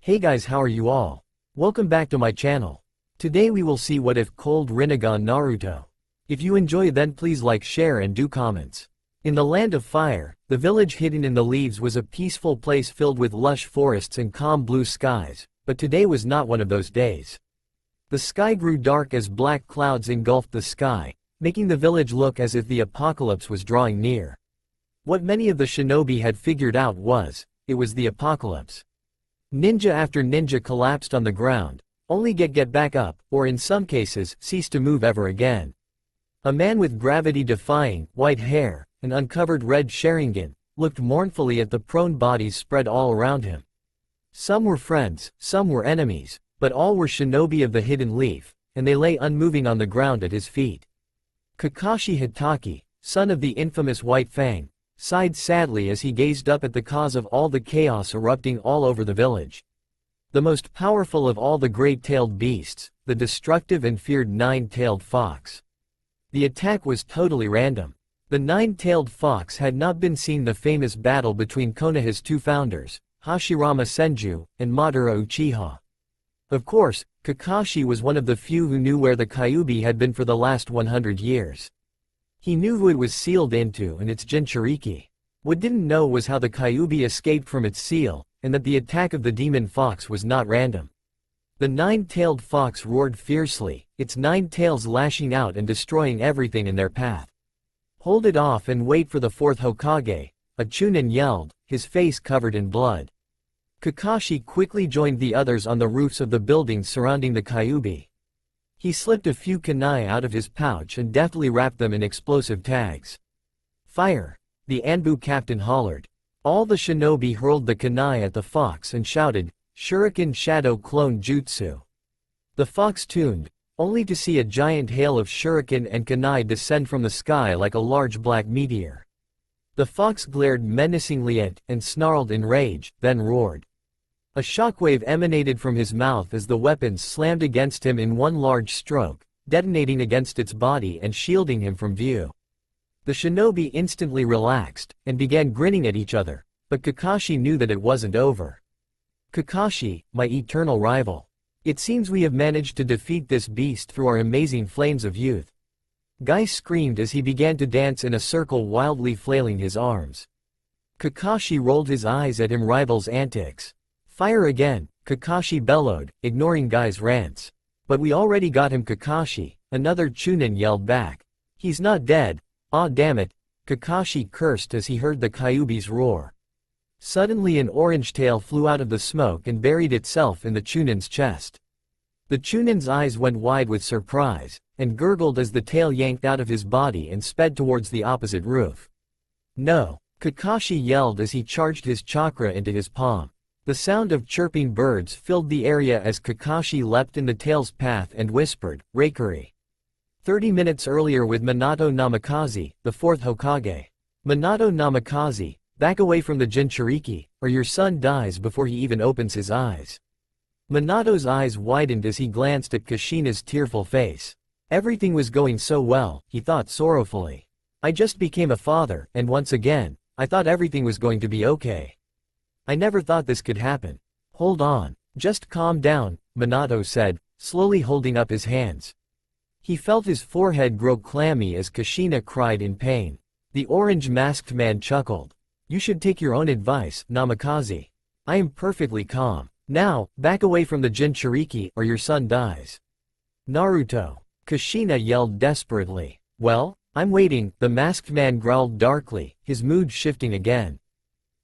Hey guys, how are you all? Welcome back to my channel. Today we will see what if cold Rinnegan Naruto. If you enjoy then please like, share and do comments. In the land of fire, the village hidden in the leaves was a peaceful place filled with lush forests and calm blue skies, but today was not one of those days. The sky grew dark as black clouds engulfed the sky, making the village look as if the apocalypse was drawing near. What many of the shinobi had figured out was, it was the apocalypse. Ninja after ninja collapsed on the ground, only get back up, or in some cases, cease to move ever again. A man with gravity-defying, white hair, and uncovered red Sharingan, looked mournfully at the prone bodies spread all around him. Some were friends, some were enemies, but all were shinobi of the hidden leaf, and they lay unmoving on the ground at his feet. Kakashi Hitaki, son of the infamous White Fang, sighed sadly as he gazed up at the cause of all the chaos erupting all over the village. The most powerful of all the great-tailed beasts, the destructive and feared nine-tailed fox. The attack was totally random. The nine-tailed fox had not been seen the famous battle between Konoha's two founders, Hashirama Senju and Madara Uchiha. Of course, Kakashi was one of the few who knew where the Kyuubi had been for the last 100 years. He knew who it was sealed into and its Jinchuriki. What didn't know was how the Kyuubi escaped from its seal, and that the attack of the demon fox was not random. The nine-tailed fox roared fiercely, its 9 tails lashing out and destroying everything in their path. "Hold it off and wait for the fourth Hokage," a Chunin yelled, his face covered in blood. Kakashi quickly joined the others on the roofs of the buildings surrounding the Kyuubi. He slipped a few kunai out of his pouch and deftly wrapped them in explosive tags. "Fire!" the Anbu captain hollered. All the shinobi hurled the kunai at the fox and shouted, "Shuriken Shadow Clone Jutsu." The fox tuned, only to see a giant hail of shuriken and kunai descend from the sky like a large black meteor. The fox glared menacingly at, and snarled in rage, then roared. A shockwave emanated from his mouth as the weapons slammed against him in one large stroke, detonating against its body and shielding him from view. The shinobi instantly relaxed, and began grinning at each other, but Kakashi knew that it wasn't over. "Kakashi, my eternal rival. It seems we have managed to defeat this beast through our amazing flames of youth." Guy screamed as he began to dance in a circle, wildly flailing his arms. Kakashi rolled his eyes at his rival's antics. "Fire again," Kakashi bellowed, ignoring Guy's rants. "But we already got him, Kakashi," another Chunin yelled back. "He's not dead. Aw damn it," Kakashi cursed as he heard the Kyuubi's roar. Suddenly an orange tail flew out of the smoke and buried itself in the Chunin's chest. The Chunin's eyes went wide with surprise, and gurgled as the tail yanked out of his body and sped towards the opposite roof. "No!" Kakashi yelled as he charged his chakra into his palm. The sound of chirping birds filled the area as Kakashi leapt in the tail's path and whispered, "Reikari." 30 minutes earlier with Minato Namikaze, the fourth Hokage. "Minato Namikaze, back away from the Jinchuriki, or your son dies before he even opens his eyes." Minato's eyes widened as he glanced at Kushina's tearful face. Everything was going so well, he thought sorrowfully. "I just became a father, and once again, I thought everything was going to be okay. I never thought this could happen." "Hold on, just calm down," Minato said, slowly holding up his hands. He felt his forehead grow clammy as Kushina cried in pain. The orange-masked man chuckled. "You should take your own advice, Namikaze. I am perfectly calm. Now, back away from the Jinchuriki or your son dies." "Naruto," Kushina yelled desperately. "Well, I'm waiting," the masked man growled darkly, his mood shifting again.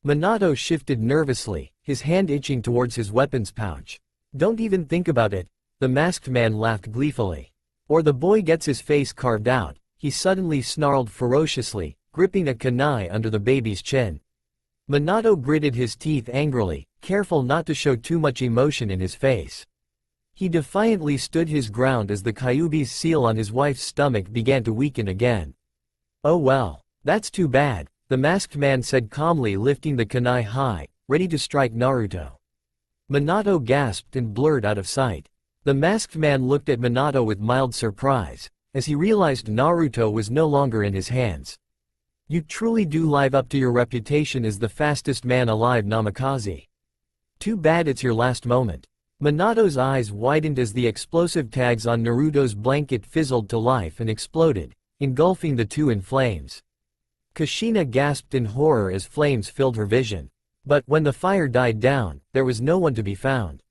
Minato shifted nervously, his hand itching towards his weapons pouch. "Don't even think about it," the masked man laughed gleefully. "Or the boy gets his face carved out," he suddenly snarled ferociously, gripping a kunai under the baby's chin. Minato gritted his teeth angrily, careful not to show too much emotion in his face. He defiantly stood his ground as the Kyuubi's seal on his wife's stomach began to weaken again. "Oh well, that's too bad," the masked man said calmly, lifting the kunai high, ready to strike Naruto. Minato gasped and blurred out of sight. The masked man looked at Minato with mild surprise, as he realized Naruto was no longer in his hands. "You truly do live up to your reputation as the fastest man alive, Namikaze." Too bad it's your last moment. Minato's eyes widened as the explosive tags on Naruto's blanket fizzled to life and exploded, engulfing the two in flames. Kushina gasped in horror as flames filled her vision. But when the fire died down, there was no one to be found.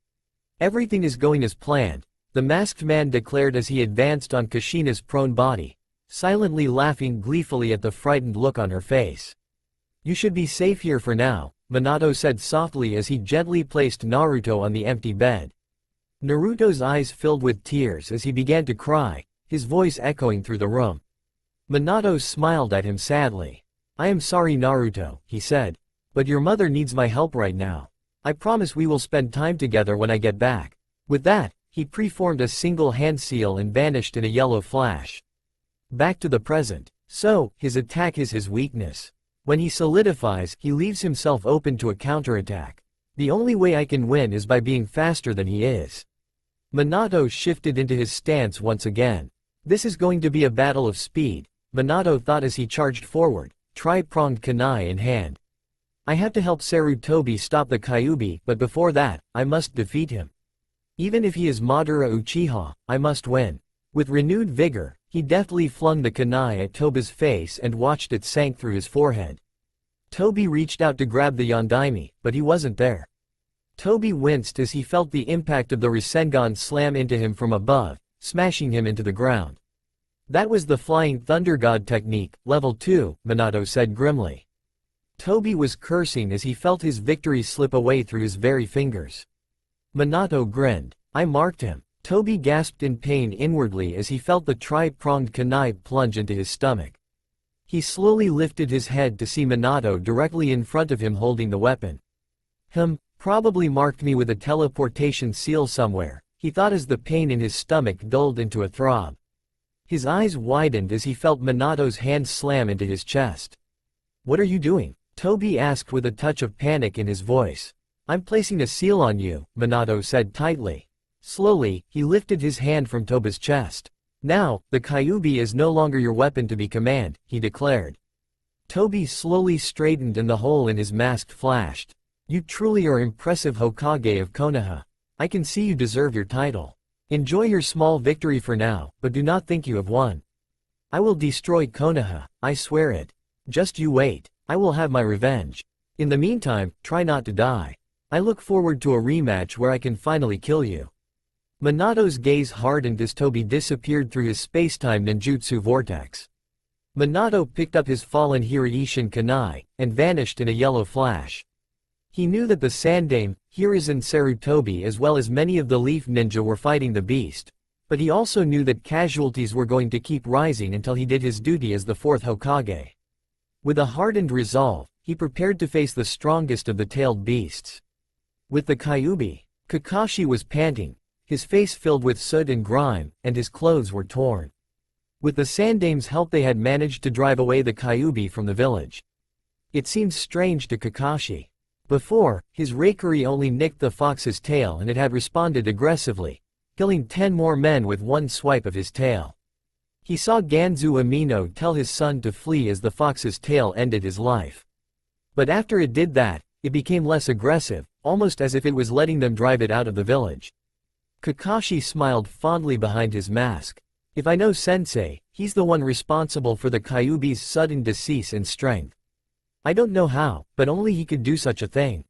Everything is going as planned, the masked man declared as he advanced on Kushina's prone body, silently laughing gleefully at the frightened look on her face. You should be safe here for now, Minato said softly as he gently placed Naruto on the empty bed. Naruto's eyes filled with tears as he began to cry, his voice echoing through the room. Minato smiled at him sadly. I am sorry Naruto, he said. But your mother needs my help right now. I promise we will spend time together when I get back. With that, he preformed a single hand seal and vanished in a yellow flash. Back to the present. So, his attack is his weakness. When he solidifies, he leaves himself open to a counterattack. The only way I can win is by being faster than he is. Minato shifted into his stance once again. This is going to be a battle of speed, Minato thought as he charged forward, tri-pronged kunai in hand. I have to help Sarutobi stop the Kyuubi, but before that, I must defeat him. Even if he is Madara Uchiha, I must win. With renewed vigor, he deftly flung the kunai at Tobi's face and watched it sank through his forehead. Tobi reached out to grab the Yondaime, but he wasn't there. Tobi winced as he felt the impact of the Rasengan slam into him from above, smashing him into the ground. That was the Flying Thunder God technique, level 2, Minato said grimly. Tobi was cursing as he felt his victory slip away through his very fingers. Minato grinned. I marked him. Tobi gasped in pain inwardly as he felt the tri-pronged kunai plunge into his stomach. He slowly lifted his head to see Minato directly in front of him holding the weapon. Probably marked me with a teleportation seal somewhere, he thought as the pain in his stomach dulled into a throb. His eyes widened as he felt Minato's hand slam into his chest. What are you doing? Tobi asked with a touch of panic in his voice. I'm placing a seal on you, Minato said tightly. Slowly, he lifted his hand from Tobi's chest. Now, the Kyuubi is no longer your weapon to be command, he declared. Tobi slowly straightened and the hole in his mask flashed. You truly are impressive Hokage of Konoha. I can see you deserve your title. Enjoy your small victory for now, but do not think you have won. I will destroy Konoha, I swear it. Just you wait, I will have my revenge. In the meantime, try not to die. I look forward to a rematch where I can finally kill you. Minato's gaze hardened as Tobi disappeared through his spacetime ninjutsu vortex. Minato picked up his fallen Hiraishin kunai, and vanished in a yellow flash. He knew that the Sandaime, Hiruzen Sarutobi as well as many of the Leaf Ninja were fighting the beast, but he also knew that casualties were going to keep rising until he did his duty as the fourth Hokage. With a hardened resolve, he prepared to face the strongest of the tailed beasts. With the Kyuubi, Kakashi was panting, his face filled with soot and grime, and his clothes were torn. With the Sandaime's help they had managed to drive away the Kyuubi from the village. It seemed strange to Kakashi. Before, his Reikiri only nicked the fox's tail and it had responded aggressively, killing 10 more men with one swipe of his tail. He saw Ganzu Amino tell his son to flee as the fox's tail ended his life. But after it did that, it became less aggressive, almost as if it was letting them drive it out of the village. Kakashi smiled fondly behind his mask. If I know Sensei, he's the one responsible for the Kyuubi's sudden decease and strength. I don't know how, but only he could do such a thing.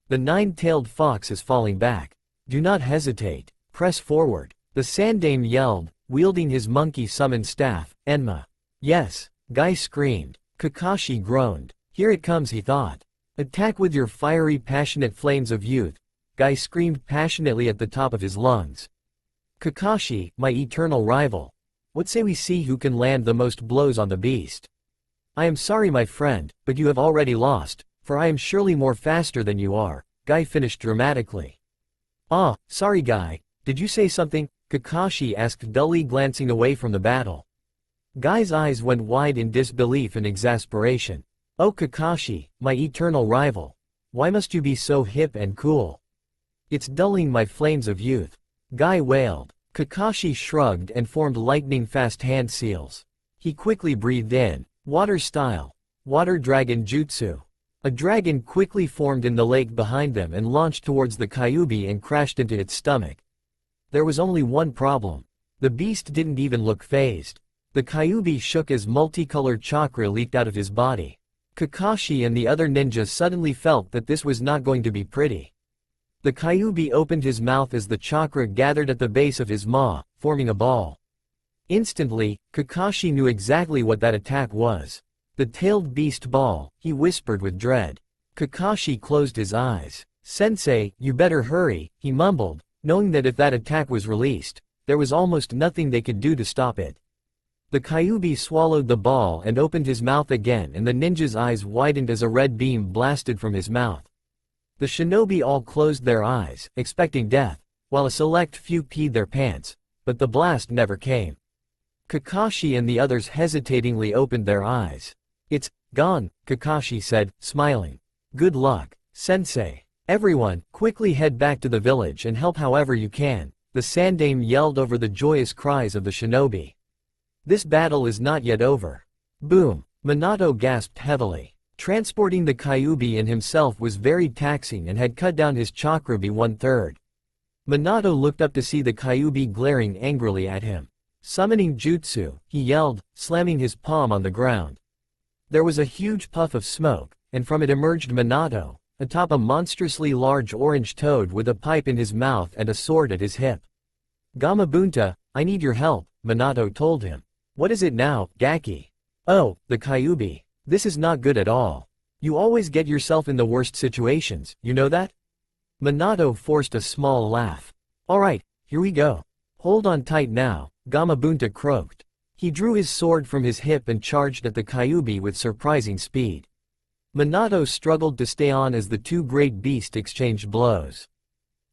The nine-tailed fox is falling back. Do not hesitate. Press forward. The Sandaime yelled, wielding his monkey-summoned staff, Enma. Yes, Guy screamed. Kakashi groaned. Here it comes, he thought. Attack with your fiery, passionate flames of youth, Guy screamed passionately at the top of his lungs. Kakashi, my eternal rival. What say we see who can land the most blows on the beast? I am sorry my friend, but you have already lost, for I am surely more faster than you are, Guy finished dramatically. Ah, sorry Guy, did you say something? Kakashi asked dully glancing away from the battle. Guy's eyes went wide in disbelief and exasperation. Oh Kakashi, my eternal rival. Why must you be so hip and cool? It's dulling my flames of youth. Guy wailed. Kakashi shrugged and formed lightning-fast hand seals. He quickly breathed in. Water style. Water dragon jutsu. A dragon quickly formed in the lake behind them and launched towards the Kyuubi and crashed into its stomach. There was only one problem. The beast didn't even look fazed. The Kyuubi shook as multicolored chakra leaked out of his body. Kakashi and the other ninjas suddenly felt that this was not going to be pretty. The Kyuubi opened his mouth as the chakra gathered at the base of his maw, forming a ball. Instantly, Kakashi knew exactly what that attack was. The tailed beast ball, he whispered with dread. Kakashi closed his eyes. "Sensei, you better hurry," he mumbled, knowing that if that attack was released, there was almost nothing they could do to stop it. The Kyuubi swallowed the ball and opened his mouth again, and the ninja's eyes widened as a red beam blasted from his mouth. The shinobi all closed their eyes, expecting death, while a select few peed their pants, but the blast never came. Kakashi and the others hesitatingly opened their eyes. "It's gone," Kakashi said, smiling. "Good luck, sensei. Everyone, quickly head back to the village and help however you can," the Sandaime yelled over the joyous cries of the shinobi. "This battle is not yet over." Boom! Minato gasped heavily. Transporting the Kyuubi and himself was very taxing and had cut down his chakra by 1/3. Minato looked up to see the Kyuubi glaring angrily at him. Summoning jutsu, he yelled, slamming his palm on the ground. There was a huge puff of smoke, and from it emerged Minato, atop a monstrously large orange toad with a pipe in his mouth and a sword at his hip. "Gamabunta, I need your help," Minato told him. "What is it now, Gaki?" "Oh, the Kyuubi. This is not good at all. You always get yourself in the worst situations, you know that?" Minato forced a small laugh. "Alright, here we go. Hold on tight now," Gamabunta croaked. He drew his sword from his hip and charged at the Kyuubi with surprising speed. Minato struggled to stay on as the two great beasts exchanged blows.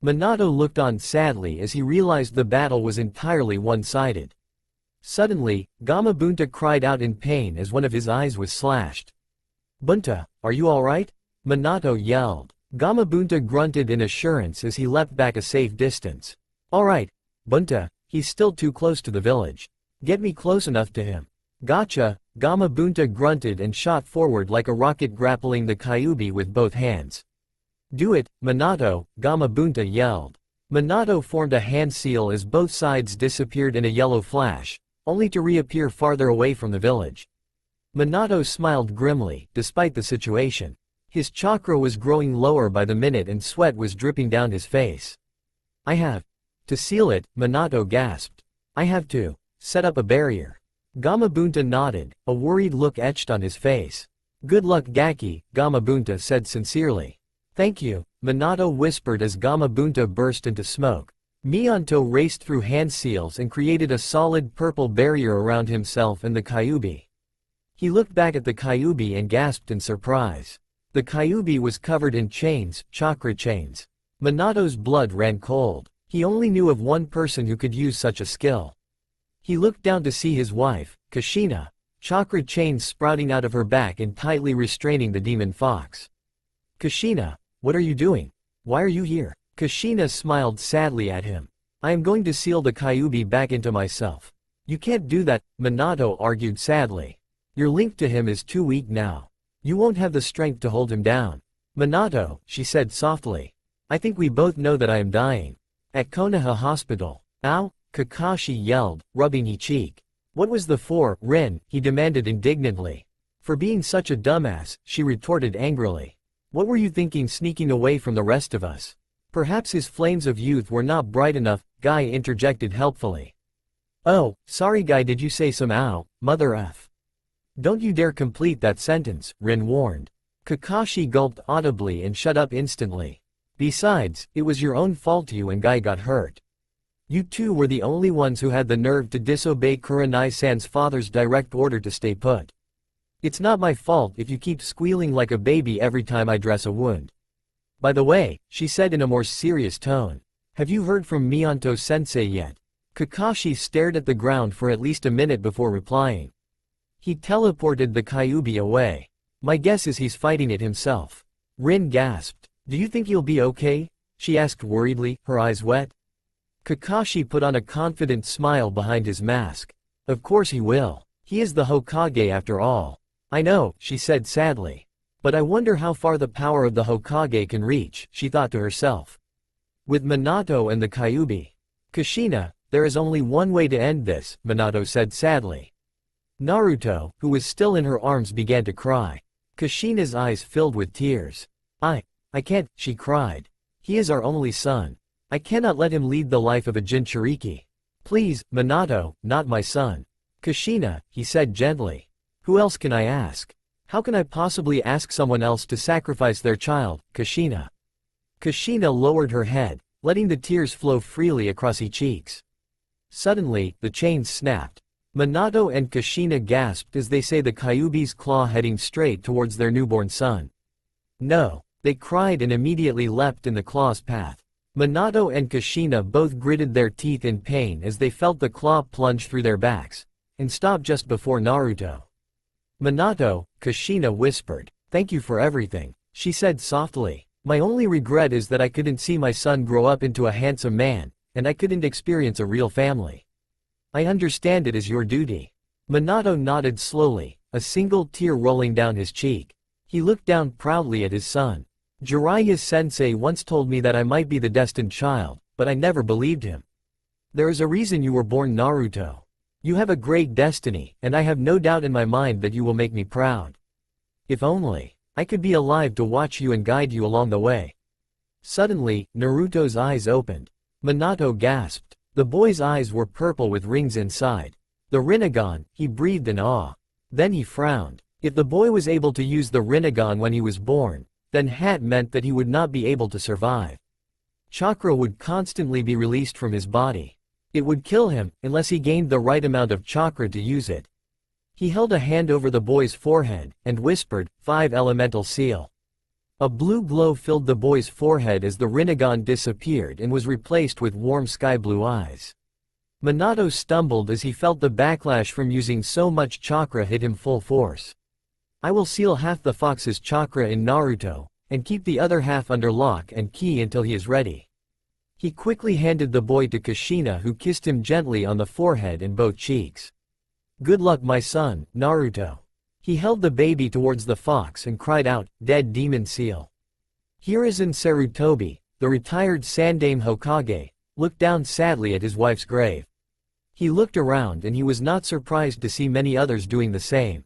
Minato looked on sadly as he realized the battle was entirely one-sided. Suddenly, Gamabunta cried out in pain as one of his eyes was slashed. "Bunta, are you alright?" Minato yelled. Gamabunta grunted in assurance as he leapt back a safe distance. "Alright, Bunta, he's still too close to the village. Get me close enough to him." "Gotcha," Gamabunta grunted and shot forward like a rocket, grappling the Kyuubi with both hands. "Do it, Minato," Gamabunta yelled. Minato formed a hand seal as both sides disappeared in a yellow flash, only to reappear farther away from the village. Minato smiled grimly, despite the situation. His chakra was growing lower by the minute and sweat was dripping down his face. "I have to seal it," Minato gasped. "I have to set up a barrier." Gamabunta nodded, a worried look etched on his face. "Good luck, Gaki," Gamabunta said sincerely. "Thank you," Minato whispered as Gamabunta burst into smoke. Minato raced through hand seals and created a solid purple barrier around himself and the Kyuubi. He looked back at the Kyuubi and gasped in surprise. The Kyuubi was covered in chains, chakra chains. Minato's blood ran cold. He only knew of one person who could use such a skill. He looked down to see his wife, Kushina, chakra chains sprouting out of her back and tightly restraining the demon fox. "Kushina, what are you doing? Why are you here?" Kushina smiled sadly at him. "I am going to seal the Kyuubi back into myself." "You can't do that," Minato argued sadly. "Your link to him is too weak now. You won't have the strength to hold him down." "Minato," she said softly. "I think we both know that I am dying. At Konoha Hospital." "Ow!" Kakashi yelled, rubbing his cheek. "What was the for, Rin?" he demanded indignantly. "For being such a dumbass," she retorted angrily. "What were you thinking sneaking away from the rest of us?" "Perhaps his flames of youth were not bright enough," Guy interjected helpfully. "Oh, sorry Guy, did you say some ow, mother f? Don't you dare complete that sentence," Rin warned. Kakashi gulped audibly and shut up instantly. "Besides, it was your own fault you and Guy got hurt. You two were the only ones who had the nerve to disobey Kurenai-san's father's direct order to stay put. It's not my fault if you keep squealing like a baby every time I dress a wound. By the way," she said in a more serious tone, "have you heard from Minato-sensei yet?" Kakashi stared at the ground for at least a minute before replying. "He teleported the Kyuubi away. My guess is he's fighting it himself." Rin gasped. "Do you think he'll be okay?" she asked worriedly, her eyes wet. Kakashi put on a confident smile behind his mask. "Of course he will. He is the Hokage after all." "I know," she said sadly. But I wonder how far the power of the Hokage can reach, she thought to herself. With Minato and the Kyuubi. Kushina, there is only one way to end this, Minato said sadly. Naruto, who was still in her arms, began to cry. Kushina's eyes filled with tears. I can't, she cried. He is our only son. I cannot let him lead the life of a Jinchuriki. Please, Minato, not my son. Kushina, he said gently. Who else can I ask? How can I possibly ask someone else to sacrifice their child, Kushina? Kushina lowered her head, letting the tears flow freely across her cheeks. Suddenly, the chains snapped. Minato and Kushina gasped as they saw the Kyuubi's claw heading straight towards their newborn son. No! They cried and immediately leapt in the claw's path. Minato and Kushina both gritted their teeth in pain as they felt the claw plunge through their backs, and stop just before Naruto. Minato, Kushina whispered. Thank you for everything, she said softly. My only regret is that I couldn't see my son grow up into a handsome man, and I couldn't experience a real family. I understand it is your duty. Minato nodded slowly, a single tear rolling down his cheek. He looked down proudly at his son. Jiraiya-sensei once told me that I might be the destined child, but I never believed him. There is a reason you were born, Naruto. You have a great destiny, and I have no doubt in my mind that you will make me proud. If only I could be alive to watch you and guide you along the way. Suddenly, Naruto's eyes opened. Minato gasped. The boy's eyes were purple with rings inside. The Rinnegan, he breathed in awe. Then he frowned. If the boy was able to use the Rinnegan when he was born, then that meant that he would not be able to survive. Chakra would constantly be released from his body. It would kill him, unless he gained the right amount of chakra to use it. He held a hand over the boy's forehead, and whispered, 5 elemental seal. A blue glow filled the boy's forehead as the Rinnegan disappeared and was replaced with warm sky blue eyes. Minato stumbled as he felt the backlash from using so much chakra hit him full force. I will seal half the fox's chakra in Naruto, and keep the other half under lock and key until he is ready. He quickly handed the boy to Kushina, who kissed him gently on the forehead and both cheeks. Good luck, my son, Naruto. He held the baby towards the fox and cried out, Dead demon seal. Hiruzen Sarutobi, the retired Sandaime Hokage, looked down sadly at his wife's grave. He looked around and he was not surprised to see many others doing the same.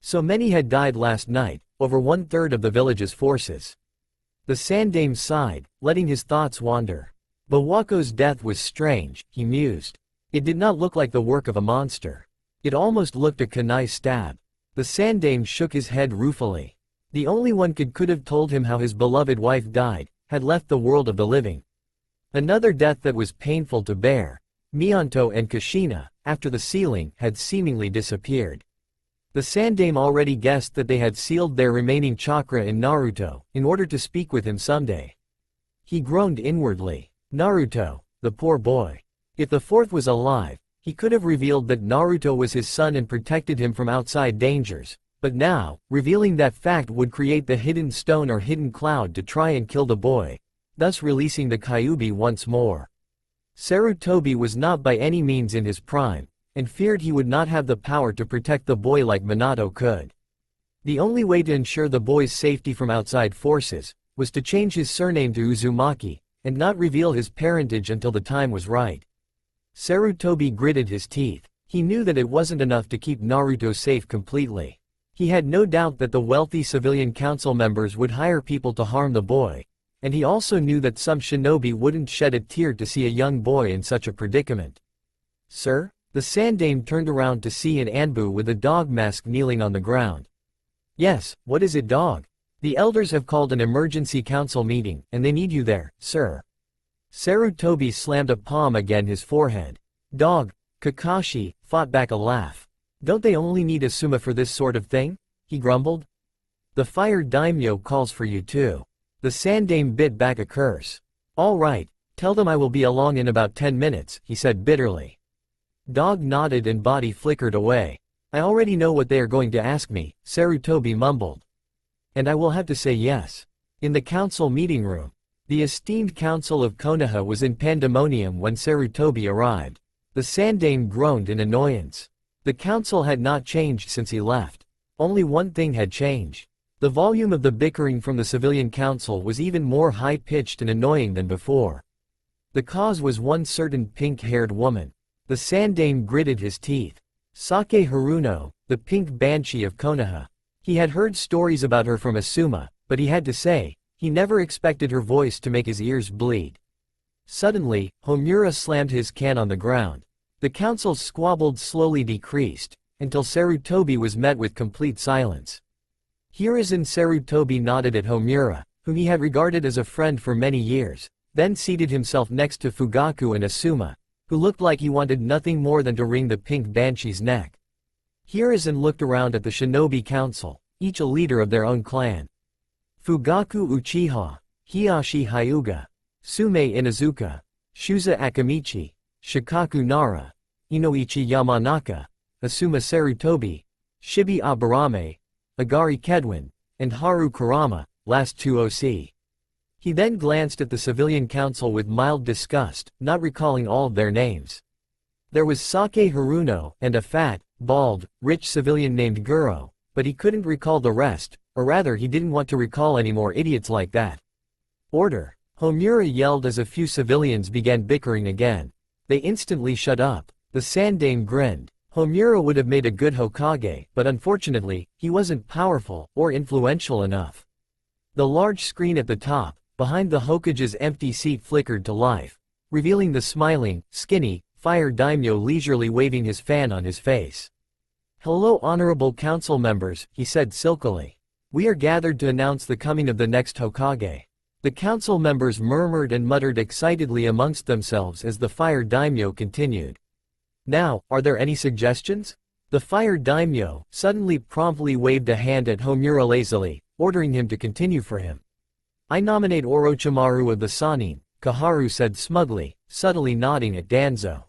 So many had died last night, over 1/3 of the village's forces. The Sandaime sighed, letting his thoughts wander. Bawako's death was strange, he mused. It did not look like the work of a monster. It almost looked a kunai stab. The Sandaime shook his head ruefully. The only one could have told him how his beloved wife died, had left the world of the living. Another death that was painful to bear. Mionto and Kushina, after the sealing, had seemingly disappeared. The Sandaime already guessed that they had sealed their remaining chakra in Naruto, in order to speak with him someday. He groaned inwardly. Naruto, the poor boy. If the fourth was alive, he could have revealed that Naruto was his son and protected him from outside dangers, but now, revealing that fact would create the hidden stone or hidden cloud to try and kill the boy, thus releasing the Kyuubi once more. Sarutobi was not by any means in his prime, and feared he would not have the power to protect the boy like Minato could. The only way to ensure the boy's safety from outside forces was to change his surname to Uzumaki, and not reveal his parentage until the time was right. Sarutobi gritted his teeth. He knew that it wasn't enough to keep Naruto safe completely. He had no doubt that the wealthy civilian council members would hire people to harm the boy, and he also knew that some shinobi wouldn't shed a tear to see a young boy in such a predicament. Sir? The Sandaime turned around to see an Anbu with a dog mask kneeling on the ground. Yes, what is it, dog? The elders have called an emergency council meeting, and they need you there, sir. Sarutobi slammed a palm against his forehead. Dog, Kakashi, fought back a laugh. Don't they only need Asuma for this sort of thing? He grumbled. The fire daimyo calls for you too. The Sandaime bit back a curse. All right, tell them I will be along in about 10 minutes, he said bitterly. Dog nodded and body flickered away. I already know what they are going to ask me, Sarutobi mumbled. And I will have to say yes. In the council meeting room, the esteemed council of Konoha was in pandemonium when Sarutobi arrived. The Sandaime groaned in annoyance. The council had not changed since he left. Only one thing had changed. The volume of the bickering from the civilian council was even more high-pitched and annoying than before. The cause was one certain pink-haired woman. The Sandaime gritted his teeth. Sake Haruno, the pink banshee of Konoha. He had heard stories about her from Asuma, but he had to say, he never expected her voice to make his ears bleed. Suddenly, Homura slammed his can on the ground. The council's squabble slowly decreased, until Sarutobi was met with complete silence. Hiruzen Sarutobi nodded at Homura, whom he had regarded as a friend for many years, then seated himself next to Fugaku and Asuma, who looked like he wanted nothing more than to wring the pink banshee's neck. Hiruzen looked around at the shinobi council, each a leader of their own clan. Fugaku Uchiha, Hiyashi Hyuga, Sume Inazuka, Shuza Akamichi, Shikaku Nara, Inoichi Yamanaka, Asuma Sarutobi, Shibi Aburame, Agari Kedwin, and Haru Kurama, last two OC. He then glanced at the civilian council with mild disgust, not recalling all of their names. There was Sake Haruno, and a fat, bald, rich civilian named Guro, but he couldn't recall the rest, or rather he didn't want to recall any more idiots like that. Order! Homura yelled as a few civilians began bickering again. They instantly shut up. The Sandaime grinned. Homura would have made a good Hokage, but unfortunately, he wasn't powerful or influential enough. The large screen at the top, behind the Hokage's empty seat flickered to life, revealing the smiling, skinny, fire daimyo leisurely waving his fan on his face. "Hello honorable council members," he said silkily. "We are gathered to announce the coming of the next Hokage." The council members murmured and muttered excitedly amongst themselves as the fire daimyo continued. "Now, are there any suggestions?" The fire daimyo suddenly promptly waved a hand at Homura lazily, ordering him to continue for him. "I nominate Orochimaru of the Sannin," Kaharu said smugly, subtly nodding at Danzo.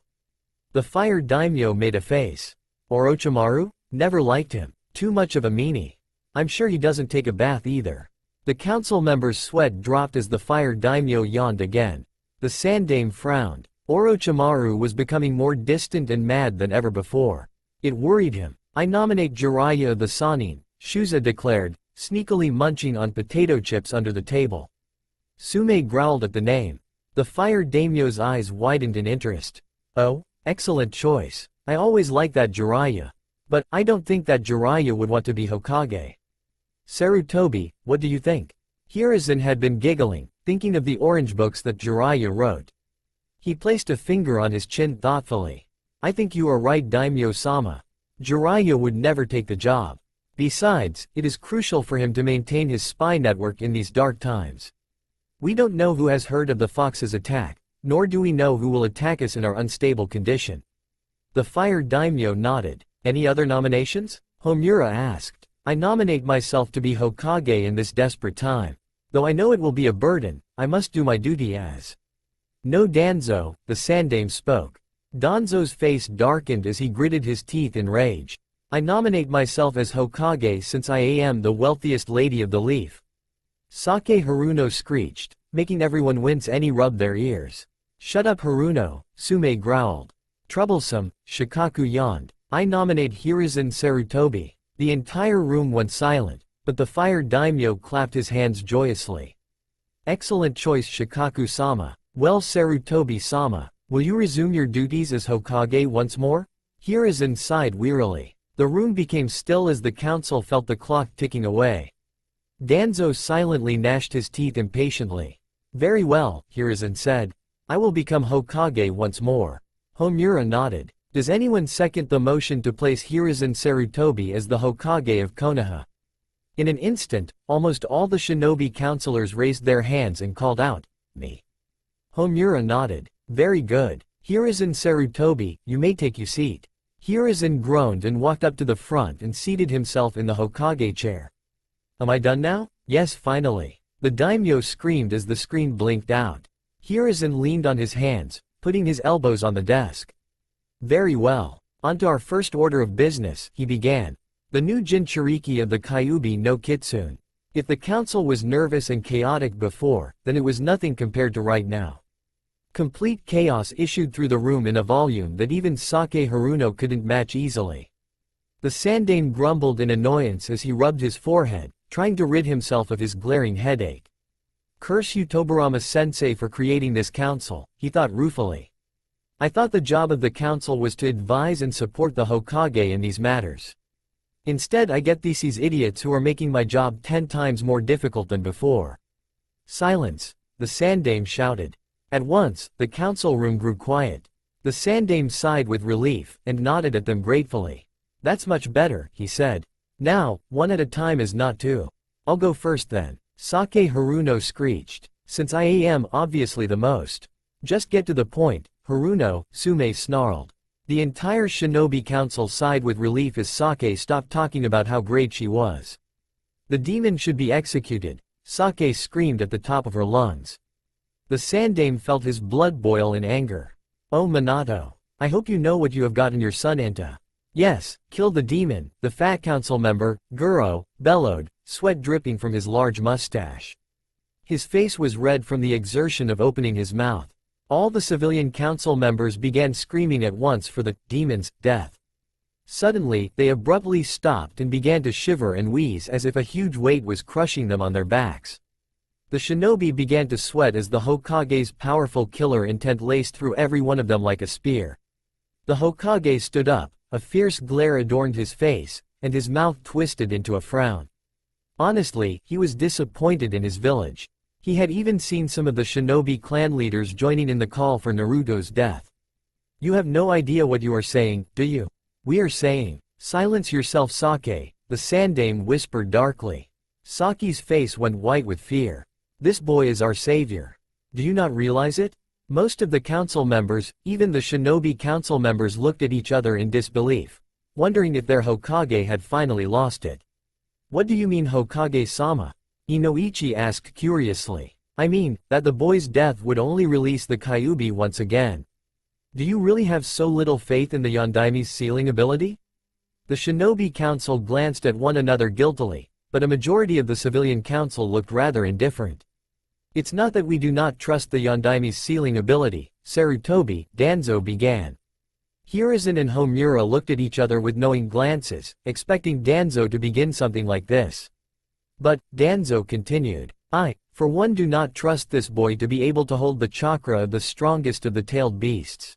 The fire daimyo made a face. "Orochimaru? Never liked him. Too much of a meanie. I'm sure he doesn't take a bath either." The council members' sweat dropped as the fire daimyo yawned again. The Sandaime frowned. Orochimaru was becoming more distant and mad than ever before. It worried him. "I nominate Jiraiya of the Sannin," Shuza declared, sneakily munching on potato chips under the table. Sume growled at the name. The fire daimyo's eyes widened in interest. "Oh, excellent choice. I always liked that Jiraiya. But, I don't think that Jiraiya would want to be Hokage." "Sarutobi, what do you think?" Hiruzen had been giggling, thinking of the orange books that Jiraiya wrote. He placed a finger on his chin thoughtfully. "I think you are right, Daimyo-sama. Jiraiya would never take the job. Besides, it is crucial for him to maintain his spy network in these dark times. We don't know who has heard of the Fox's attack, nor do we know who will attack us in our unstable condition." The fire daimyo nodded. "Any other nominations?" Homura asked. "I nominate myself to be Hokage in this desperate time. Though I know it will be a burden, I must do my duty as." "No Danzo," the Sandaime spoke. Danzo's face darkened as he gritted his teeth in rage. "I nominate myself as Hokage since I am the wealthiest lady of the leaf." Sake Haruno screeched, making everyone wince and rub their ears. "Shut up Haruno," Sume growled. "Troublesome," Shikaku yawned. "I nominate Hiruzen Sarutobi." The entire room went silent, but the fire daimyo clapped his hands joyously. "Excellent choice Shikaku-sama. Well Sarutobi-sama, will you resume your duties as Hokage once more?" Hiruzen sighed wearily. The room became still as the council felt the clock ticking away. Danzo silently gnashed his teeth impatiently. "Very well," Hiruzen said. "I will become Hokage once more." Homura nodded. "Does anyone second the motion to place Hiruzen Sarutobi as the Hokage of Konoha?" In an instant, almost all the shinobi councilors raised their hands and called out, "Me." Homura nodded. "Very good. Hiruzen Sarutobi, you may take your seat." Hiruzen groaned and walked up to the front and seated himself in the Hokage chair. "Am I done now?" "Yes, finally." The daimyo screamed as the screen blinked out. Hiruzen leaned on his hands, putting his elbows on the desk. "Very well. On to our first order of business," he began. "The new Jinchuriki of the Kyuubi no Kitsune." If the council was nervous and chaotic before, then it was nothing compared to right now. Complete chaos issued through the room in a volume that even Sake Haruno couldn't match easily. The Sandaime grumbled in annoyance as he rubbed his forehead, trying to rid himself of his glaring headache. Curse you Tobarama-sensei for creating this council, he thought ruefully. I thought the job of the council was to advise and support the Hokage in these matters. Instead I get these idiots who are making my job 10 times more difficult than before. Silence, the Sandame shouted. At once, the council room grew quiet. The Sandame sighed with relief, and nodded at them gratefully. That's much better, he said. Now, one at a time is not two. I'll go first then. Sake Haruno screeched. Since I am obviously the most. Just get to the point, Haruno, Sume snarled. The entire Shinobi Council sighed with relief as Sake stopped talking about how great she was. The demon should be executed, Sake screamed at the top of her lungs. The Sandame felt his blood boil in anger. Oh Minato. I hope you know what you have gotten your son into. Yes, kill the demon, the fat council member, Guro, bellowed, sweat dripping from his large mustache. His face was red from the exertion of opening his mouth. All the civilian council members began screaming at once for the demon's death. Suddenly, they abruptly stopped and began to shiver and wheeze as if a huge weight was crushing them on their backs. The shinobi began to sweat as the Hokage's powerful killer intent laced through every one of them like a spear. The Hokage stood up, a fierce glare adorned his face, and his mouth twisted into a frown. Honestly, he was disappointed in his village. He had even seen some of the shinobi clan leaders joining in the call for Naruto's death. You have no idea what you are saying, do you? We are saying, silence yourself Sake, the Sandame whispered darkly. Saki's face went white with fear. This boy is our savior. Do you not realize it? Most of the council members, even the shinobi council members looked at each other in disbelief, wondering if their Hokage had finally lost it. What do you mean Hokage-sama? Inoichi asked curiously. I mean, that the boy's death would only release the Kyuubi once again. Do you really have so little faith in the Yondaime's sealing ability? The shinobi council glanced at one another guiltily, but a majority of the civilian council looked rather indifferent. It's not that we do not trust the Yondaime's sealing ability, Sarutobi, Danzo began. Hiruzen and Homura looked at each other with knowing glances, expecting Danzo to begin something like this. But, Danzo continued, I, for one do not trust this boy to be able to hold the chakra of the strongest of the tailed beasts.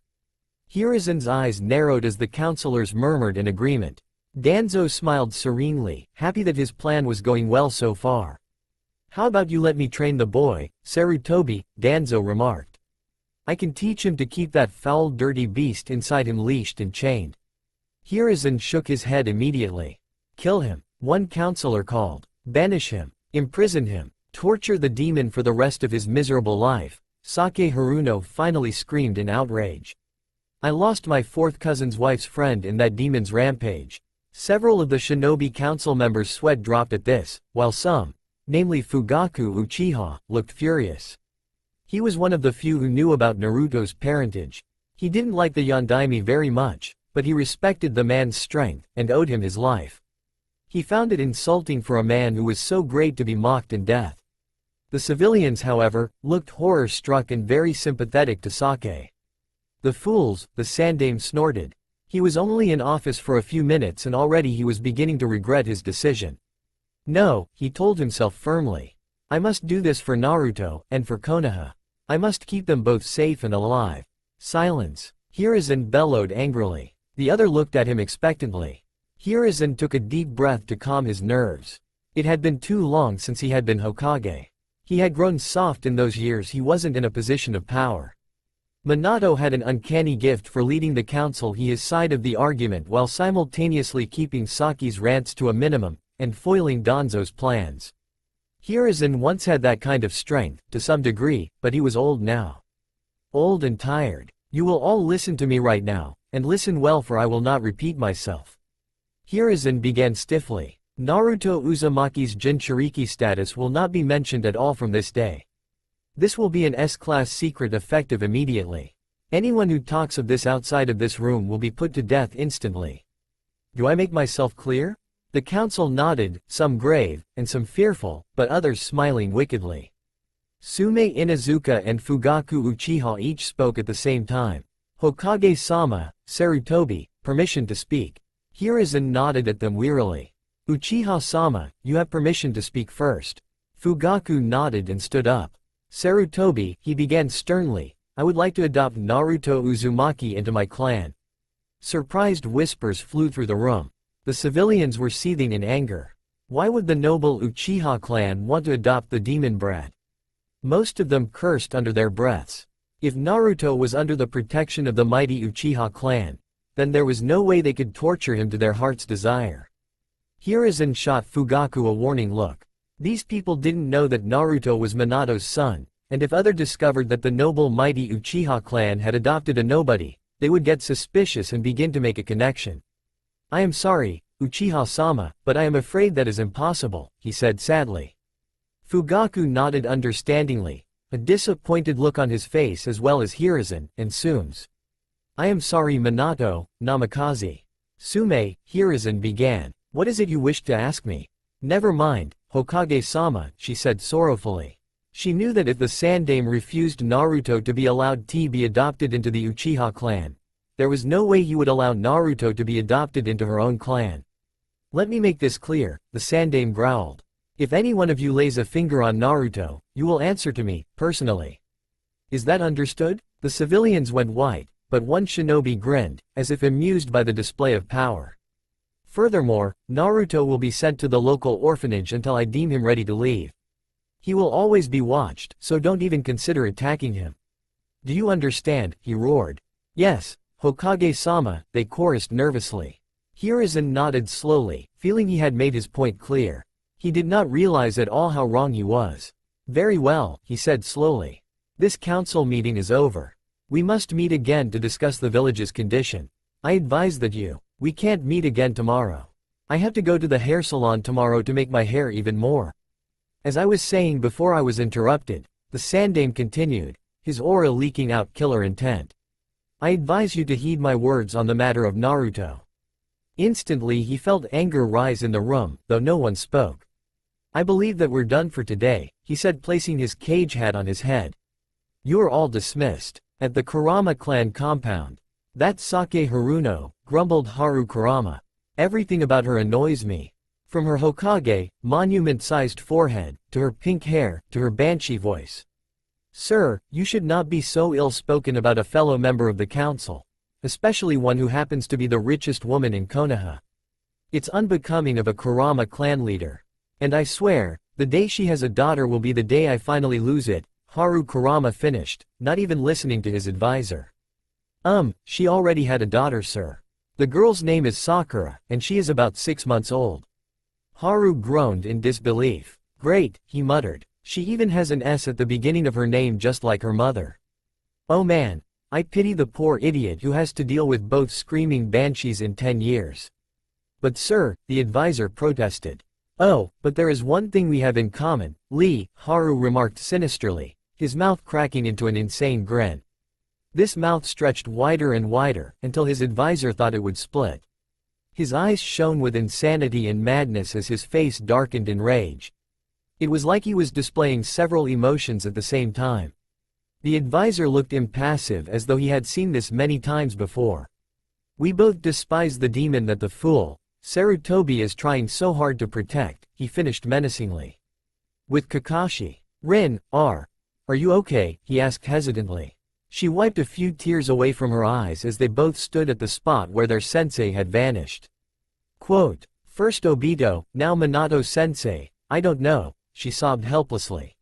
Hiruzen's eyes narrowed as the councillors murmured in agreement. Danzo smiled serenely, happy that his plan was going well so far. How about you let me train the boy, Sarutobi, Danzo remarked. I can teach him to keep that foul dirty beast inside him leashed and chained. Hiruzen shook his head immediately. Kill him, one councillor called. Banish him, imprison him, torture the demon for the rest of his miserable life, Sake Haruno finally screamed in outrage. I lost my fourth cousin's wife's friend in that demon's rampage. Several of the shinobi council members' sweat dropped at this, while some, namely Fugaku Uchiha, looked furious. He was one of the few who knew about Naruto's parentage. He didn't like the Yondaime very much, but he respected the man's strength, and owed him his life. He found it insulting for a man who was so great to be mocked in death. The civilians, however, looked horror-struck and very sympathetic to Sake. The fools, the Sandame snorted. He was only in office for a few minutes and already he was beginning to regret his decision. No, he told himself firmly. I must do this for Naruto, and for Konoha. I must keep them both safe and alive. Silence. Hiruzen bellowed angrily. The other looked at him expectantly. Hiruzen took a deep breath to calm his nerves. It had been too long since he had been Hokage. He had grown soft in those years he wasn't in a position of power. Minato had an uncanny gift for leading the council his side of the argument while simultaneously keeping Saki's rants to a minimum, and foiling Danzo's plans. Hiruzen once had that kind of strength, to some degree, but he was old now. Old and tired. You will all listen to me right now, and listen well for I will not repeat myself. Hiruzen began stiffly. Naruto Uzumaki's Jinchuriki status will not be mentioned at all from this day. This will be an S-class secret effective immediately. Anyone who talks of this outside of this room will be put to death instantly. Do I make myself clear? The council nodded, some grave, and some fearful, but others smiling wickedly. Sume Inuzuka and Fugaku Uchiha each spoke at the same time. Hokage-sama, Sarutobi, permission to speak. Hiruzen nodded at them wearily. Uchiha-sama, you have permission to speak first. Fugaku nodded and stood up. Sarutobi, he began sternly, I would like to adopt Naruto Uzumaki into my clan. Surprised whispers flew through the room. The civilians were seething in anger. Why would the noble Uchiha clan want to adopt the demon brat? Most of them cursed under their breaths. If Naruto was under the protection of the mighty Uchiha clan, then there was no way they could torture him to their heart's desire. Hiruzen shot Fugaku a warning look. These people didn't know that Naruto was Minato's son, and if others discovered that the noble mighty Uchiha clan had adopted a nobody, they would get suspicious and begin to make a connection. I am sorry, Uchiha-sama, but I am afraid that is impossible, he said sadly. Fugaku nodded understandingly, a disappointed look on his face as well as Hiruzen and Sume's. I am sorry Minato, Namikaze. Sume, Hiruzen began. What is it you wish to ask me? Never mind, Hokage-sama, she said sorrowfully. She knew that if the Sandaime refused Naruto to be allowed to be adopted into the Uchiha clan, there was no way he would allow Naruto to be adopted into her own clan. Let me make this clear, the Sandaime growled. If any one of you lays a finger on Naruto, you will answer to me, personally. Is that understood? The civilians went white, but one shinobi grinned, as if amused by the display of power. Furthermore, Naruto will be sent to the local orphanage until I deem him ready to leave. He will always be watched, so don't even consider attacking him. Do you understand? He roared. Yes, Hokage-sama, they chorused nervously. Hiruzen nodded slowly, feeling he had made his point clear. He did not realize at all how wrong he was. Very well, he said slowly. This council meeting is over. We must meet again to discuss the village's condition. I advise that we can't meet again tomorrow. I have to go to the hair salon tomorrow to make my hair even more. As I was saying before I was interrupted, the Sandaime continued, his aura leaking out killer intent. I advise you to heed my words on the matter of Naruto. Instantly he felt anger rise in the room, though no one spoke. I believe that we're done for today, he said placing his cage hat on his head. You are all dismissed. At the Kurama clan compound. That Sake Haruno, grumbled Haru Kurama. Everything about her annoys me. From her Hokage, monument-sized forehead, to her pink hair, to her banshee voice. Sir, you should not be so ill-spoken about a fellow member of the council. Especially one who happens to be the richest woman in Konoha. It's unbecoming of a Kurama clan leader. And I swear, the day she has a daughter will be the day I finally lose it, Haru Kurama finished, not even listening to his advisor. She already had a daughter, sir. The girl's name is Sakura, and she is about 6 months old. Haru groaned in disbelief. Great, he muttered. She even has an S at the beginning of her name just like her mother. Oh man, I pity the poor idiot who has to deal with both screaming banshees in 10 years. But sir, the advisor protested. Oh, but there is one thing we have in common, Lee, Haru remarked sinisterly, his mouth cracking into an insane grin. This mouth stretched wider and wider, until his advisor thought it would split. His eyes shone with insanity and madness as his face darkened in rage. It was like he was displaying several emotions at the same time. The advisor looked impassive as though he had seen this many times before. We both despise the demon that the fool, Sarutobi is trying so hard to protect, he finished menacingly. With Kakashi. Are you okay? He asked hesitantly. She wiped a few tears away from her eyes as they both stood at the spot where their sensei had vanished. Quote, first Obito, now Minato sensei, I don't know, she sobbed helplessly.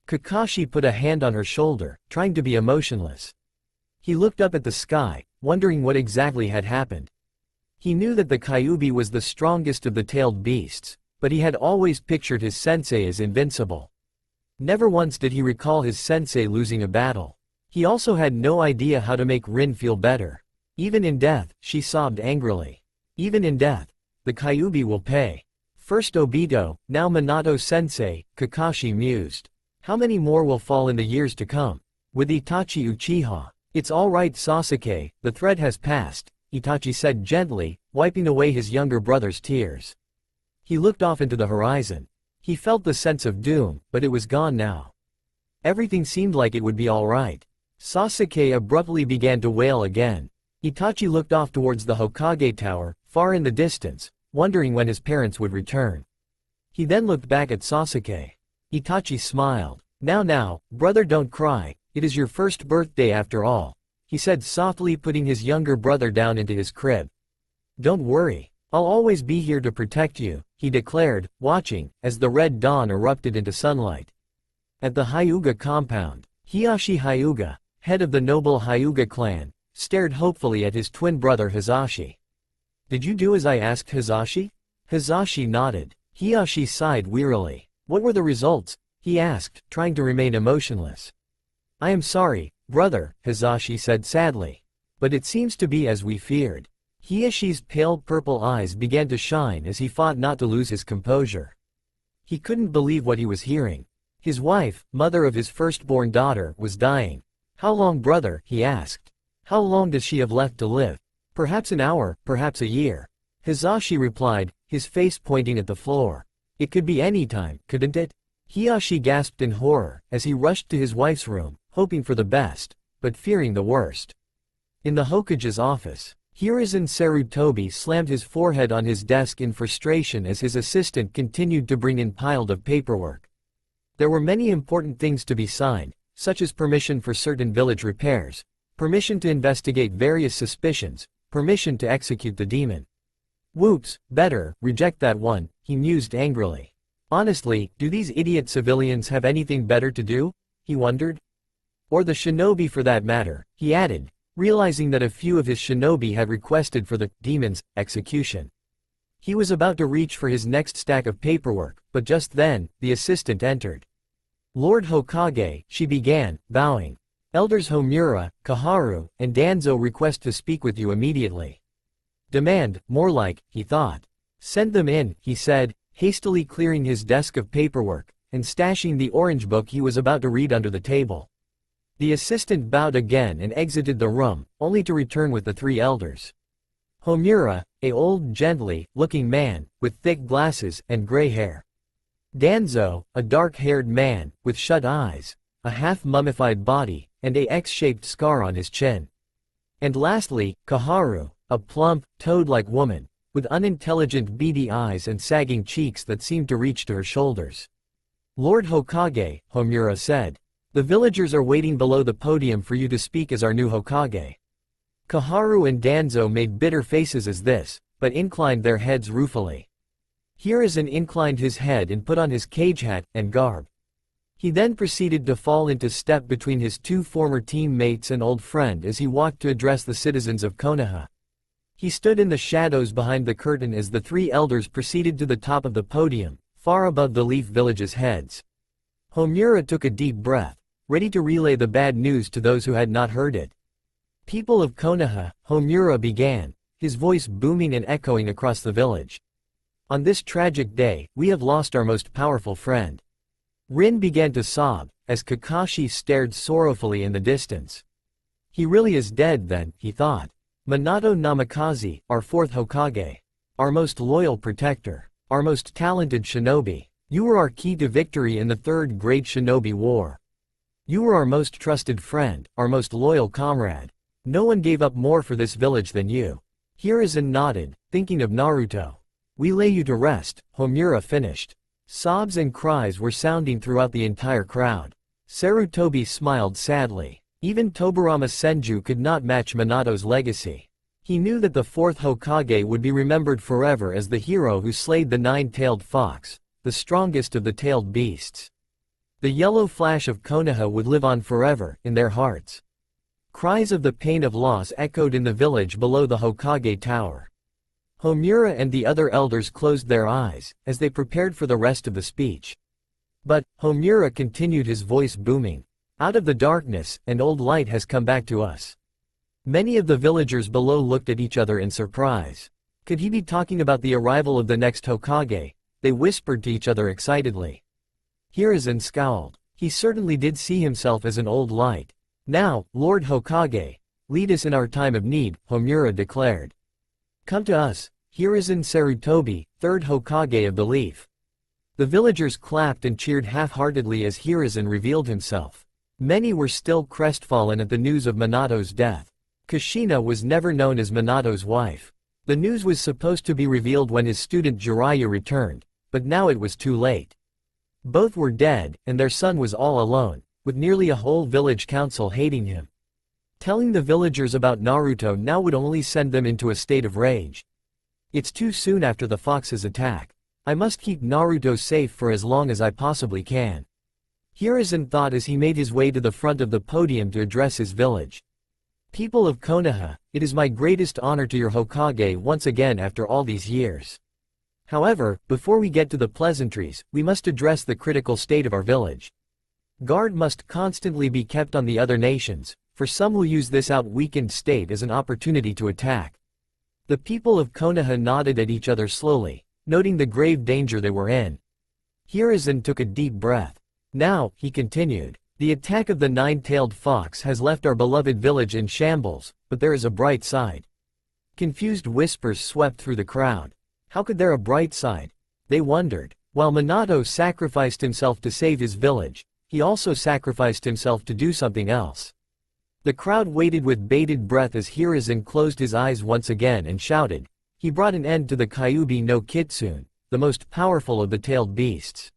Kakashi put a hand on her shoulder, trying to be emotionless. He looked up at the sky, wondering what exactly had happened. He knew that the Kyuubi was the strongest of the tailed beasts, but he had always pictured his sensei as invincible. Never once did he recall his sensei losing a battle. He also had no idea how to make Rin feel better. Even in death, she sobbed angrily. Even in death, the Kyuubi will pay. First Obito, now Minato sensei, Kakashi mused. How many more will fall in the years to come? With Itachi Uchiha. It's all right Sasuke, the threat has passed, Itachi said gently, wiping away his younger brother's tears. He looked off into the horizon. He felt the sense of doom, but it was gone now. Everything seemed like it would be all right. Sasuke abruptly began to wail again. Itachi looked off towards the Hokage tower, far in the distance, wondering when his parents would return. He then looked back at Sasuke. Itachi smiled. Now, brother, don't cry, it is your first birthday after all, he said softly, putting his younger brother down into his crib. Don't worry, I'll always be here to protect you, he declared, watching as the red dawn erupted into sunlight. At the Hyuga compound, Hiyashi Hyuga, head of the noble Hyuga clan, stared hopefully at his twin brother Hizashi. Did you do as I asked, Hizashi? Hizashi nodded. Hiyashi sighed wearily. What were the results? He asked, trying to remain emotionless. I am sorry, brother, Hizashi said sadly. But it seems to be as we feared. Hiyashi's pale purple eyes began to shine as he fought not to lose his composure. He couldn't believe what he was hearing. His wife, mother of his firstborn daughter, was dying. How long, brother? He asked. How long does she have left to live? Perhaps an hour, perhaps a year. Hizashi replied, his face pointing at the floor. It could be any time, couldn't it? Hiyashi gasped in horror as he rushed to his wife's room, hoping for the best, but fearing the worst. In the Hokage's office, Hiruzen Sarutobi slammed his forehead on his desk in frustration as his assistant continued to bring in piles of paperwork. There were many important things to be signed, such as permission for certain village repairs, permission to investigate various suspicions, permission to execute the demon. Whoops, better reject that one, he mused angrily. Honestly, do these idiot civilians have anything better to do? He wondered. Or the shinobi for that matter, he added, realizing that a few of his shinobi had requested for the demon's execution. He was about to reach for his next stack of paperwork, but just then, the assistant entered. Lord Hokage, she began, bowing. Elders Homura, Kaharu, and Danzo request to speak with you immediately. Demand, more like, he thought. Send them in, he said, hastily clearing his desk of paperwork, and stashing the orange book he was about to read under the table. The assistant bowed again and exited the room, only to return with the three elders. Homura, a old, gently-looking man, with thick glasses and gray hair. Danzo, a dark-haired man, with shut eyes, a half-mummified body, and a X-shaped scar on his chin. And lastly, Kaharu, a plump, toad-like woman, with unintelligent beady eyes and sagging cheeks that seemed to reach to her shoulders. Lord Hokage, Homura said. The villagers are waiting below the podium for you to speak as our new Hokage. Kaharu and Danzo made bitter faces as this, but inclined their heads ruefully. Hiruzen inclined his head and put on his cage hat and garb. He then proceeded to fall into step between his two former teammates and old friend as he walked to address the citizens of Konoha. He stood in the shadows behind the curtain as the three elders proceeded to the top of the podium, far above the Leaf Village's heads. Homura took a deep breath, ready to relay the bad news to those who had not heard it. People of Konoha, Homura began, his voice booming and echoing across the village. On this tragic day, we have lost our most powerful friend. Rin began to sob, as Kakashi stared sorrowfully in the distance. He really is dead then, he thought. Minato Namikaze, our fourth Hokage. Our most loyal protector. Our most talented shinobi. You were our key to victory in the Third Great Shinobi War. You were our most trusted friend, our most loyal comrade. No one gave up more for this village than you. Hiruzen nodded, thinking of Naruto. We lay you to rest, Homura finished. Sobs and cries were sounding throughout the entire crowd. Sarutobi smiled sadly. Even Tobirama Senju could not match Minato's legacy. He knew that the fourth Hokage would be remembered forever as the hero who slayed the nine-tailed fox, the strongest of the tailed beasts. The yellow flash of Konoha would live on forever, in their hearts. Cries of the pain of loss echoed in the village below the Hokage Tower. Homura and the other elders closed their eyes, as they prepared for the rest of the speech. But, Homura continued, his voice booming. Out of the darkness, an old light has come back to us. Many of the villagers below looked at each other in surprise. Could he be talking about the arrival of the next Hokage? They whispered to each other excitedly. Hiruzen scowled. He certainly did see himself as an old light. Now, Lord Hokage, lead us in our time of need, Homura declared. Come to us, Hiruzen Sarutobi, third Hokage of the Leaf. The villagers clapped and cheered half-heartedly as Hiruzen revealed himself. Many were still crestfallen at the news of Minato's death. Kushina was never known as Minato's wife. The news was supposed to be revealed when his student Jiraiya returned, but now it was too late. Both were dead, and their son was all alone, with nearly a whole village council hating him. Telling the villagers about Naruto now would only send them into a state of rage. It's too soon after the fox's attack. I must keep Naruto safe for as long as I possibly can. Hiruzen thought as he made his way to the front of the podium to address his village. People of Konoha, it is my greatest honor to your Hokage once again after all these years. However, before we get to the pleasantries, we must address the critical state of our village. Guard must constantly be kept on the other nations, for some will use this weakened state as an opportunity to attack. The people of Konoha nodded at each other slowly, noting the grave danger they were in. Hiruzen took a deep breath. Now, he continued, the attack of the nine-tailed fox has left our beloved village in shambles, but there is a bright side. Confused whispers swept through the crowd. How could there a bright side? They wondered. While Minato sacrificed himself to save his village, he also sacrificed himself to do something else. The crowd waited with bated breath as Hiruzen closed his eyes once again and shouted. He brought an end to the Kyuubi no Kitsune, the most powerful of the tailed beasts.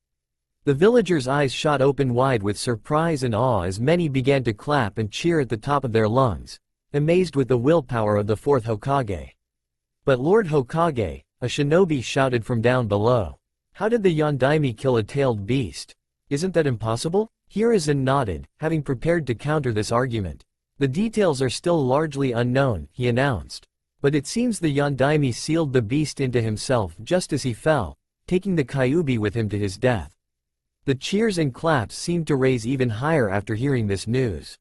The villagers' eyes shot open wide with surprise and awe as many began to clap and cheer at the top of their lungs, amazed with the willpower of the fourth Hokage. But Lord Hokage, a shinobi shouted from down below. How did the Yondaime kill a tailed beast? Isn't that impossible? Hiruzen nodded, having prepared to counter this argument. The details are still largely unknown, he announced. But it seems the Yondaime sealed the beast into himself just as he fell, taking the Kyuubi with him to his death. The cheers and claps seemed to raise even higher after hearing this news.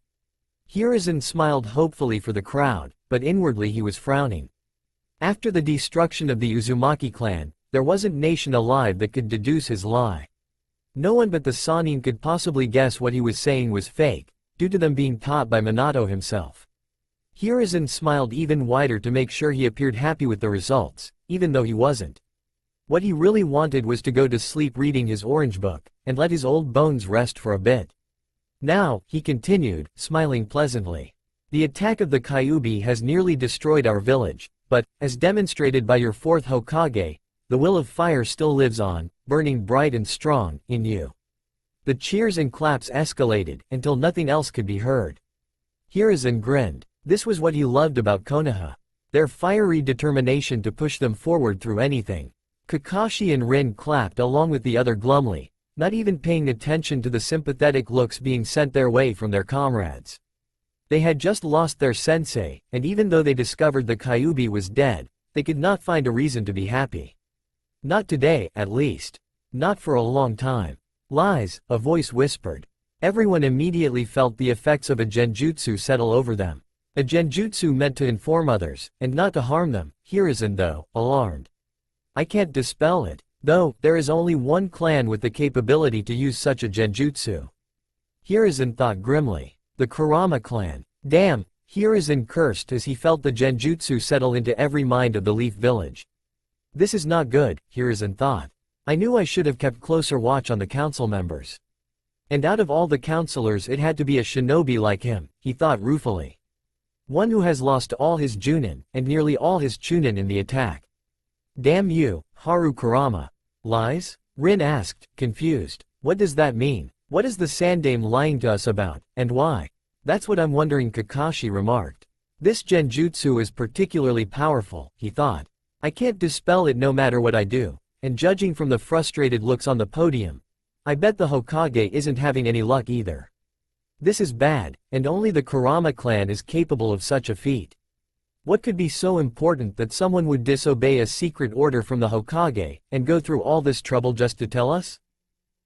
Hiruzen smiled hopefully for the crowd, but inwardly he was frowning. After the destruction of the Uzumaki clan, there wasn't nation alive that could deduce his lie. No one but the Sannin could possibly guess what he was saying was fake, due to them being taught by Minato himself. Hiruzen smiled even wider to make sure he appeared happy with the results, even though he wasn't. What he really wanted was to go to sleep reading his orange book, and let his old bones rest for a bit. Now, he continued, smiling pleasantly. The attack of the Kyuubi has nearly destroyed our village, but, as demonstrated by your fourth Hokage, the will of fire still lives on, burning bright and strong, in you. The cheers and claps escalated, until nothing else could be heard. Hiruzen grinned. This was what he loved about Konoha. Their fiery determination to push them forward through anything. Kakashi and Rin clapped along with the other glumly, not even paying attention to the sympathetic looks being sent their way from their comrades. They had just lost their sensei, and even though they discovered the Kyuubi was dead, they could not find a reason to be happy. Not today, at least. Not for a long time. Lies, a voice whispered. Everyone immediately felt the effects of a genjutsu settle over them. A genjutsu meant to inform others, and not to harm them. Hiruzen though, alarmed. I can't dispel it, though, there is only one clan with the capability to use such a genjutsu. Hiruzen thought grimly. The Kurama clan. Damn, Hiruzen cursed as he felt the genjutsu settle into every mind of the Leaf Village. This is not good, Hiruzen thought. I knew I should have kept closer watch on the council members. And out of all the counselors it had to be a shinobi like him, he thought ruefully. One who has lost all his Junin, and nearly all his Chunin in the attack. Damn you, Haru Kurama. Lies? Rin asked, confused. What does that mean? What is the Sandaime lying to us about, and why? That's what I'm wondering, Kakashi remarked. This genjutsu is particularly powerful, he thought. I can't dispel it no matter what I do, and judging from the frustrated looks on the podium, I bet the Hokage isn't having any luck either. This is bad, and only the Kurama clan is capable of such a feat. What could be so important that someone would disobey a secret order from the Hokage, and go through all this trouble just to tell us?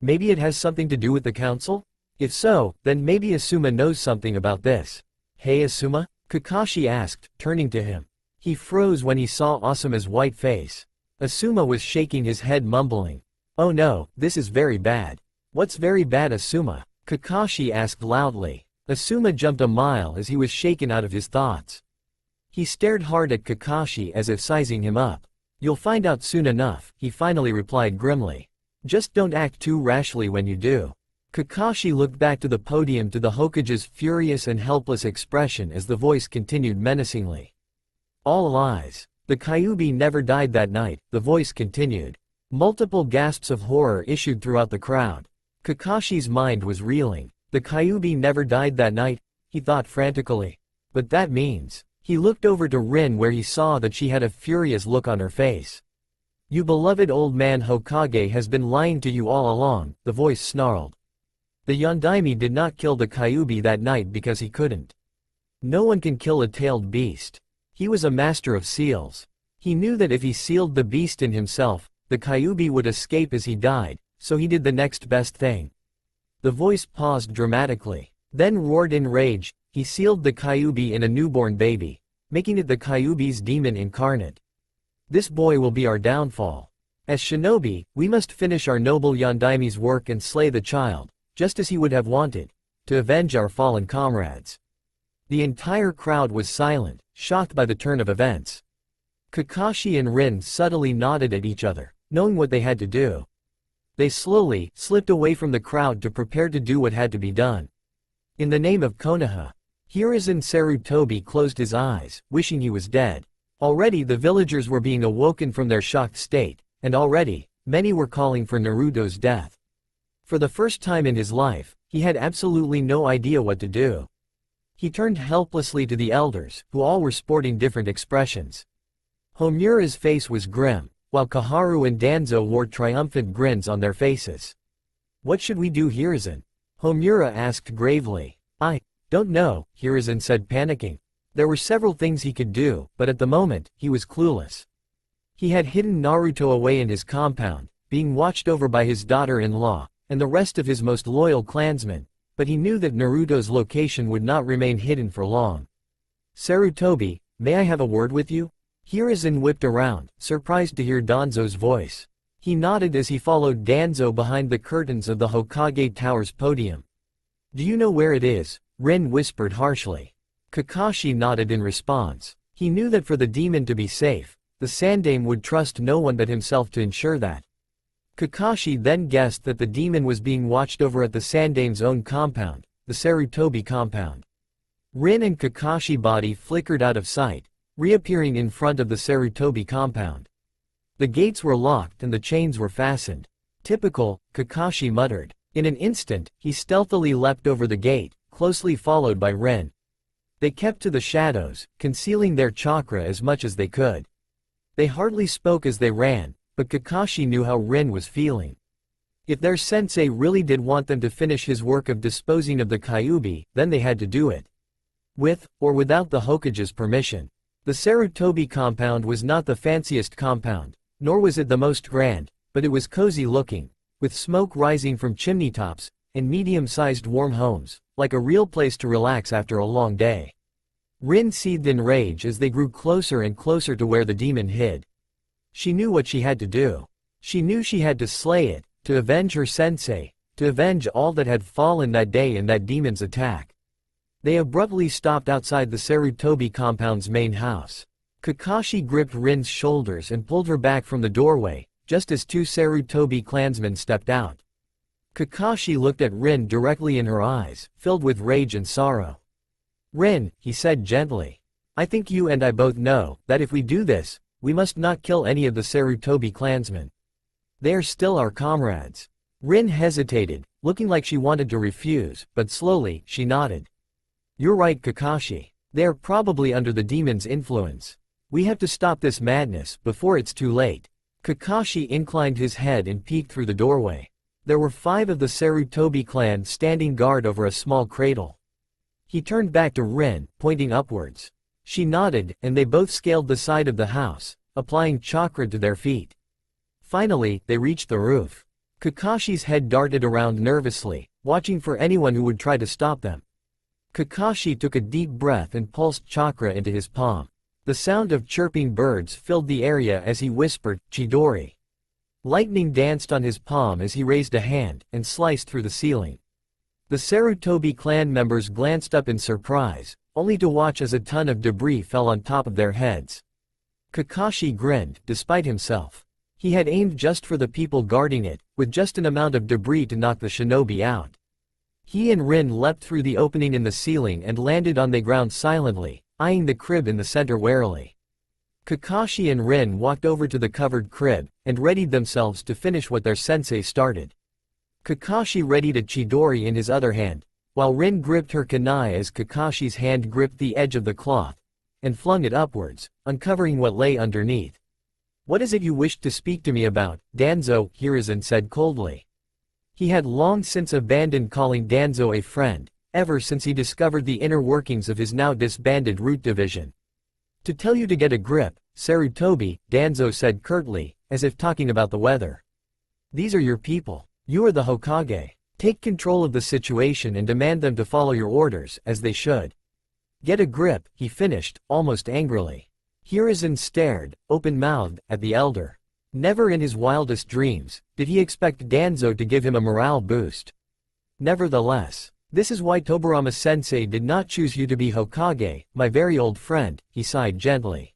Maybe it has something to do with the council? If so, then maybe Asuma knows something about this. Hey Asuma? Kakashi asked, turning to him. He froze when he saw Asuma's white face. Asuma was shaking his head mumbling. Oh no, this is very bad. What's very bad, Asuma? Kakashi asked loudly. Asuma jumped a mile as he was shaken out of his thoughts. He stared hard at Kakashi as if sizing him up. You'll find out soon enough, he finally replied grimly. Just don't act too rashly when you do. Kakashi looked back to the podium to the Hokage's furious and helpless expression as the voice continued menacingly. All lies. The Kyuubi never died that night, the voice continued. Multiple gasps of horror issued throughout the crowd. Kakashi's mind was reeling. The Kyuubi never died that night, he thought frantically. But that means. He looked over to Rin where he saw that she had a furious look on her face. You beloved old man Hokage has been lying to you all along, the voice snarled. The Yondaime did not kill the Kyuubi that night because he couldn't. No one can kill a tailed beast. He was a master of seals. He knew that if he sealed the beast in himself, the Kyuubi would escape as he died, so he did the next best thing. The voice paused dramatically, then roared in rage. He sealed the Kyuubi in a newborn baby, making it the Kyuubi's demon incarnate. This boy will be our downfall. As shinobi, we must finish our noble Yondaime's work and slay the child, just as he would have wanted, to avenge our fallen comrades. The entire crowd was silent, shocked by the turn of events. Kakashi and Rin subtly nodded at each other, knowing what they had to do. They slowly slipped away from the crowd to prepare to do what had to be done. In the name of Konoha, Hiruzen Sarutobi closed his eyes, wishing he was dead. Already the villagers were being awoken from their shocked state, and already, many were calling for Naruto's death. For the first time in his life, he had absolutely no idea what to do. He turned helplessly to the elders, who all were sporting different expressions. Homura's face was grim, while Kaharu and Danzo wore triumphant grins on their faces. What should we do, Hiruzen? Homura asked gravely. I don't know, Hiruzen said, panicking. There were several things he could do, but at the moment, he was clueless. He had hidden Naruto away in his compound, being watched over by his daughter-in-law, and the rest of his most loyal clansmen, but he knew that Naruto's location would not remain hidden for long. Sarutobi, may I have a word with you? Hiruzen whipped around, surprised to hear Danzo's voice. He nodded as he followed Danzo behind the curtains of the Hokage Tower's podium. Do you know where it is? Rin whispered harshly. Kakashi nodded in response. He knew that for the demon to be safe, the Sandaime would trust no one but himself to ensure that. Kakashi then guessed that the demon was being watched over at the Sandaime's own compound, the Sarutobi compound. Rin and Kakashi's body flickered out of sight, reappearing in front of the Sarutobi compound. The gates were locked and the chains were fastened. Typical, Kakashi muttered. In an instant, he stealthily leapt over the gate, closely followed by Rin. They kept to the shadows, concealing their chakra as much as they could. They hardly spoke as they ran, but Kakashi knew how Rin was feeling. If their sensei really did want them to finish his work of disposing of the Kyuubi, then they had to do it. With, or without the Hokage's permission. The Sarutobi compound was not the fanciest compound, nor was it the most grand, but it was cozy looking, with smoke rising from chimney tops, and medium-sized warm homes, like a real place to relax after a long day. Rin seethed in rage as they grew closer and closer to where the demon hid. She knew what she had to do. She knew she had to slay it, to avenge her sensei, to avenge all that had fallen that day in that demon's attack. They abruptly stopped outside the Sarutobi compound's main house. Kakashi gripped Rin's shoulders and pulled her back from the doorway, just as two Sarutobi clansmen stepped out. Kakashi looked at Rin directly in her eyes, filled with rage and sorrow. Rin, he said gently. I think you and I both know that if we do this, we must not kill any of the Sarutobi clansmen. They are still our comrades. Rin hesitated, looking like she wanted to refuse, but slowly, she nodded. You're right, Kakashi. They are probably under the demon's influence. We have to stop this madness before it's too late. Kakashi inclined his head and peeked through the doorway. There were 5 of the Sarutobi clan standing guard over a small cradle. He turned back to Rin, pointing upwards. She nodded, and they both scaled the side of the house, applying chakra to their feet. Finally, they reached the roof. Kakashi's head darted around nervously, watching for anyone who would try to stop them. Kakashi took a deep breath and pulsed chakra into his palm. The sound of chirping birds filled the area as he whispered, Chidori. Lightning danced on his palm as he raised a hand and sliced through the ceiling. The Sarutobi clan members glanced up in surprise, only to watch as a ton of debris fell on top of their heads. Kakashi grinned, despite himself. He had aimed just for the people guarding it, with just an amount of debris to knock the shinobi out. He and Rin leapt through the opening in the ceiling and landed on the ground silently, eyeing the crib in the center warily. Kakashi and Rin walked over to the covered crib, and readied themselves to finish what their sensei started. Kakashi readied a Chidori in his other hand, while Rin gripped her kunai as Kakashi's hand gripped the edge of the cloth, and flung it upwards, uncovering what lay underneath. "What is it you wished to speak to me about, Danzo?" Hiruzen said coldly. He had long since abandoned calling Danzo a friend, ever since he discovered the inner workings of his now disbanded Root Division. "To tell you to get a grip, Sarutobi," Danzo said curtly, as if talking about the weather. "These are your people. You are the Hokage. Take control of the situation and demand them to follow your orders, as they should. Get a grip," he finished, almost angrily. Hiruzen stared, open-mouthed, at the elder. Never in his wildest dreams did he expect Danzo to give him a morale boost. "Nevertheless, this is why Tobirama-sensei did not choose you to be Hokage, my very old friend," he sighed gently.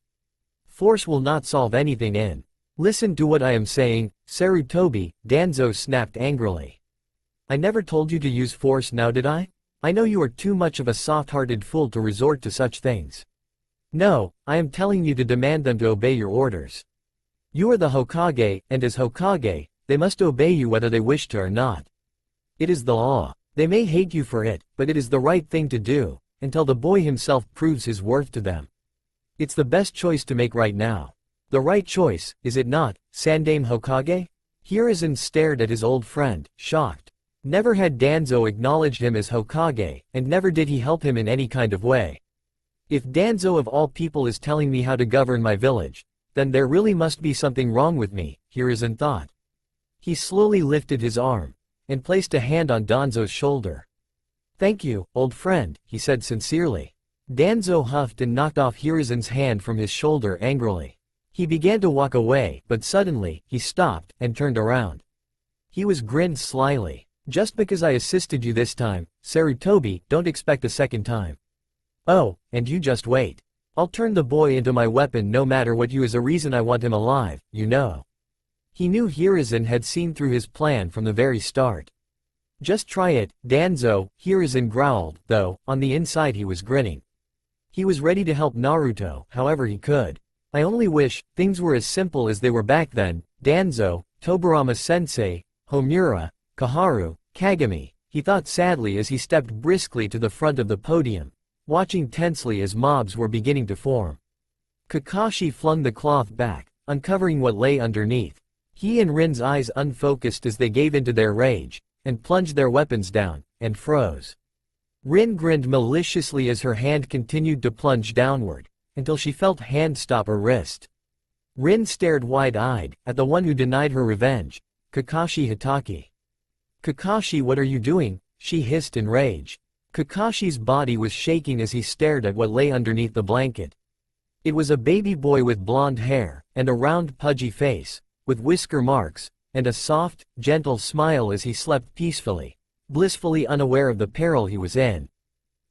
"Force will not solve anything. Listen to what I am saying, Sarutobi," Danzo snapped angrily. "I never told you to use force now, did I? I know you are too much of a soft-hearted fool to resort to such things. No, I am telling you to demand them to obey your orders. You are the Hokage, and as Hokage, they must obey you whether they wish to or not. It is the law. They may hate you for it, but it is the right thing to do, until the boy himself proves his worth to them. It's the best choice to make right now. The right choice, is it not, Sandaime Hokage?" Hiruzen stared at his old friend, shocked. Never had Danzo acknowledged him as Hokage, and never did he help him in any kind of way. If Danzo of all people is telling me how to govern my village, then there really must be something wrong with me, Hiruzen thought. He slowly lifted his arm, and placed a hand on Danzo's shoulder. "Thank you, old friend," he said sincerely. Danzo huffed and knocked off Hiruzen's hand from his shoulder angrily. He began to walk away, but suddenly, he stopped, and turned around. He was grinned slyly. "Just because I assisted you this time, Sarutobi, don't expect a second time. Oh, and you just wait. I'll turn the boy into my weapon no matter what. You is a reason I want him alive, you know." He knew Hiruzen had seen through his plan from the very start. "Just try it, Danzo," Hiruzen growled, though, on the inside he was grinning. He was ready to help Naruto however he could. "I only wish things were as simple as they were back then, Danzo, Tobirama-sensei, Homura, Kaharu, Kagami," he thought sadly as he stepped briskly to the front of the podium, watching tensely as mobs were beginning to form. Kakashi flung the cloth back, uncovering what lay underneath. He and Rin's eyes unfocused as they gave into their rage, and plunged their weapons down, and froze. Rin grinned maliciously as her hand continued to plunge downward, until she felt hand stop her wrist. Rin stared wide-eyed at the one who denied her revenge, Kakashi Hatake. "Kakashi, what are you doing?" she hissed in rage. Kakashi's body was shaking as he stared at what lay underneath the blanket. It was a baby boy with blonde hair, and a round pudgy face, with whisker marks, and a soft, gentle smile as he slept peacefully, blissfully unaware of the peril he was in.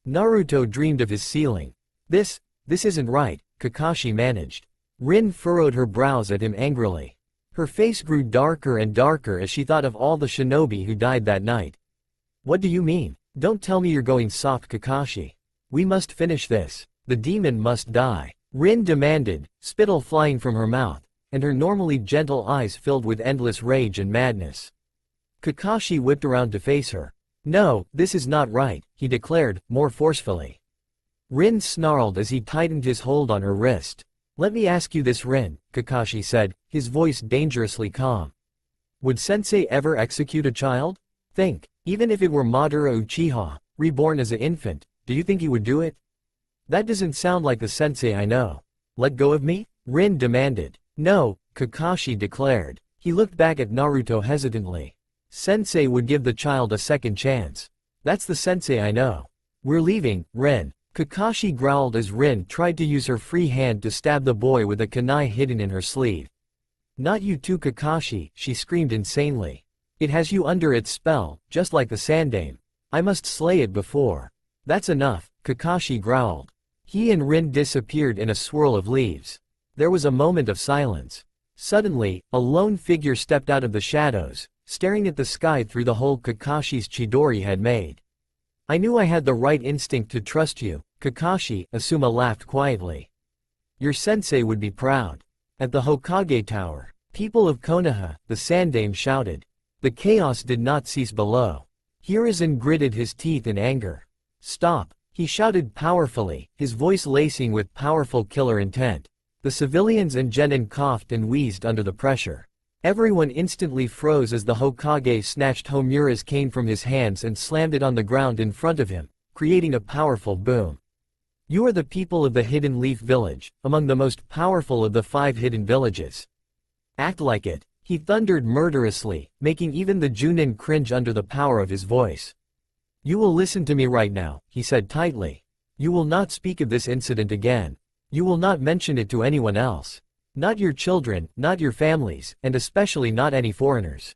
Naruto dreamed of his ceiling. This isn't right," Kakashi managed. Rin furrowed her brows at him angrily. Her face grew darker and darker as she thought of all the shinobi who died that night. "What do you mean? Don't tell me you're going soft, Kakashi. We must finish this. The demon must die," Rin demanded, spittle flying from her mouth, and her normally gentle eyes filled with endless rage and madness. Kakashi whipped around to face her. "No, this is not right," he declared, more forcefully. Rin snarled as he tightened his hold on her wrist. "Let me ask you this, Rin," Kakashi said, his voice dangerously calm. "Would Sensei ever execute a child? Think, even if it were Madara Uchiha, reborn as an infant, do you think he would do it? That doesn't sound like the Sensei I know. Let go of me?" Rin demanded. "No," Kakashi declared. He looked back at Naruto hesitantly. "Sensei would give the child a second chance. That's the Sensei I know. We're leaving, Rin." Kakashi growled as Rin tried to use her free hand to stab the boy with a kunai hidden in her sleeve. "Not you too, Kakashi," she screamed insanely. "It has you under its spell, just like the Sandaime. I must slay it before." "That's enough," Kakashi growled. He and Rin disappeared in a swirl of leaves. There was a moment of silence. Suddenly, a lone figure stepped out of the shadows, staring at the sky through the hole Kakashi's Chidori had made. "I knew I had the right instinct to trust you, Kakashi," Asuma laughed quietly. Your sensei would be proud. At the Hokage Tower, people of Konoha, the Sandaime shouted. The chaos did not cease below. Hiruzen gritted his teeth in anger. Stop, he shouted powerfully, his voice lacing with powerful killer intent. The civilians and genin coughed and wheezed under the pressure. Everyone instantly froze as the Hokage snatched Homura's cane from his hands and slammed it on the ground in front of him, creating a powerful boom. You are the people of the Hidden Leaf Village, among the most powerful of the 5 hidden villages. Act like it, he thundered murderously, making even the Junin cringe under the power of his voice. You will listen to me right now, he said tightly. You will not speak of this incident again. You will not mention it to anyone else. Not your children, not your families, and especially not any foreigners.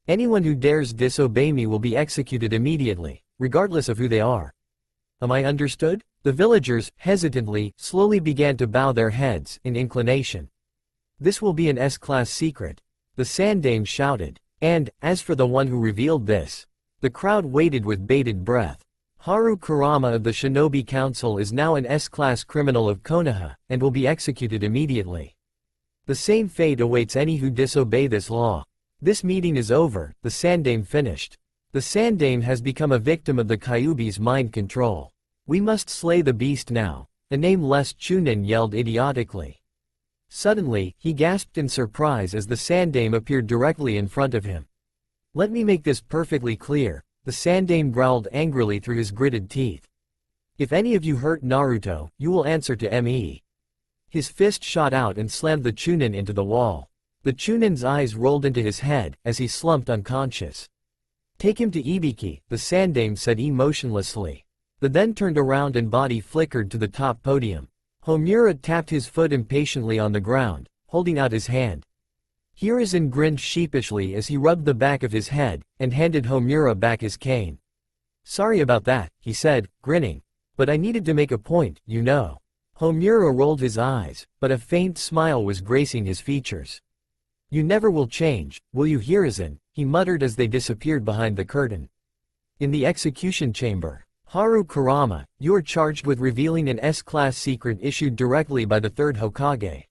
Anyone who dares disobey me will be executed immediately, regardless of who they are. Am I understood? The villagers, hesitantly, slowly began to bow their heads, in inclination. This will be an S-class secret. The Sandaime shouted. And, as for the one who revealed this, the crowd waited with bated breath. Haru Kurama of the Shinobi Council is now an S-class criminal of Konoha, and will be executed immediately. The same fate awaits any who disobey this law. This meeting is over, the Sandaime finished. The Sandaime has become a victim of the Kyuubi's mind control. We must slay the beast now, a nameless Chunin yelled idiotically. Suddenly, he gasped in surprise as the Sandaime appeared directly in front of him. Let me make this perfectly clear, the Sandaime growled angrily through his gritted teeth. If any of you hurt Naruto, you will answer to me. His fist shot out and slammed the Chunin into the wall. The Chunin's eyes rolled into his head, as he slumped unconscious. Take him to Ibiki, the Sandaime said emotionlessly. The then turned around and body flickered to the top podium. Homura tapped his foot impatiently on the ground, holding out his hand. Hiruzen grinned sheepishly as he rubbed the back of his head, and handed Homura back his cane. Sorry about that, he said, grinning. But I needed to make a point, you know. Homura rolled his eyes, but a faint smile was gracing his features. You never will change, will you, Hiruzen? He muttered as they disappeared behind the curtain. In the execution chamber, Haru Kurama, you are charged with revealing an S-class secret issued directly by the 3rd Hokage.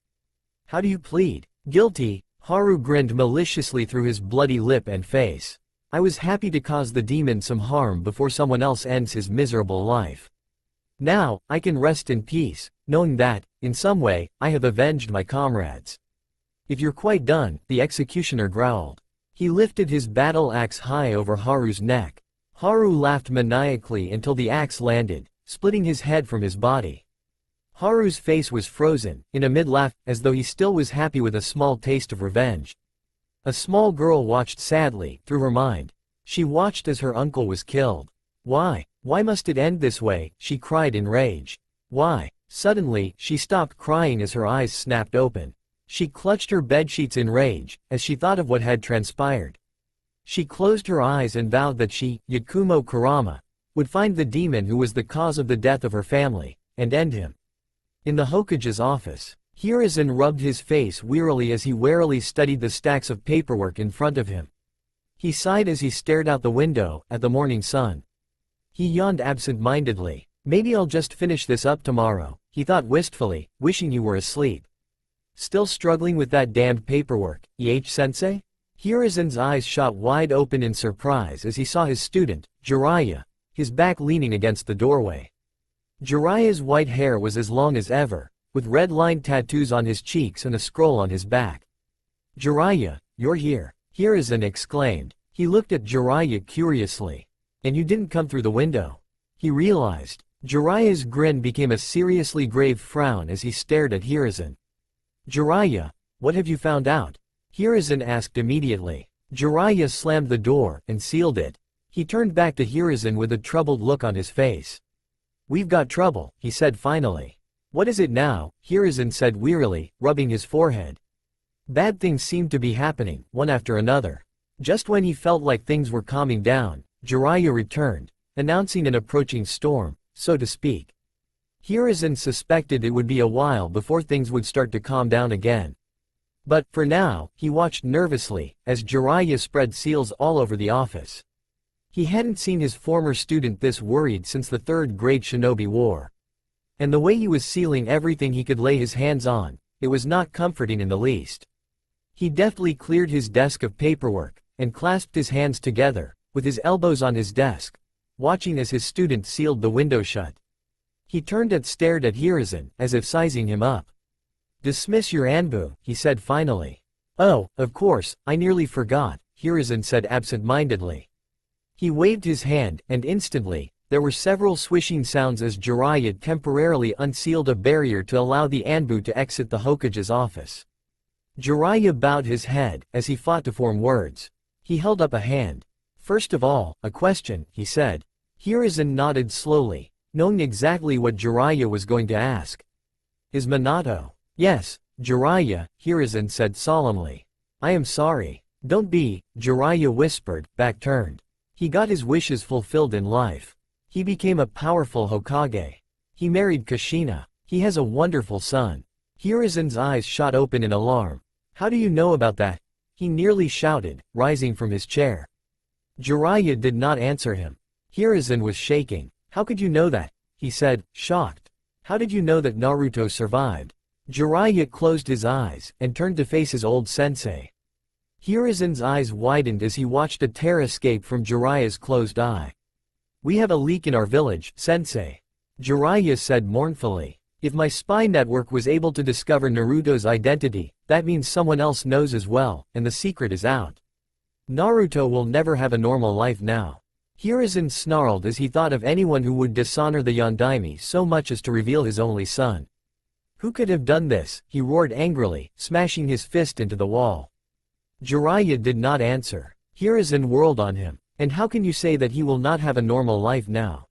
How do you plead? Guilty, Haru grinned maliciously through his bloody lip and face. I was happy to cause the demon some harm before someone else ends his miserable life. Now, I can rest in peace, knowing that, in some way, I have avenged my comrades. If you're quite done, the executioner growled. He lifted his battle axe high over Haru's neck. Haru laughed maniacally until the axe landed, splitting his head from his body. Haru's face was frozen, in a mid-laugh, as though he still was happy with a small taste of revenge. A small girl watched sadly, through her mind. She watched as her uncle was killed. Why? Why must it end this way? She cried in rage. Why? Suddenly, she stopped crying as her eyes snapped open. She clutched her bedsheets in rage, as she thought of what had transpired. She closed her eyes and vowed that she, Yakumo Kurama, would find the demon who was the cause of the death of her family, and end him. In the Hokage's office, Hiruzen rubbed his face wearily as he warily studied the stacks of paperwork in front of him. He sighed as he stared out the window, at the morning sun. He yawned absent-mindedly. Maybe I'll just finish this up tomorrow, he thought wistfully, wishing you were asleep. Still struggling with that damned paperwork, sensei? Hiruzen's eyes shot wide open in surprise as he saw his student, Jiraiya, his back leaning against the doorway. Jiraiya's white hair was as long as ever, with red-lined tattoos on his cheeks and a scroll on his back. Jiraiya, you're here, Hiruzen exclaimed. He looked at Jiraiya curiously. And you didn't come through the window. He realized. Jiraiya's grin became a seriously grave frown as he stared at Hiruzen. Jiraiya, what have you found out? Hiruzen asked immediately. Jiraiya slammed the door and sealed it. He turned back to Hiruzen with a troubled look on his face. We've got trouble, he said finally. What is it now? Hiruzen said wearily, rubbing his forehead. Bad things seemed to be happening, one after another. Just when he felt like things were calming down, Jiraiya returned, announcing an approaching storm, so to speak. Hiruzen suspected it would be a while before things would start to calm down again. But, for now, he watched nervously, as Jiraiya spread seals all over the office. He hadn't seen his former student this worried since the 3rd grade Shinobi War. And the way he was sealing everything he could lay his hands on, it was not comforting in the least. He deftly cleared his desk of paperwork, and clasped his hands together, with his elbows on his desk, watching as his student sealed the window shut. He turned and stared at Hiruzen, as if sizing him up. "Dismiss your Anbu," he said finally. "Oh, of course, I nearly forgot," Hiruzen said absent-mindedly. He waved his hand, and instantly, there were several swishing sounds as Jiraiya temporarily unsealed a barrier to allow the Anbu to exit the Hokage's office. Jiraiya bowed his head, as he fought to form words. He held up a hand. "First of all, a question," he said. Hiruzen nodded slowly, knowing exactly what Jiraiya was going to ask. "Is Minato?" "Yes, Jiraiya," Hiruzen said solemnly. "I am sorry." "Don't be," Jiraiya whispered, back-turned. "He got his wishes fulfilled in life. He became a powerful Hokage. He married Kushina. He has a wonderful son." Hiruzen's eyes shot open in alarm. "How do you know about that?" he nearly shouted, rising from his chair. Jiraiya did not answer him. Hiruzen was shaking. "How could you know that?" he said, shocked. "How did you know that Naruto survived?" Jiraiya closed his eyes, and turned to face his old sensei. Hiruzen's eyes widened as he watched a tear escape from Jiraiya's closed eye. "We have a leak in our village, sensei," Jiraiya said mournfully. "If my spy network was able to discover Naruto's identity, that means someone else knows as well, and the secret is out. Naruto will never have a normal life now." Hiruzen snarled as he thought of anyone who would dishonor the Yondaime so much as to reveal his only son. "Who could have done this?" he roared angrily, smashing his fist into the wall. Jiraiya did not answer. Hiruzen whirled on him. "And how can you say that he will not have a normal life now?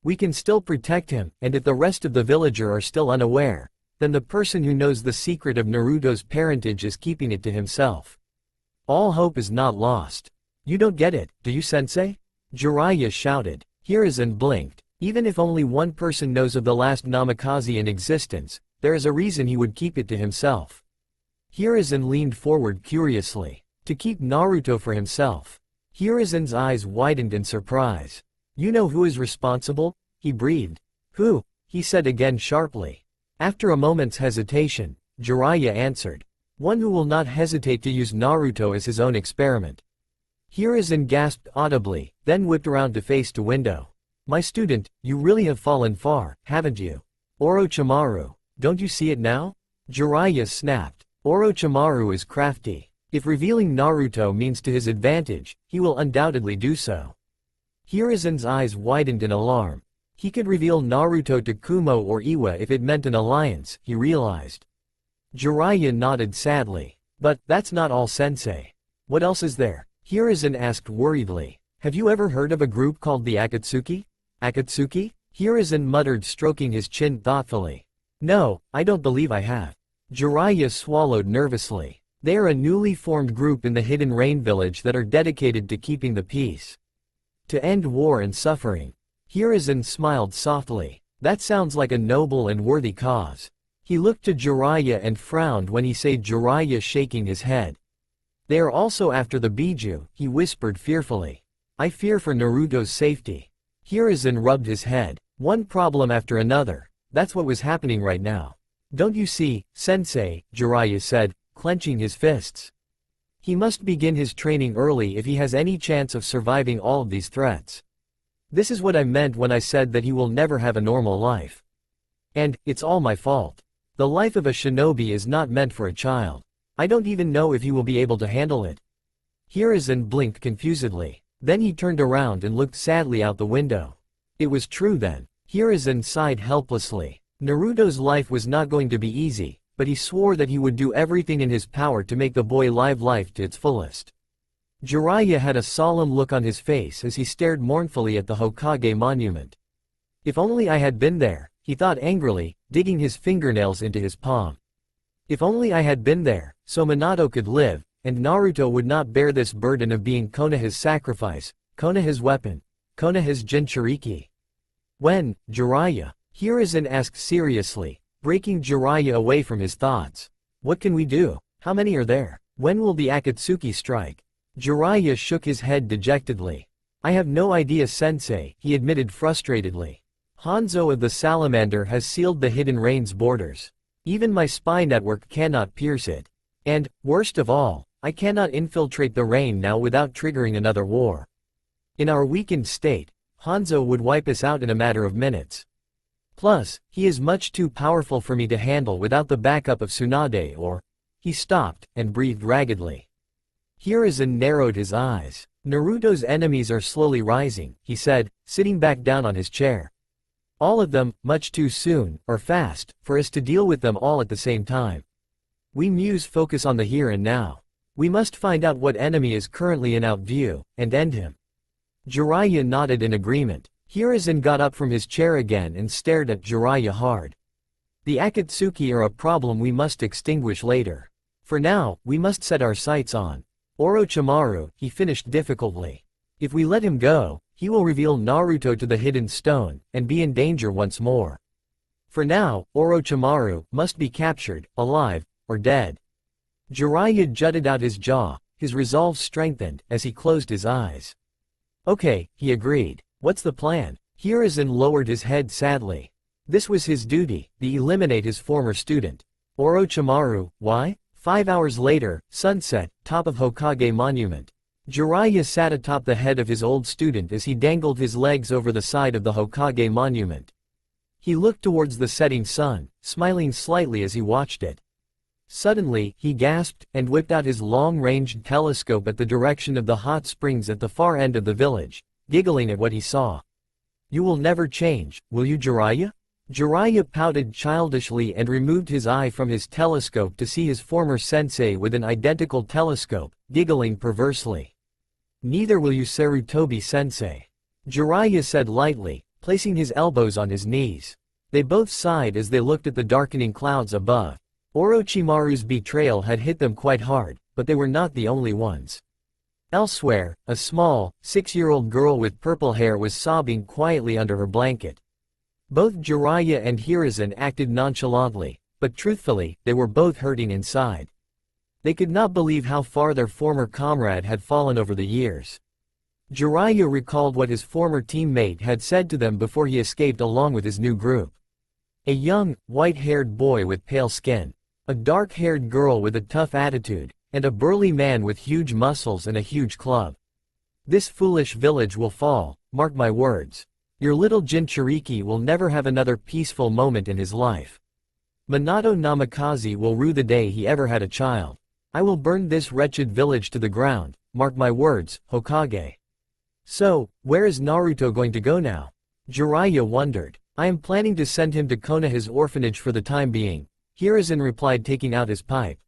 We can still protect him, and if the rest of the villager are still unaware, then the person who knows the secret of Naruto's parentage is keeping it to himself. All hope is not lost." "You don't get it, do you, sensei?" Jiraiya shouted. Hiruzen blinked. Even if only one person knows of the last Namikaze in existence, there is a reason he would keep it to himself. Hiruzen leaned forward curiously. To keep Naruto for himself. Hiruzen's eyes widened in surprise. "You know who is responsible?" he breathed. "Who?" he said again sharply. After a moment's hesitation, Jiraiya answered. "One who will not hesitate to use Naruto as his own experiment." Hiruzen gasped audibly, then whipped around to face the window. "My student, you really have fallen far, haven't you? Orochimaru, don't you see it now?" Jiraiya snapped. "Orochimaru is crafty. If revealing Naruto means to his advantage, he will undoubtedly do so." Hiruzen's eyes widened in alarm. He could reveal Naruto to Kumo or Iwa if it meant an alliance, he realized. Jiraiya nodded sadly. "But, that's not all, sensei. What else is there?" Hiruzen asked worriedly. "Have you ever heard of a group called the Akatsuki?" "Akatsuki?" Hiruzen muttered, stroking his chin thoughtfully. "No, I don't believe I have." Jiraiya swallowed nervously. "They are a newly formed group in the Hidden Rain village that are dedicated to keeping the peace. To end war and suffering." Hiruzen smiled softly. "That sounds like a noble and worthy cause." He looked to Jiraiya and frowned when he said, Jiraiya shaking his head. "They are also after the Biju," he whispered fearfully. "I fear for Naruto's safety." Hiruzen rubbed his head. One problem after another. That's what was happening right now. "Don't you see, sensei," Jiraiya said, clenching his fists. "He must begin his training early if he has any chance of surviving all of these threats. This is what I meant when I said that he will never have a normal life. And, it's all my fault. The life of a shinobi is not meant for a child. I don't even know if he will be able to handle it." Hiruzen blinked confusedly. Then he turned around and looked sadly out the window. It was true then. Hiruzen sighed helplessly. Naruto's life was not going to be easy, but he swore that he would do everything in his power to make the boy live life to its fullest. Jiraiya had a solemn look on his face as he stared mournfully at the Hokage monument. "If only I had been there," he thought angrily, digging his fingernails into his palm. "If only I had been there, so Minato could live, and Naruto would not bear this burden of being Konoha's sacrifice, Konoha's weapon, Konoha's Jinchuriki." "When, Jiraiya?" Hiruzen asked seriously, breaking Jiraiya away from his thoughts. "What can we do? How many are there? When will the Akatsuki strike?" Jiraiya shook his head dejectedly. "I have no idea, sensei," he admitted frustratedly. Hanzo of the Salamander has sealed the hidden rain's borders. Even my spy network cannot pierce it. And, worst of all, I cannot infiltrate the rain now without triggering another war. In our weakened state, Hanzo would wipe us out in a matter of minutes. Plus, he is much too powerful for me to handle without the backup of Tsunade or... He stopped, and breathed raggedly. Hiruzen narrowed his eyes. Naruto's enemies are slowly rising, he said, sitting back down on his chair. All of them, much too soon, or fast, for us to deal with them all at the same time. We muse focus on the here and now. We must find out what enemy is currently in out view, and end him. Jiraiya nodded in agreement. Hiruzen got up from his chair again and stared at Jiraiya hard. The Akatsuki are a problem we must extinguish later. For now, we must set our sights on Orochimaru, he finished difficultly. If we let him go, he will reveal Naruto to the hidden stone, and be in danger once more. For now, Orochimaru must be captured, alive, or dead. Jiraiya jutted out his jaw, his resolve strengthened, as he closed his eyes. Okay, he agreed. What's the plan? Hiruzen lowered his head sadly. This was his duty, to eliminate his former student. Orochimaru, why? 5 hours later, sunset, top of Hokage Monument. Jiraiya sat atop the head of his old student as he dangled his legs over the side of the Hokage Monument. He looked towards the setting sun, smiling slightly as he watched it. Suddenly, he gasped, and whipped out his long-ranged telescope at the direction of the hot springs at the far end of the village, giggling at what he saw. You will never change, will you, Jiraiya? Jiraiya pouted childishly and removed his eye from his telescope to see his former sensei with an identical telescope, giggling perversely. Neither will you, Sarutobi-sensei. Jiraiya said lightly, placing his elbows on his knees. They both sighed as they looked at the darkening clouds above. Orochimaru's betrayal had hit them quite hard, but they were not the only ones. Elsewhere, a small, 6-year-old girl with purple hair was sobbing quietly under her blanket. Both Jiraiya and Hiruzen acted nonchalantly, but truthfully, they were both hurting inside. They could not believe how far their former comrade had fallen over the years. Jiraiya recalled what his former teammate had said to them before he escaped along with his new group. A young, white-haired boy with pale skin, a dark-haired girl with a tough attitude, and a burly man with huge muscles and a huge club. This foolish village will fall, mark my words. Your little Jinchuriki will never have another peaceful moment in his life. Minato Namikaze will rue the day he ever had a child. I will burn this wretched village to the ground, mark my words, Hokage. So, where is Naruto going to go now? Jiraiya wondered. I am planning to send him to Konoha's orphanage for the time being, Hiruzen replied, taking out his pipe.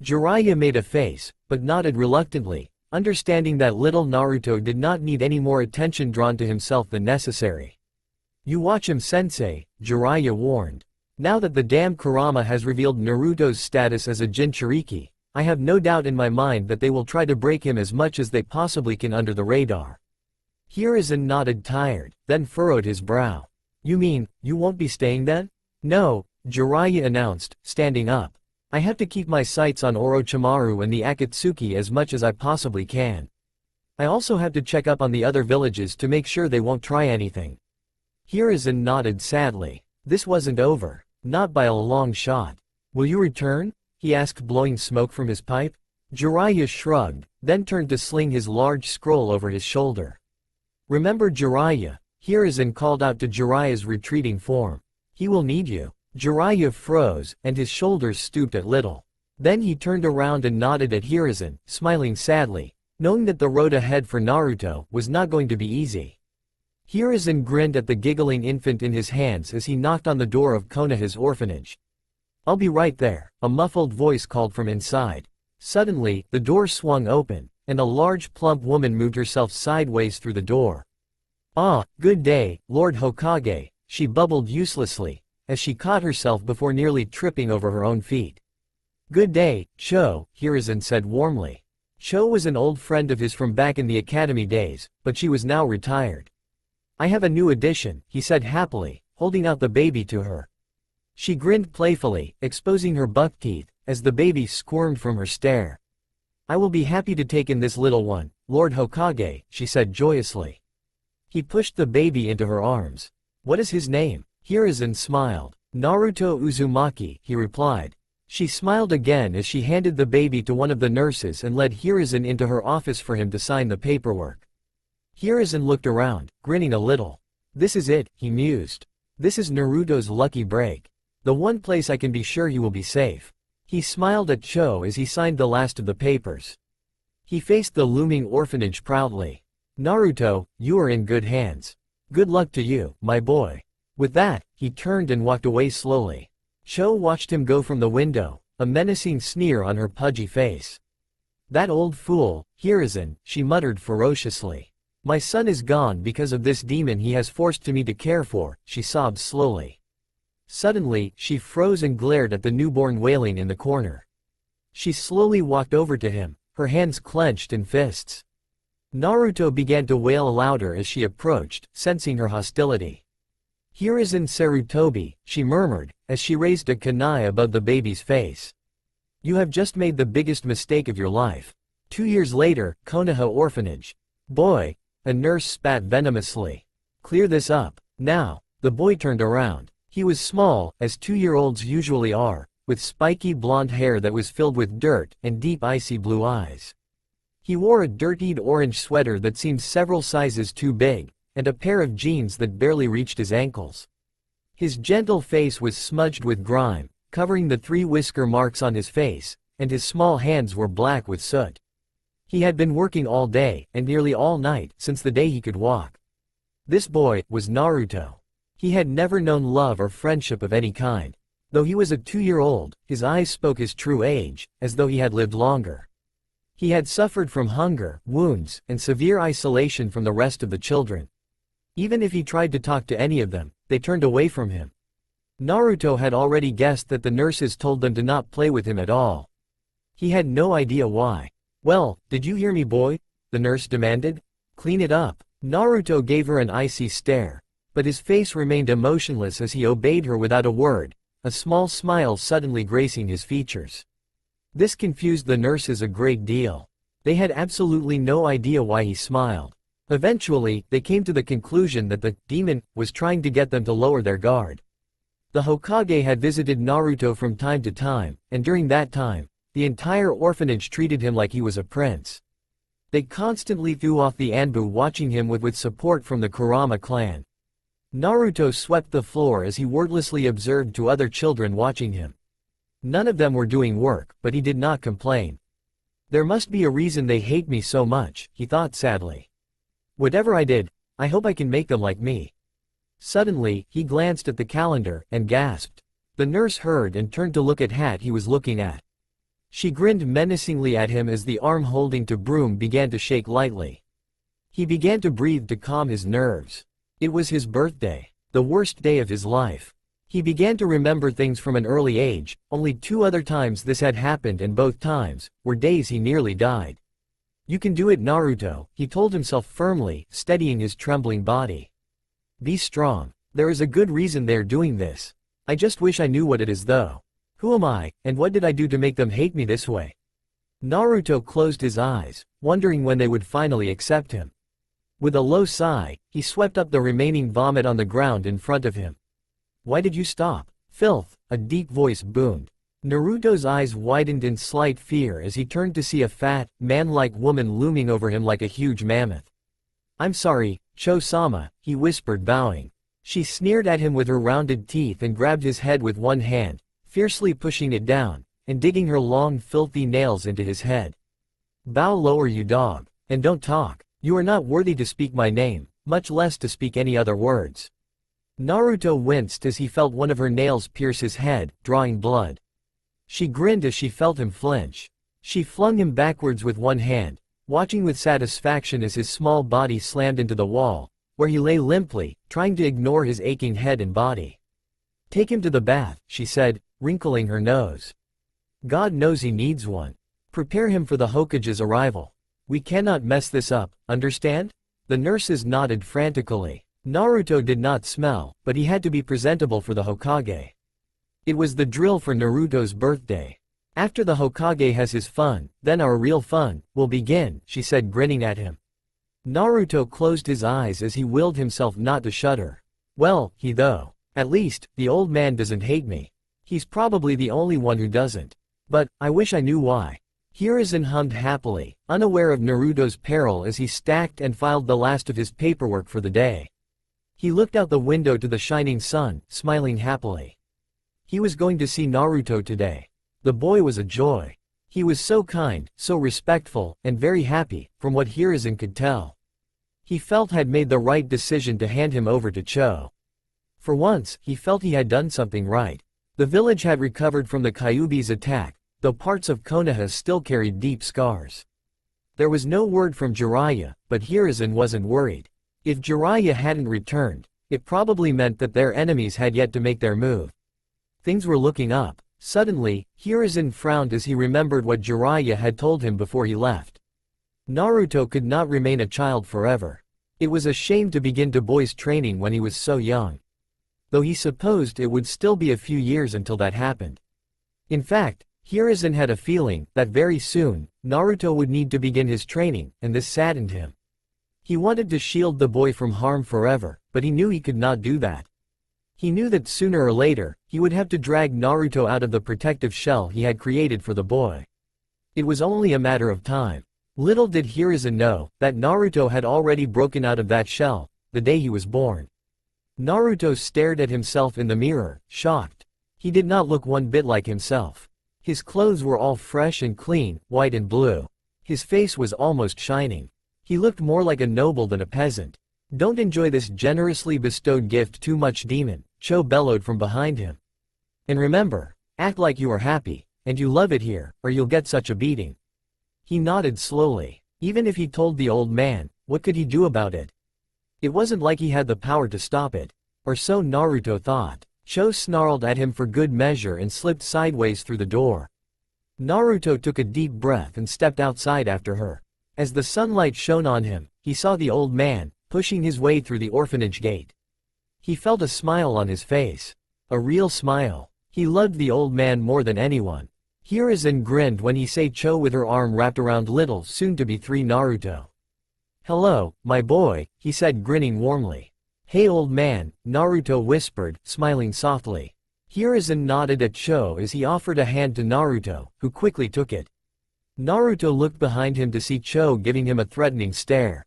Jiraiya made a face, but nodded reluctantly, understanding that little Naruto did not need any more attention drawn to himself than necessary. You watch him, sensei, Jiraiya warned. Now that the damn Kurama has revealed Naruto's status as a Jinchuriki, I have no doubt in my mind that they will try to break him as much as they possibly can under the radar. Hiruzen nodded tired, then furrowed his brow. You mean, you won't be staying then? No, Jiraiya announced, standing up. I have to keep my sights on Orochimaru and the Akatsuki as much as I possibly can. I also have to check up on the other villages to make sure they won't try anything. Hiruzen nodded sadly. This wasn't over. Not by a long shot. Will you return? He asked, blowing smoke from his pipe. Jiraiya shrugged, then turned to sling his large scroll over his shoulder. Remember Jiraiya, Hiruzen called out to Jiraiya's retreating form. He will need you. Jiraiya froze, and his shoulders stooped a little. Then he turned around and nodded at Hiruzen, smiling sadly, knowing that the road ahead for Naruto was not going to be easy. Hiruzen grinned at the giggling infant in his hands as he knocked on the door of Konoha's orphanage. I'll be right there, a muffled voice called from inside. Suddenly, the door swung open, and a large plump woman moved herself sideways through the door. Ah, good day, Lord Hokage, she bubbled uselessly, as she caught herself before nearly tripping over her own feet. Good day, Cho, Hiruzen said warmly. Cho was an old friend of his from back in the academy days, but she was now retired. I have a new addition, he said happily, holding out the baby to her. She grinned playfully, exposing her buck teeth, as the baby squirmed from her stare. I will be happy to take in this little one, Lord Hokage, she said joyously. He pushed the baby into her arms. What is his name? Hiruzen smiled. Naruto Uzumaki, he replied. She smiled again as she handed the baby to one of the nurses and led Hiruzen into her office for him to sign the paperwork. Hiruzen looked around, grinning a little. This is it, he mused. This is Naruto's lucky break. The one place I can be sure he will be safe. He smiled at Cho as he signed the last of the papers. He faced the looming orphanage proudly. Naruto, you are in good hands. Good luck to you, my boy. With that, he turned and walked away slowly. Cho watched him go from the window, a menacing sneer on her pudgy face. That old fool, Hiruzen, she muttered ferociously. My son is gone because of this demon he has forced me to care for, she sobbed slowly. Suddenly, she froze and glared at the newborn wailing in the corner. She slowly walked over to him, her hands clenched in fists. Naruto began to wail louder as she approached, sensing her hostility. Hiruzen Sarutobi, she murmured, as she raised a kunai above the baby's face. You have just made the biggest mistake of your life. 2 years later, Konoha Orphanage. Boy, a nurse spat venomously. Clear this up. Now, the boy turned around. He was small, as 2-year-olds usually are, with spiky blonde hair that was filled with dirt and deep icy blue eyes. He wore a dirtied orange sweater that seemed several sizes too big, and a pair of jeans that barely reached his ankles. His gentle face was smudged with grime, covering the 3 whisker marks on his face, and his small hands were black with soot. He had been working all day, and nearly all night, since the day he could walk. This boy was Naruto. He had never known love or friendship of any kind. Though he was a 2-year-old, his eyes spoke his true age, as though he had lived longer. He had suffered from hunger, wounds, and severe isolation from the rest of the children. Even if he tried to talk to any of them, they turned away from him. Naruto had already guessed that the nurses told them to not play with him at all. He had no idea why. Well, did you hear me, boy? The nurse demanded. Clean it up. Naruto gave her an icy stare. But his face remained emotionless as he obeyed her without a word, a small smile suddenly gracing his features. This confused the nurses a great deal. They had absolutely no idea why he smiled. Eventually, they came to the conclusion that the demon was trying to get them to lower their guard. The Hokage had visited Naruto from time to time, and during that time, the entire orphanage treated him like he was a prince. They constantly threw off the Anbu watching him with support from the Kurama clan. Naruto swept the floor as he wordlessly observed to other children watching him. None of them were doing work, but he did not complain. There must be a reason they hate me so much, he thought sadly. Whatever I did, I hope I can make them like me. Suddenly, he glanced at the calendar, and gasped. The nurse heard and turned to look at Hat he was looking at. She grinned menacingly at him as the arm holding to broom began to shake lightly. He began to breathe to calm his nerves. It was his birthday, the worst day of his life. He began to remember things from an early age. Only 2 other times this had happened, and both times were days he nearly died. You can do it, Naruto, he told himself firmly, steadying his trembling body. Be strong. There is a good reason they're doing this. I just wish I knew what it is though. Who am I, and what did I do to make them hate me this way? Naruto closed his eyes, wondering when they would finally accept him. With a low sigh, he swept up the remaining vomit on the ground in front of him. Why did you stop? Filth, a deep voice boomed. Naruto's eyes widened in slight fear as he turned to see a fat, man-like woman looming over him like a huge mammoth. I'm sorry, Cho-sama, he whispered, bowing. She sneered at him with her rounded teeth and grabbed his head with one hand, fiercely pushing it down, and digging her long filthy nails into his head. Bow lower, you dog, and don't talk. You are not worthy to speak my name, much less to speak any other words. Naruto winced as he felt one of her nails pierce his head, drawing blood. She grinned as she felt him flinch. She flung him backwards with one hand, watching with satisfaction as his small body slammed into the wall, where he lay limply, trying to ignore his aching head and body. Take him to the bath, she said, wrinkling her nose. God knows he needs one. Prepare him for the Hokage's arrival. We cannot mess this up, understand? The nurses nodded frantically. Naruto did not smell, but he had to be presentable for the Hokage. It was the drill for Naruto's birthday. After the Hokage has his fun, then our real fun will begin, she said, grinning at him. Naruto closed his eyes as he willed himself not to shudder. Well, at least, the old man doesn't hate me. He's probably the only one who doesn't. But, I wish I knew why. Hiruzen hummed happily, unaware of Naruto's peril as he stacked and filed the last of his paperwork for the day. He looked out the window to the shining sun, smiling happily. He was going to see Naruto today. The boy was a joy. He was so kind, so respectful, and very happy, from what Hiruzen could tell. He felt had made the right decision to hand him over to Cho. For once, he felt he had done something right. The village had recovered from the Kyuubi's attack, though parts of Konoha still carried deep scars. There was no word from Jiraiya, but Hiruzen wasn't worried. If Jiraiya hadn't returned, it probably meant that their enemies had yet to make their move. Things were looking up. Suddenly, Hiruzen frowned as he remembered what Jiraiya had told him before he left. Naruto could not remain a child forever. It was a shame to begin to boys training when he was so young. Though he supposed it would still be a few years until that happened. In fact, Hiruzen had a feeling that very soon, Naruto would need to begin his training, and this saddened him. He wanted to shield the boy from harm forever, but he knew he could not do that. He knew that sooner or later, he would have to drag Naruto out of the protective shell he had created for the boy. It was only a matter of time. Little did Hiruzen know that Naruto had already broken out of that shell, the day he was born. Naruto stared at himself in the mirror, shocked. He did not look one bit like himself. His clothes were all fresh and clean, white and blue. His face was almost shining. He looked more like a noble than a peasant. Don't enjoy this generously bestowed gift too much, demon, Cho bellowed from behind him. And remember, act like you are happy, and you love it here, or you'll get such a beating. He nodded slowly. Even if he told the old man, what could he do about it? It wasn't like he had the power to stop it. Or so Naruto thought. Cho snarled at him for good measure and slipped sideways through the door. Naruto took a deep breath and stepped outside after her. As the sunlight shone on him, he saw the old man, pushing his way through the orphanage gate. He felt a smile on his face. A real smile. He loved the old man more than anyone. Hiruzen grinned when he saw Cho with her arm wrapped around little soon-to-be-3 Naruto. "Hello, my boy," he said, grinning warmly. "Hey old man," Naruto whispered, smiling softly. Hiruzen nodded at Cho as he offered a hand to Naruto, who quickly took it. Naruto looked behind him to see Cho giving him a threatening stare.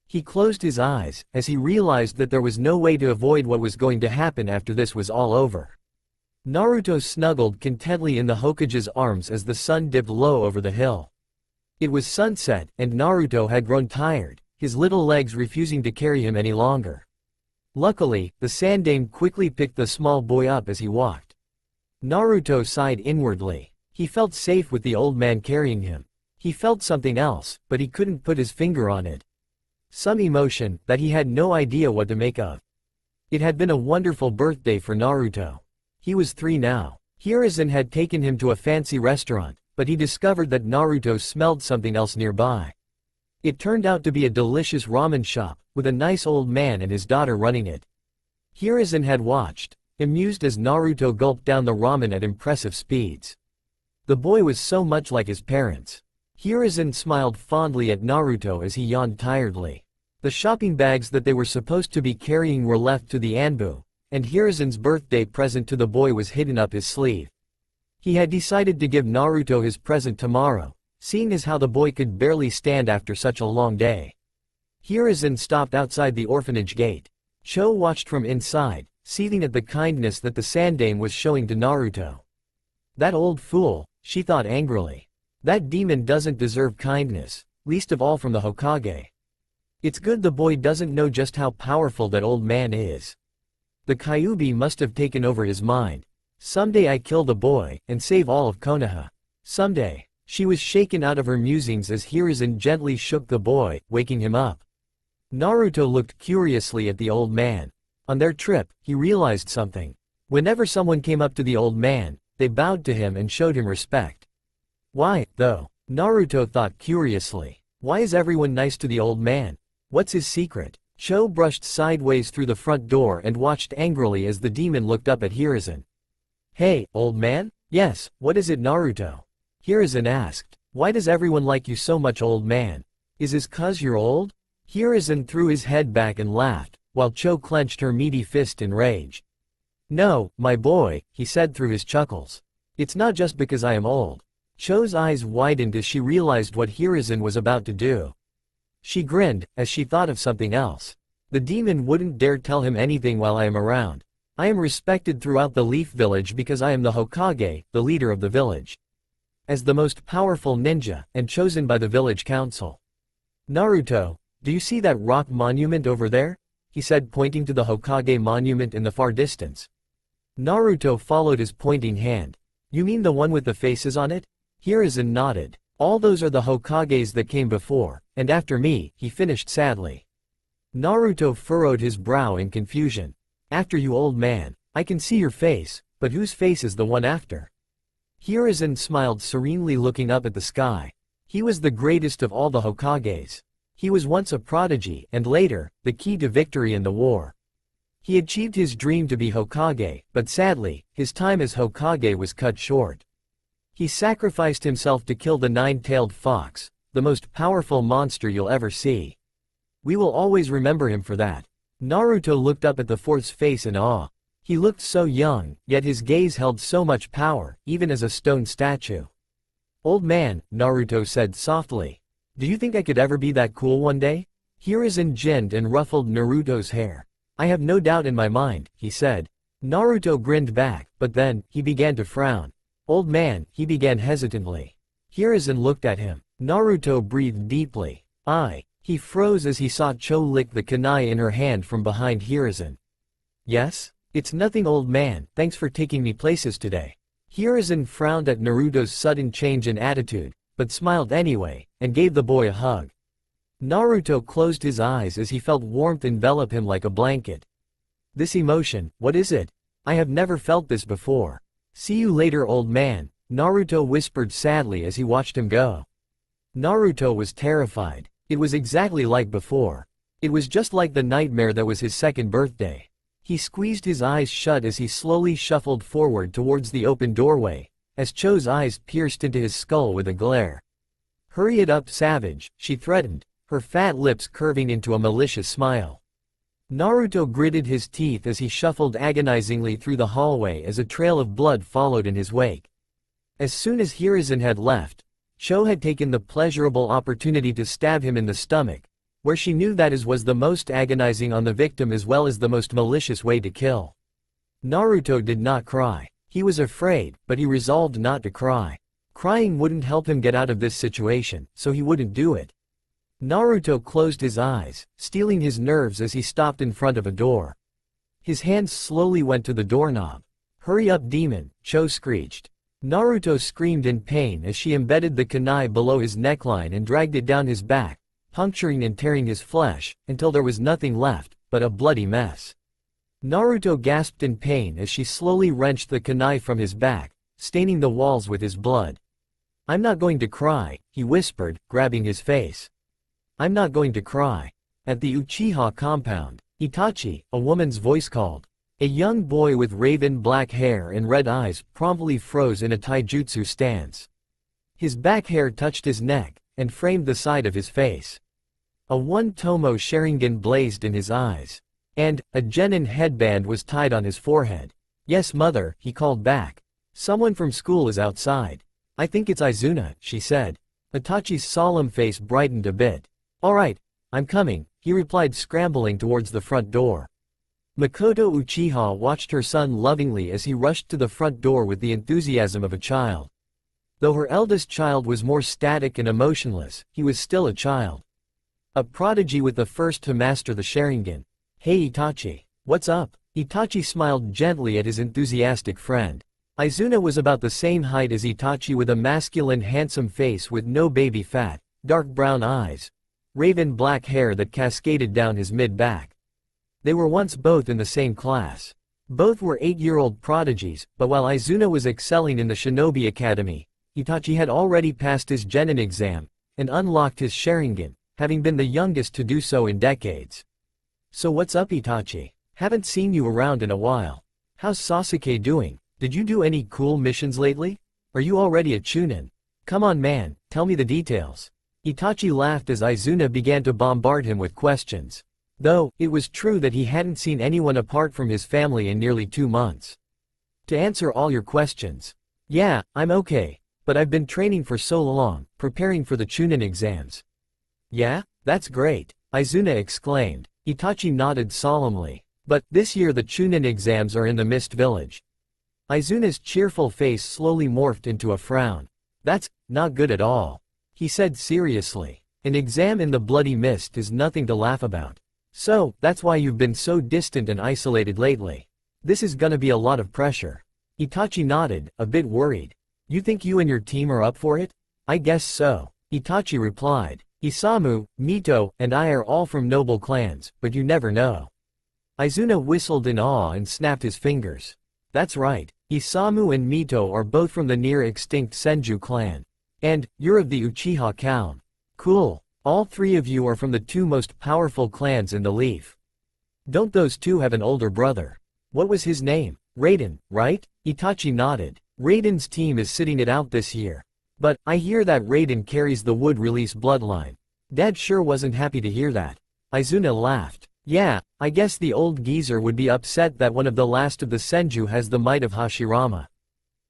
He closed his eyes, as he realized that there was no way to avoid what was going to happen after this was all over. Naruto snuggled contentedly in the Hokage's arms as the sun dipped low over the hill. It was sunset, and Naruto had grown tired, his little legs refusing to carry him any longer. Luckily, the Sandame quickly picked the small boy up as he walked. Naruto sighed inwardly. He felt safe with the old man carrying him. He felt something else, but he couldn't put his finger on it. Some emotion that he had no idea what to make of. It had been a wonderful birthday for Naruto. He was 3 now. Hiruzen had taken him to a fancy restaurant, but he discovered that Naruto smelled something else nearby. It turned out to be a delicious ramen shop, with a nice old man and his daughter running it. Hiruzen had watched, amused as Naruto gulped down the ramen at impressive speeds. The boy was so much like his parents. Hiruzen smiled fondly at Naruto as he yawned tiredly. The shopping bags that they were supposed to be carrying were left to the Anbu, and Hiruzen's birthday present to the boy was hidden up his sleeve. He had decided to give Naruto his present tomorrow, seeing as how the boy could barely stand after such a long day. Hiruzen stopped outside the orphanage gate. Cho watched from inside, seething at the kindness that the Sandame was showing to Naruto. That old fool, she thought angrily. That demon doesn't deserve kindness, least of all from the Hokage. It's good the boy doesn't know just how powerful that old man is. The Kyuubi must have taken over his mind. Someday I kill the boy, and save all of Konoha. Someday. She was shaken out of her musings as Hiruzen gently shook the boy, waking him up. Naruto looked curiously at the old man. On their trip, he realized something. Whenever someone came up to the old man, they bowed to him and showed him respect. Why, though? Naruto thought curiously. Why is everyone nice to the old man? What's his secret? Cho brushed sideways through the front door and watched angrily as the demon looked up at Hiruzen. Hey, old man? Yes, what is it, Naruto? Hiruzen asked. Why does everyone like you so much, old man? Is it 'cause you're old? Hiruzen threw his head back and laughed, while Cho clenched her meaty fist in rage. "No, my boy," he said through his chuckles. "It's not just because I am old." Cho's eyes widened as she realized what Hiruzen was about to do. She grinned, as she thought of something else. "The demon wouldn't dare tell him anything while I am around. I am respected throughout the Leaf Village because I am the Hokage, the leader of the village. As the most powerful ninja, and chosen by the village council. Naruto, do you see that rock monument over there?" he said, pointing to the Hokage monument in the far distance. Naruto followed his pointing hand. "You mean the one with the faces on it?" Hiruzen nodded. "All those are the Hokages that came before, and after me," he finished sadly. Naruto furrowed his brow in confusion. "After you, old man. I can see your face, but whose face is the one after?" Hiruzen smiled serenely, looking up at the sky. He was the greatest of all the Hokages. He was once a prodigy, and later, the key to victory in the war. He achieved his dream to be Hokage, but sadly, his time as Hokage was cut short. He sacrificed himself to kill the nine-tailed fox, the most powerful monster you'll ever see. We will always remember him for that. Naruto looked up at the fourth's face in awe. He looked so young, yet his gaze held so much power, even as a stone statue. "Old man," Naruto said softly. "Do you think I could ever be that cool one day?" Hiruzen grinned and ruffled Naruto's hair. "I have no doubt in my mind," he said. Naruto grinned back, but then, he began to frown. "Old man," he began hesitantly. Hiruzen looked at him. Naruto breathed deeply. He froze as he saw Cho lick the kunai in her hand from behind Hiruzen. "Yes? It's nothing, old man, thanks for taking me places today." Hiruzen frowned at Naruto's sudden change in attitude, but smiled anyway, and gave the boy a hug. Naruto closed his eyes as he felt warmth envelop him like a blanket. "This emotion, what is it? I have never felt this before." "See you later, old man," Naruto whispered sadly as he watched him go. Naruto was terrified. It was exactly like before. It was just like the nightmare that was his second birthday. He squeezed his eyes shut as he slowly shuffled forward towards the open doorway, as Cho's eyes pierced into his skull with a glare. "Hurry it up, savage," she threatened, her fat lips curving into a malicious smile. Naruto gritted his teeth as he shuffled agonizingly through the hallway as a trail of blood followed in his wake. As soon as Hiruzen had left, Cho had taken the pleasurable opportunity to stab him in the stomach, where she knew that was the most agonizing on the victim as well as the most malicious way to kill. Naruto did not cry. He was afraid, but he resolved not to cry. Crying wouldn't help him get out of this situation, so he wouldn't do it. Naruto closed his eyes, steeling his nerves as he stopped in front of a door. His hands slowly went to the doorknob. "Hurry up, demon," Cho screeched. Naruto screamed in pain as she embedded the kunai below his neckline and dragged it down his back, puncturing and tearing his flesh, until there was nothing left but a bloody mess. Naruto gasped in pain as she slowly wrenched the kunai from his back, staining the walls with his blood. "I'm not going to cry," he whispered, grabbing his face. "I'm not going to cry." At the Uchiha compound, Itachi, a woman's voice called. A young boy with raven black hair and red eyes promptly froze in a taijutsu stance. His back hair touched his neck, and framed the side of his face. A one-tomo Sharingan blazed in his eyes. And, a genin headband was tied on his forehead. "Yes, mother," he called back. "Someone from school is outside." "I think it's Izuna," she said. Itachi's solemn face brightened a bit. "All right, I'm coming," he replied, scrambling towards the front door. Makoto Uchiha watched her son lovingly as he rushed to the front door with the enthusiasm of a child. Though her eldest child was more static and emotionless, he was still a child. A prodigy with the first to master the Sharingan. "Hey Itachi. What's up?" Itachi smiled gently at his enthusiastic friend. Izuna was about the same height as Itachi, with a masculine handsome face with no baby fat, dark brown eyes, raven black hair that cascaded down his mid-back. They were once both in the same class. Both were 8-year-old prodigies, but while Izuna was excelling in the Shinobi Academy, Itachi had already passed his genin exam, and unlocked his Sharingan, having been the youngest to do so in decades. "So what's up, Itachi? Haven't seen you around in a while. How's Sasuke doing? Did you do any cool missions lately? Are you already a Chunin? Come on man, tell me the details." Itachi laughed as Izuna began to bombard him with questions. Though, it was true that he hadn't seen anyone apart from his family in nearly 2 months. To answer all your questions. Yeah, I'm okay. But I've been training for so long, preparing for the Chunin exams. Yeah? That's great, Izuna exclaimed. Itachi nodded solemnly. But, this year the Chunin exams are in the Mist Village. Izuna's cheerful face slowly morphed into a frown. That's not good at all, he said seriously. An exam in the bloody mist is nothing to laugh about. So, that's why you've been so distant and isolated lately. This is gonna be a lot of pressure. Itachi nodded, a bit worried. You think you and your team are up for it? I guess so, Itachi replied. Isamu, Mito, and I are all from noble clans, but you never know. Izuna whistled in awe and snapped his fingers. That's right, Isamu and Mito are both from the near-extinct Senju clan. And, you're of the Uchiha clan. Cool. All 3 of you are from the 2 most powerful clans in the Leaf. Don't those 2 have an older brother? What was his name? Raiden, right? Itachi nodded. Raiden's team is sitting it out this year. But, I hear that Raiden carries the wood release bloodline. Dad sure wasn't happy to hear that. Izuna laughed. Yeah, I guess the old geezer would be upset that one of the last of the Senju has the might of Hashirama.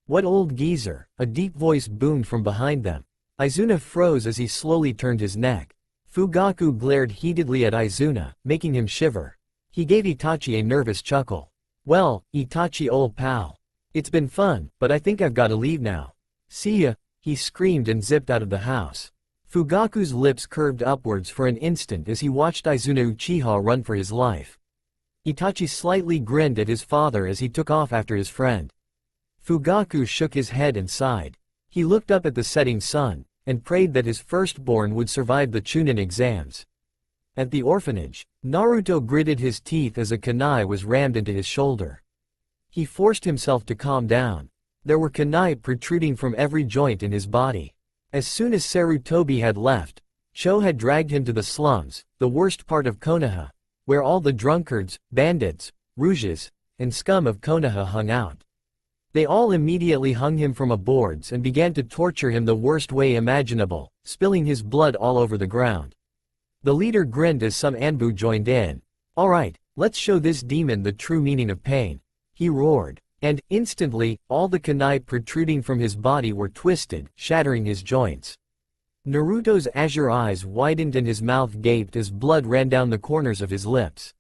What old geezer? A deep voice boomed from behind them. Izuna froze as he slowly turned his neck. Fugaku glared heatedly at Izuna, making him shiver. He gave Itachi a nervous chuckle. Well, Itachi old pal. It's been fun, but I think I've gotta leave now. See ya, he screamed and zipped out of the house. Fugaku's lips curved upwards for an instant as he watched Izuna Uchiha run for his life. Itachi slightly grinned at his father as he took off after his friend. Fugaku shook his head and sighed. He looked up at the setting sun, and prayed that his firstborn would survive the Chunin exams. At the orphanage, Naruto gritted his teeth as a kunai was rammed into his shoulder. He forced himself to calm down. There were kunai protruding from every joint in his body. As soon as Sarutobi had left, Cho had dragged him to the slums, the worst part of Konoha, where all the drunkards, bandits, rouges, and scum of Konoha hung out. They all immediately hung him from a boards and began to torture him the worst way imaginable, spilling his blood all over the ground. The leader grinned as some Anbu joined in. Alright, let's show this demon the true meaning of pain. He roared. And, instantly, all the kunai protruding from his body were twisted, shattering his joints. Naruto's azure eyes widened and his mouth gaped as blood ran down the corners of his lips.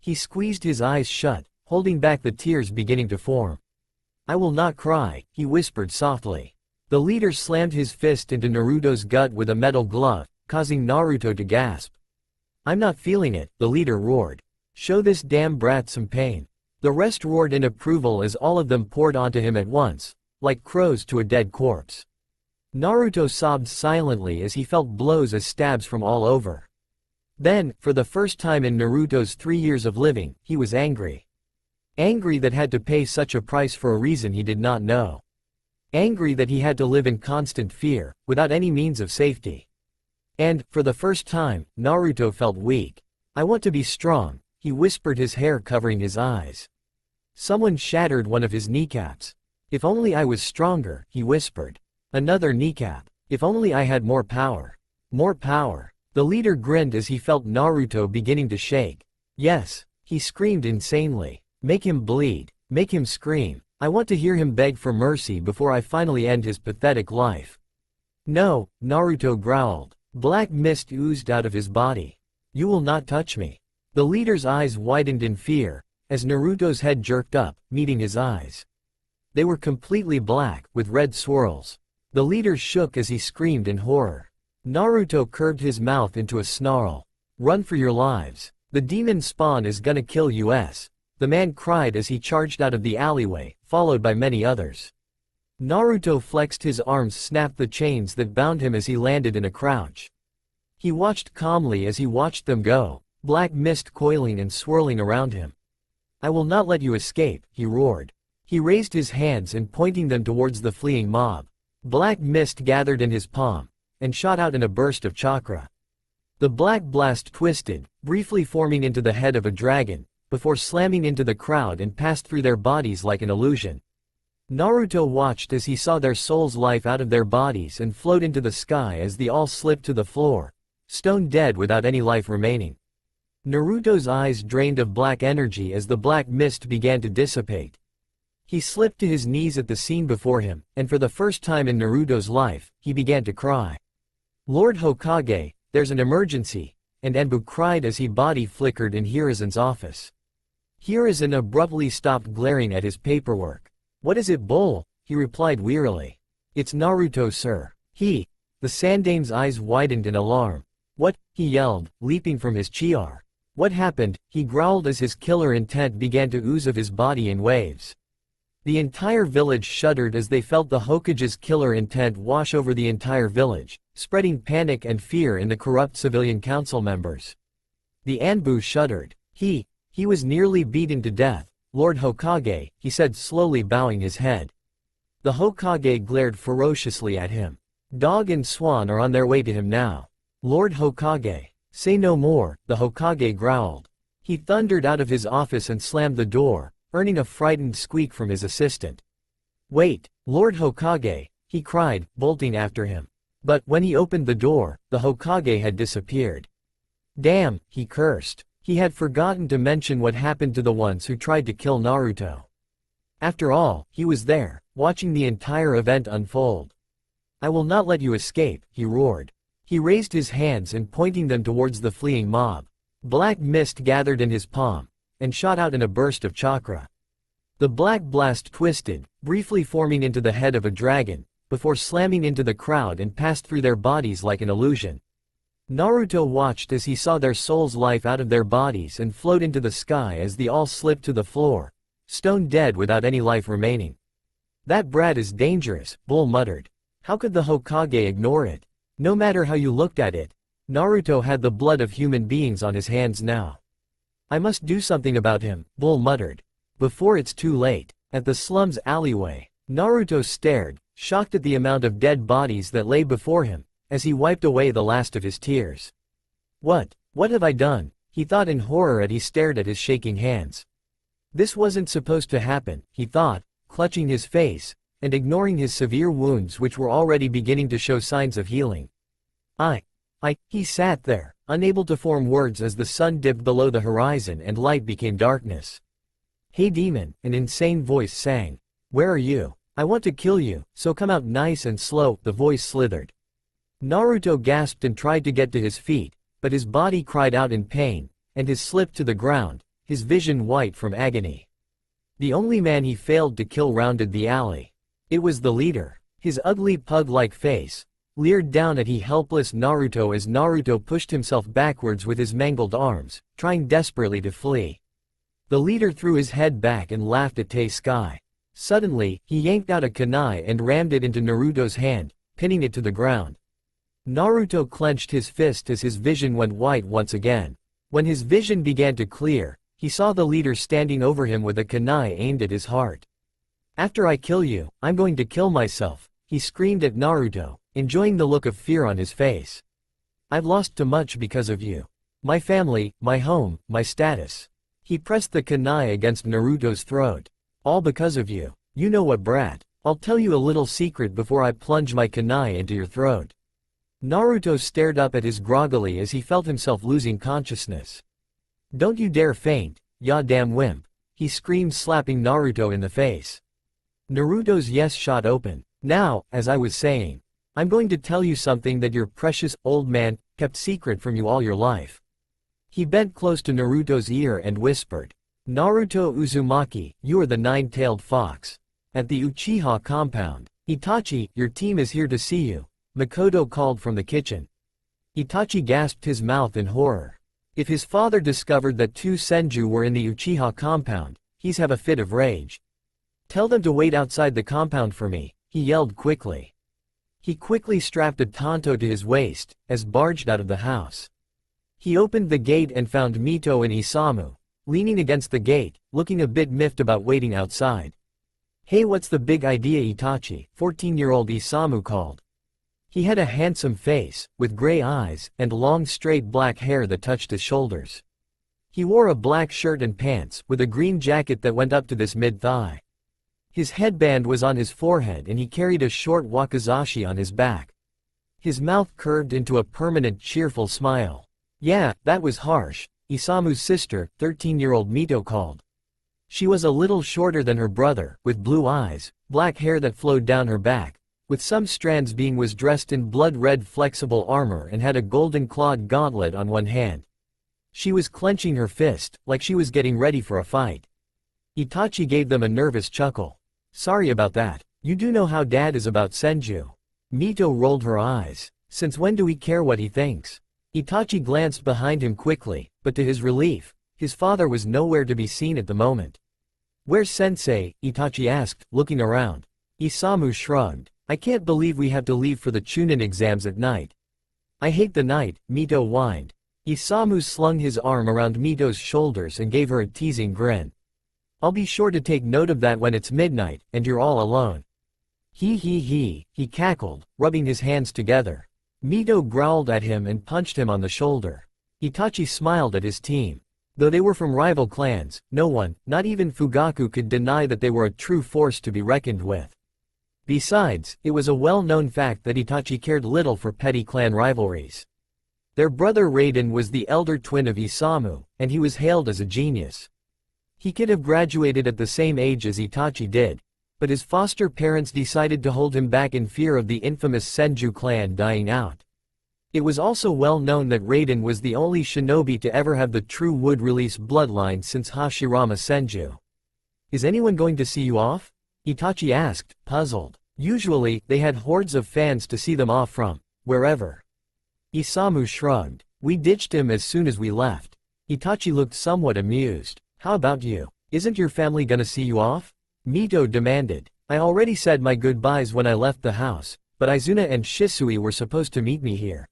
He squeezed his eyes shut, holding back the tears beginning to form. I will not cry, he whispered softly. The leader slammed his fist into Naruto's gut with a metal glove, causing Naruto to gasp. I'm not feeling it, the leader roared. Show this damn brat some pain. The rest roared in approval as all of them poured onto him at once, like crows to a dead corpse. Naruto sobbed silently as he felt blows as stabs from all over. Then, for the first time in Naruto's 3 years of living, he was angry. Angry that had to pay such a price for a reason he did not know. Angry that he had to live in constant fear, without any means of safety. And, for the first time, Naruto felt weak. I want to be strong, he whispered, his hair covering his eyes. Someone shattered one of his kneecaps. If only I was stronger, he whispered. Another kneecap. If only I had more power. More power. The leader grinned as he felt Naruto beginning to shake. Yes, he screamed insanely. Make him bleed. Make him scream. I want to hear him beg for mercy before I finally end his pathetic life. No, Naruto growled. Black mist oozed out of his body. You will not touch me. The leader's eyes widened in fear, as Naruto's head jerked up, meeting his eyes. They were completely black, with red swirls. The leader shook as he screamed in horror. Naruto curved his mouth into a snarl. Run for your lives. The demon spawn is gonna kill us. The man cried as he charged out of the alleyway, followed by many others. Naruto flexed his arms, snapped the chains that bound him as he landed in a crouch. He watched calmly as he watched them go, black mist coiling and swirling around him. I will not let you escape, he roared. He raised his hands and pointing them towards the fleeing mob. Black mist gathered in his palm, and shot out in a burst of chakra. The black blast twisted, briefly forming into the head of a dragon, before slamming into the crowd and passed through their bodies like an illusion. Naruto watched as he saw their souls life out of their bodies and float into the sky as they all slipped to the floor, stone dead without any life remaining. Naruto's eyes drained of black energy as the black mist began to dissipate. He slipped to his knees at the scene before him, and for the first time in Naruto's life, he began to cry. "Lord Hokage, there's an emergency," and Enbu cried as his body flickered in Hiruzen's office. Hiruzen abruptly stopped glaring at his paperwork. "What is it, Bull?" he replied wearily. "It's Naruto, sir." The Sandame's eyes widened in alarm. "What?" he yelled, leaping from his chair. "What happened?" he growled as his killer intent began to ooze of his body in waves. The entire village shuddered as they felt the Hokage's killer intent wash over the entire village, spreading panic and fear in the corrupt civilian council members. The Anbu shuddered. He was nearly beaten to death, Lord Hokage, he said slowly bowing his head. The Hokage glared ferociously at him. Dog and Swan are on their way to him now. Lord Hokage, say no more, the Hokage growled. He thundered out of his office and slammed the door, earning a frightened squeak from his assistant. "Wait, Lord Hokage," he cried, bolting after him. But when he opened the door, the Hokage had disappeared. "Damn," he cursed. He had forgotten to mention what happened to the ones who tried to kill Naruto. After all, he was there, watching the entire event unfold. "I will not let you escape," he roared. He raised his hands and pointing them towards the fleeing mob. Black mist gathered in his palm, and shot out in a burst of chakra. The black blast twisted, briefly forming into the head of a dragon, before slamming into the crowd and passed through their bodies like an illusion. Naruto watched as he saw their souls life out of their bodies and float into the sky as they all slipped to the floor, stone dead without any life remaining. "That brat is dangerous," Bull muttered. How could the Hokage ignore it? No matter how you looked at it, Naruto had the blood of human beings on his hands now. "I must do something about him," Bull muttered. "Before it's too late." At the slum's alleyway, Naruto stared, shocked at the amount of dead bodies that lay before him, as he wiped away the last of his tears. What have I done?" he thought in horror as he stared at his shaking hands. This wasn't supposed to happen, he thought, clutching his face, and ignoring his severe wounds which were already beginning to show signs of healing. He sat there, unable to form words as the sun dipped below the horizon and light became darkness. "Hey demon," an insane voice sang. "Where are you? I want to kill you, so come out nice and slow," the voice slithered. Naruto gasped and tried to get to his feet, but his body cried out in pain, and he slipped to the ground, his vision white from agony. The only man he failed to kill rounded the alley. It was the leader. His ugly pug-like face leered down at helpless Naruto as Naruto pushed himself backwards with his mangled arms, trying desperately to flee. The leader threw his head back and laughed at Sky. Suddenly, he yanked out a kunai and rammed it into Naruto's hand, pinning it to the ground. Naruto clenched his fist as his vision went white once again. When his vision began to clear, he saw the leader standing over him with a kunai aimed at his heart. "After I kill you, I'm going to kill myself," he screamed at Naruto, enjoying the look of fear on his face. "I've lost too much because of you. My family, my home, my status." He pressed the kunai against Naruto's throat. "All because of you. You know what, brat? I'll tell you a little secret before I plunge my kunai into your throat." Naruto stared up at his groggily as he felt himself losing consciousness. "Don't you dare faint, ya damn wimp," he screamed, slapping Naruto in the face. Naruto's yes shot open. "Now, as I was saying, I'm going to tell you something that your precious, old man, kept secret from you all your life." He bent close to Naruto's ear and whispered, "Naruto Uzumaki, you are the nine-tailed fox." At the Uchiha compound, "Itachi, your team is here to see you," Makoto called from the kitchen. Itachi gasped his mouth in horror. If his father discovered that two Senju were in the Uchiha compound, he'd have a fit of rage. "Tell them to wait outside the compound for me," he yelled quickly. He quickly strapped a tanto to his waist, as barged out of the house. He opened the gate and found Mito and Isamu, leaning against the gate, looking a bit miffed about waiting outside. "Hey, what's the big idea, Itachi?" 14-year-old Isamu called. He had a handsome face, with gray eyes, and long straight black hair that touched his shoulders. He wore a black shirt and pants, with a green jacket that went up to this mid-thigh. His headband was on his forehead and he carried a short wakizashi on his back. His mouth curved into a permanent cheerful smile. "Yeah, that was harsh," Isamu's sister, 13-year-old Mito called. She was a little shorter than her brother, with blue eyes, black hair that flowed down her back, with some strands being was dressed in blood-red flexible armor and had a golden-clawed gauntlet on one hand. She was clenching her fist, like she was getting ready for a fight. Itachi gave them a nervous chuckle. Sorry about that. You do know how Dad is about Senju. Mito rolled her eyes. Since when do we care what he thinks? Itachi glanced behind him quickly, but to his relief, his father was nowhere to be seen at the moment. Where's Sensei? Itachi asked, looking around. Isamu shrugged. I can't believe we have to leave for the Chunin exams at night. I hate the night, Mito whined. Isamu slung his arm around Mito's shoulders and gave her a teasing grin. I'll be sure to take note of that when it's midnight, and you're all alone. He cackled, rubbing his hands together. Mito growled at him and punched him on the shoulder. Itachi smiled at his team. Though they were from rival clans, no one, not even Fugaku, could deny that they were a true force to be reckoned with. Besides, it was a well-known fact that Itachi cared little for petty clan rivalries. Their brother Raiden was the elder twin of Isamu, and he was hailed as a genius. He could have graduated at the same age as Itachi did, but his foster parents decided to hold him back in fear of the infamous Senju clan dying out. It was also well known that Raiden was the only shinobi to ever have the true wood release bloodline since Hashirama Senju. Is anyone going to see you off? Itachi asked, puzzled. Usually, they had hordes of fans to see them off from wherever. Isamu shrugged. We ditched him as soon as we left. Itachi looked somewhat amused. How about you? Isn't your family gonna see you off? Mito demanded. I already said my goodbyes when I left the house, but Izuna and Shisui were supposed to meet me here.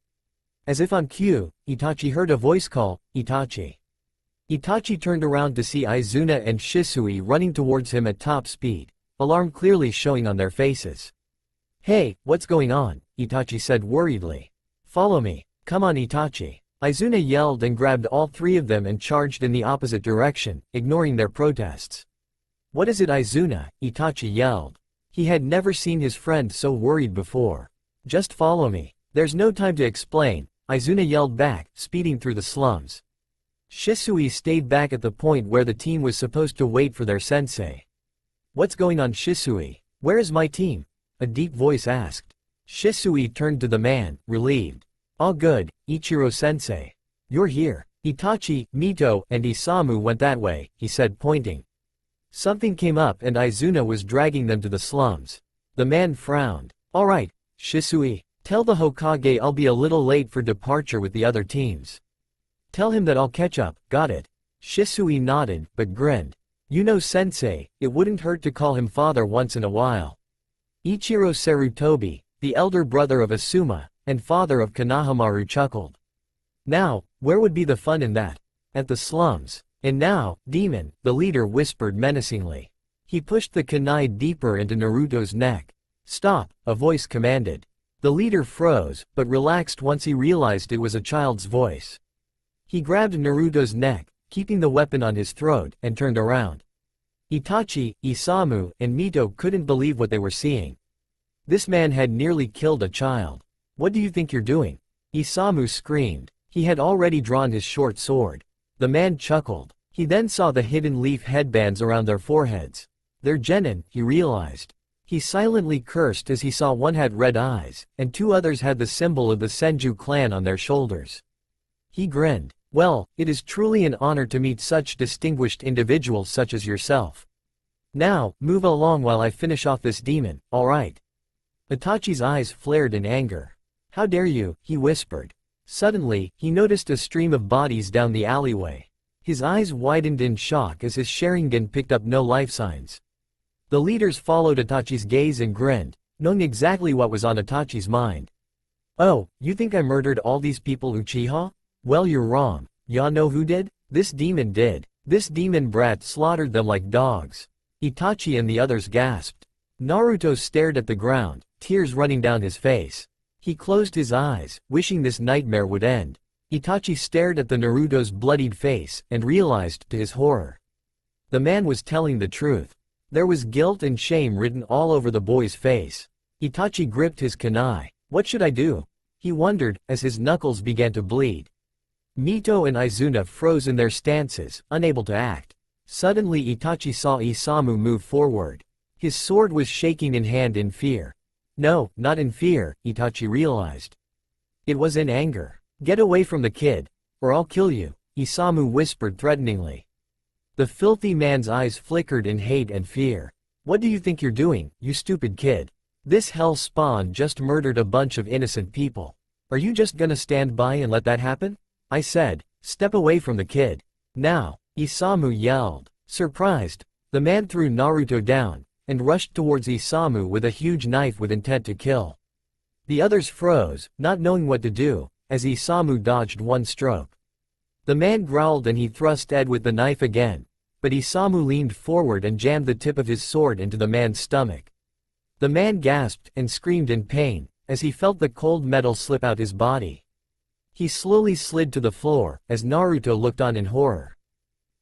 As if on cue, Itachi heard a voice call, Itachi. Itachi turned around to see Izuna and Shisui running towards him at top speed, alarm clearly showing on their faces. Hey, what's going on? Itachi said worriedly. Follow me. Come on, Itachi. Izuna yelled and grabbed all three of them and charged in the opposite direction, ignoring their protests. What is it, Izuna? Itachi yelled. He had never seen his friend so worried before. Just follow me. There's no time to explain, Izuna yelled back, speeding through the slums. Shisui stayed back at the point where the team was supposed to wait for their sensei. What's going on, Shisui? Where is my team? A deep voice asked. Shisui turned to the man, relieved. All good, Ichiro-sensei. You're here. Itachi, Mito, and Isamu went that way, he said, pointing. Something came up and Izuna was dragging them to the slums. The man frowned. All right, Shisui. Tell the Hokage I'll be a little late for departure with the other teams. Tell him that I'll catch up, got it? Shisui nodded, but grinned. You know, sensei, it wouldn't hurt to call him father once in a while. Ichiro Sarutobi, the elder brother of Asuma, and father of Konohamaru, chuckled. Now, where would be the fun in that? At the slums. And now, Demon, the leader whispered menacingly. He pushed the kunai deeper into Naruto's neck. Stop, a voice commanded. The leader froze, but relaxed once he realized it was a child's voice. He grabbed Naruto's neck, keeping the weapon on his throat, and turned around. Itachi, Isamu, and Mito couldn't believe what they were seeing. This man had nearly killed a child. What do you think you're doing? Isamu screamed. He had already drawn his short sword. The man chuckled. He then saw the hidden leaf headbands around their foreheads. They're genin, he realized. He silently cursed as he saw one had red eyes, and two others had the symbol of the Senju clan on their shoulders. He grinned. Well, it is truly an honor to meet such distinguished individuals such as yourself. Now, move along while I finish off this demon, alright? Itachi's eyes flared in anger. How dare you, he whispered. Suddenly, he noticed a stream of bodies down the alleyway. His eyes widened in shock as his Sharingan picked up no life signs. The leaders followed Itachi's gaze and grinned, knowing exactly what was on Itachi's mind. Oh, you think I murdered all these people, Uchiha? Well, you're wrong. Ya know who did? This demon did. This demon brat slaughtered them like dogs. Itachi and the others gasped. Naruto stared at the ground, tears running down his face. He closed his eyes, wishing this nightmare would end. Itachi stared at the Naruto's bloodied face, and realized to his horror. The man was telling the truth. There was guilt and shame written all over the boy's face. Itachi gripped his kunai. What should I do? He wondered, as his knuckles began to bleed. Mito and Izuna froze in their stances, unable to act. Suddenly Itachi saw Isamu move forward. His sword was shaking in hand in fear. No, not in fear, Itachi realized. It was in anger. Get away from the kid, or I'll kill you, Isamu whispered threateningly. The filthy man's eyes flickered in hate and fear. What do you think you're doing, you stupid kid? This hell spawn just murdered a bunch of innocent people. Are you just gonna stand by and let that happen? I said, step away from the kid. Now, Isamu yelled. Surprised, the man threw Naruto down, and rushed towards Isamu with a huge knife with intent to kill. The others froze, not knowing what to do, as Isamu dodged one stroke. The man growled and he thrust Ed with the knife again, but Isamu leaned forward and jammed the tip of his sword into the man's stomach. The man gasped and screamed in pain, as he felt the cold metal slip out his body. He slowly slid to the floor, as Naruto looked on in horror.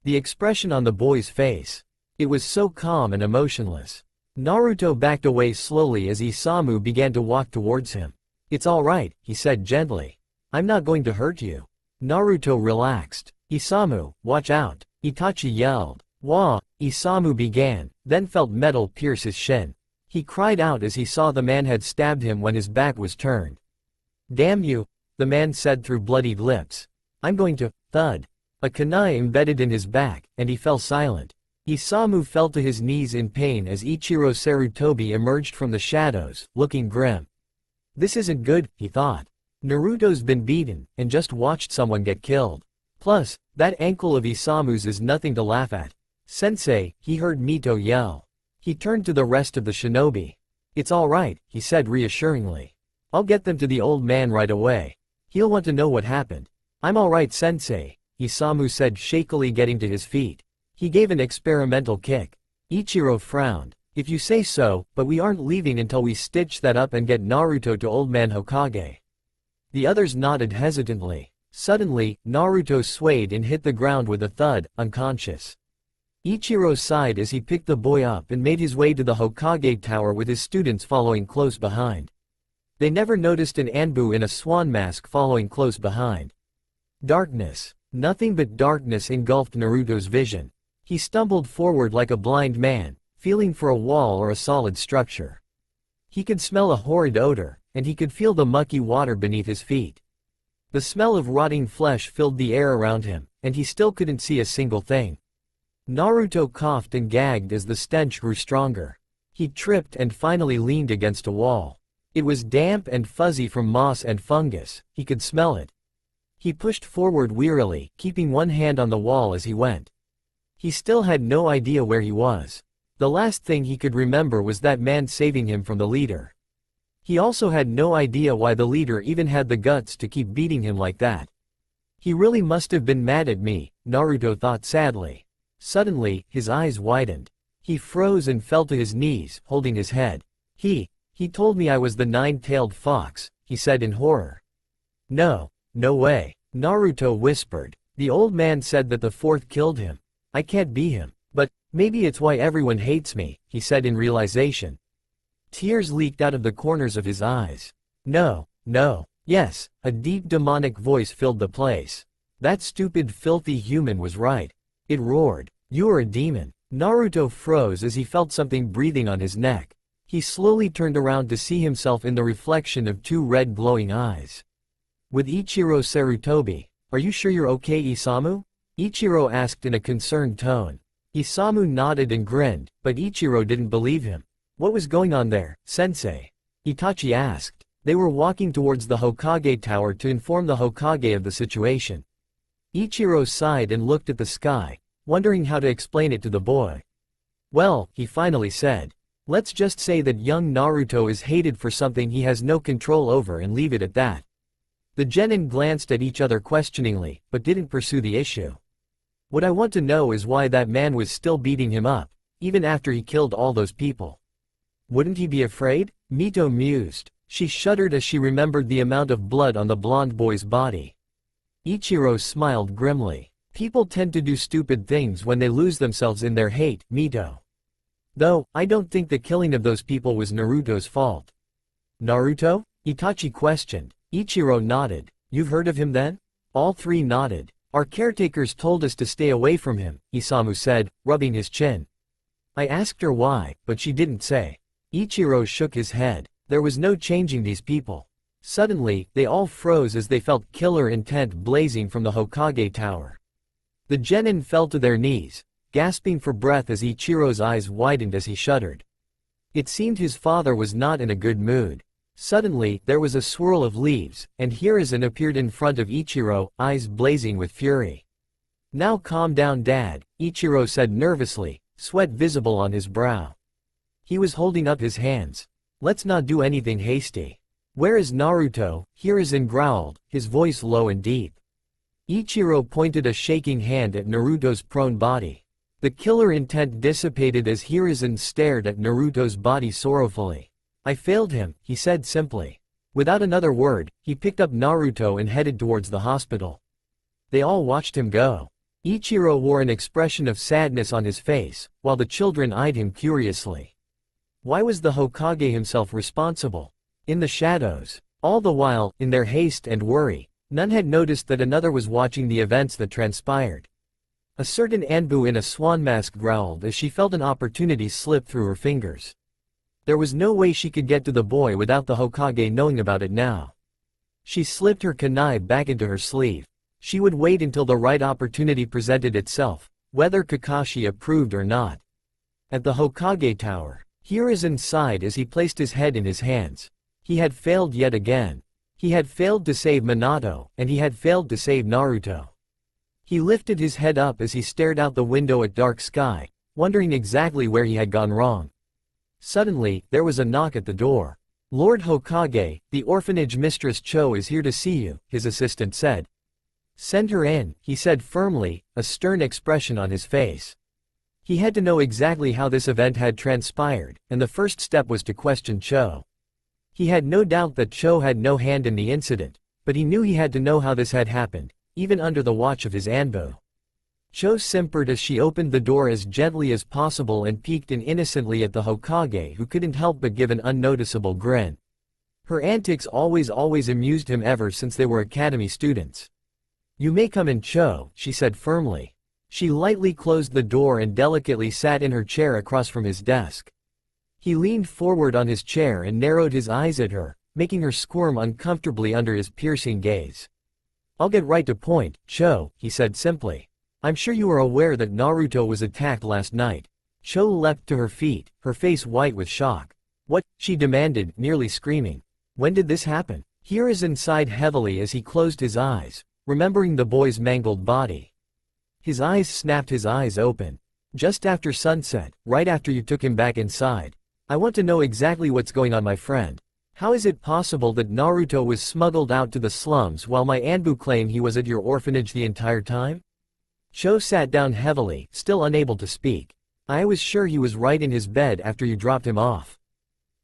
The expression on the boy's face. It was so calm and emotionless. Naruto backed away slowly as Isamu began to walk towards him. It's alright, he said gently. I'm not going to hurt you. Naruto relaxed. Isamu, watch out, Itachi yelled. Wah, Isamu began, then felt metal pierce his shin. He cried out as he saw the man had stabbed him when his back was turned. Damn you, the man said through bloodied lips. I'm going to, thud. A kunai embedded in his back, and he fell silent. Isamu fell to his knees in pain as Ichiro Sarutobi emerged from the shadows, looking grim. This isn't good, he thought. Naruto's been beaten, and just watched someone get killed. Plus, that ankle of Isamu's is nothing to laugh at. Sensei, he heard Mito yell. He turned to the rest of the shinobi. It's alright, he said reassuringly. I'll get them to the old man right away. He'll want to know what happened. I'm alright, Sensei, Isamu said shakily, getting to his feet. He gave an experimental kick. Ichiro frowned. If you say so, but we aren't leaving until we stitch that up and get Naruto to Old Man Hokage. The others nodded hesitantly. Suddenly, Naruto swayed and hit the ground with a thud, unconscious. Ichiro sighed as he picked the boy up and made his way to the Hokage tower with his students following close behind. They never noticed an Anbu in a swan mask following close behind. Darkness. Nothing but darkness engulfed Naruto's vision. He stumbled forward like a blind man, feeling for a wall or a solid structure. He could smell a horrid odor, and he could feel the mucky water beneath his feet. The smell of rotting flesh filled the air around him, and he still couldn't see a single thing. Naruto coughed and gagged as the stench grew stronger. He tripped and finally leaned against a wall. It was damp and fuzzy from moss and fungus, he could smell it. He pushed forward wearily, keeping one hand on the wall as he went. He still had no idea where he was. The last thing he could remember was that man saving him from the leader. He also had no idea why the leader even had the guts to keep beating him like that. He really must have been mad at me, Naruto thought sadly. Suddenly, his eyes widened. He froze and fell to his knees, holding his head. He told me I was the nine-tailed fox, he said in horror. No way, Naruto whispered. The old man said that the fourth killed him. I can't be him. But, maybe it's why everyone hates me, he said in realization. Tears leaked out of the corners of his eyes. No. Yes, a deep demonic voice filled the place. That stupid filthy human was right. It roared. You are a demon. Naruto froze as he felt something breathing on his neck. He slowly turned around to see himself in the reflection of two red glowing eyes. With Ichiro Sarutobi. Are you sure you're okay, Isamu? Ichiro asked in a concerned tone. Isamu nodded and grinned, but Ichiro didn't believe him. What was going on there, Sensei? Itachi asked. They were walking towards the Hokage tower to inform the Hokage of the situation. Ichiro sighed and looked at the sky, wondering how to explain it to the boy. Well, he finally said. Let's just say that young Naruto is hated for something he has no control over and leave it at that. The genin glanced at each other questioningly, but didn't pursue the issue. What I want to know is why that man was still beating him up, even after he killed all those people. Wouldn't he be afraid? Mito mused. She shuddered as she remembered the amount of blood on the blonde boy's body. Ichiro smiled grimly. People tend to do stupid things when they lose themselves in their hate, Mito. Though, I don't think the killing of those people was Naruto's fault. Naruto? Itachi questioned. Ichiro nodded. You've heard of him then? All three nodded. Our caretakers told us to stay away from him, Isamu said, rubbing his chin. I asked her why, but she didn't say. Ichiro shook his head. There was no changing these people. Suddenly, they all froze as they felt killer intent blazing from the Hokage tower. The genin fell to their knees, gasping for breath as Ichiro's eyes widened as he shuddered. It seemed his father was not in a good mood. Suddenly, there was a swirl of leaves, and Hiruzen appeared in front of Ichiro, eyes blazing with fury. Now calm down, Dad, Ichiro said nervously, sweat visible on his brow. He was holding up his hands. Let's not do anything hasty. Where is Naruto? Hiruzen growled, his voice low and deep. Ichiro pointed a shaking hand at Naruto's prone body. The killer intent dissipated as Hiruzen stared at Naruto's body sorrowfully. I failed him, he said simply. Without another word, he picked up Naruto and headed towards the hospital. They all watched him go. Ichiro wore an expression of sadness on his face, while the children eyed him curiously. Why was the Hokage himself responsible? In the shadows. All the while, in their haste and worry, none had noticed that another was watching the events that transpired. A certain Anbu in a swan mask growled as she felt an opportunity slip through her fingers. There was no way she could get to the boy without the Hokage knowing about it now. She slipped her kunai back into her sleeve. She would wait until the right opportunity presented itself, whether Kakashi approved or not. At the Hokage tower, Hiruzen sighed as he placed his head in his hands. He had failed yet again. He had failed to save Minato, and he had failed to save Naruto. He lifted his head up as he stared out the window at dark sky, wondering exactly where he had gone wrong. Suddenly, there was a knock at the door. Lord Hokage, the orphanage mistress Cho is here to see you, his assistant said. Send her in, he said firmly, a stern expression on his face. He had to know exactly how this event had transpired, and the first step was to question Cho. He had no doubt that Cho had no hand in the incident, but he knew he had to know how this had happened, even under the watch of his Anbu. Cho simpered as she opened the door as gently as possible and peeked in innocently at the Hokage, who couldn't help but give an unnoticeable grin. Her antics always amused him ever since they were academy students. You may come in, Cho, she said firmly. She lightly closed the door and delicately sat in her chair across from his desk. He leaned forward on his chair and narrowed his eyes at her, making her squirm uncomfortably under his piercing gaze. I'll get right to point, Cho, he said simply. I'm sure you are aware that Naruto was attacked last night. Cho leapt to her feet, her face white with shock. What? She demanded, nearly screaming. When did this happen? Hiruzen sighed heavily as he closed his eyes, remembering the boy's mangled body. His eyes snapped, his eyes open. Just after sunset, right after you took him back inside. I want to know exactly what's going on, my friend. How is it possible that Naruto was smuggled out to the slums while my Anbu claim he was at your orphanage the entire time? Cho sat down heavily, still unable to speak. I was sure he was right in his bed after you dropped him off.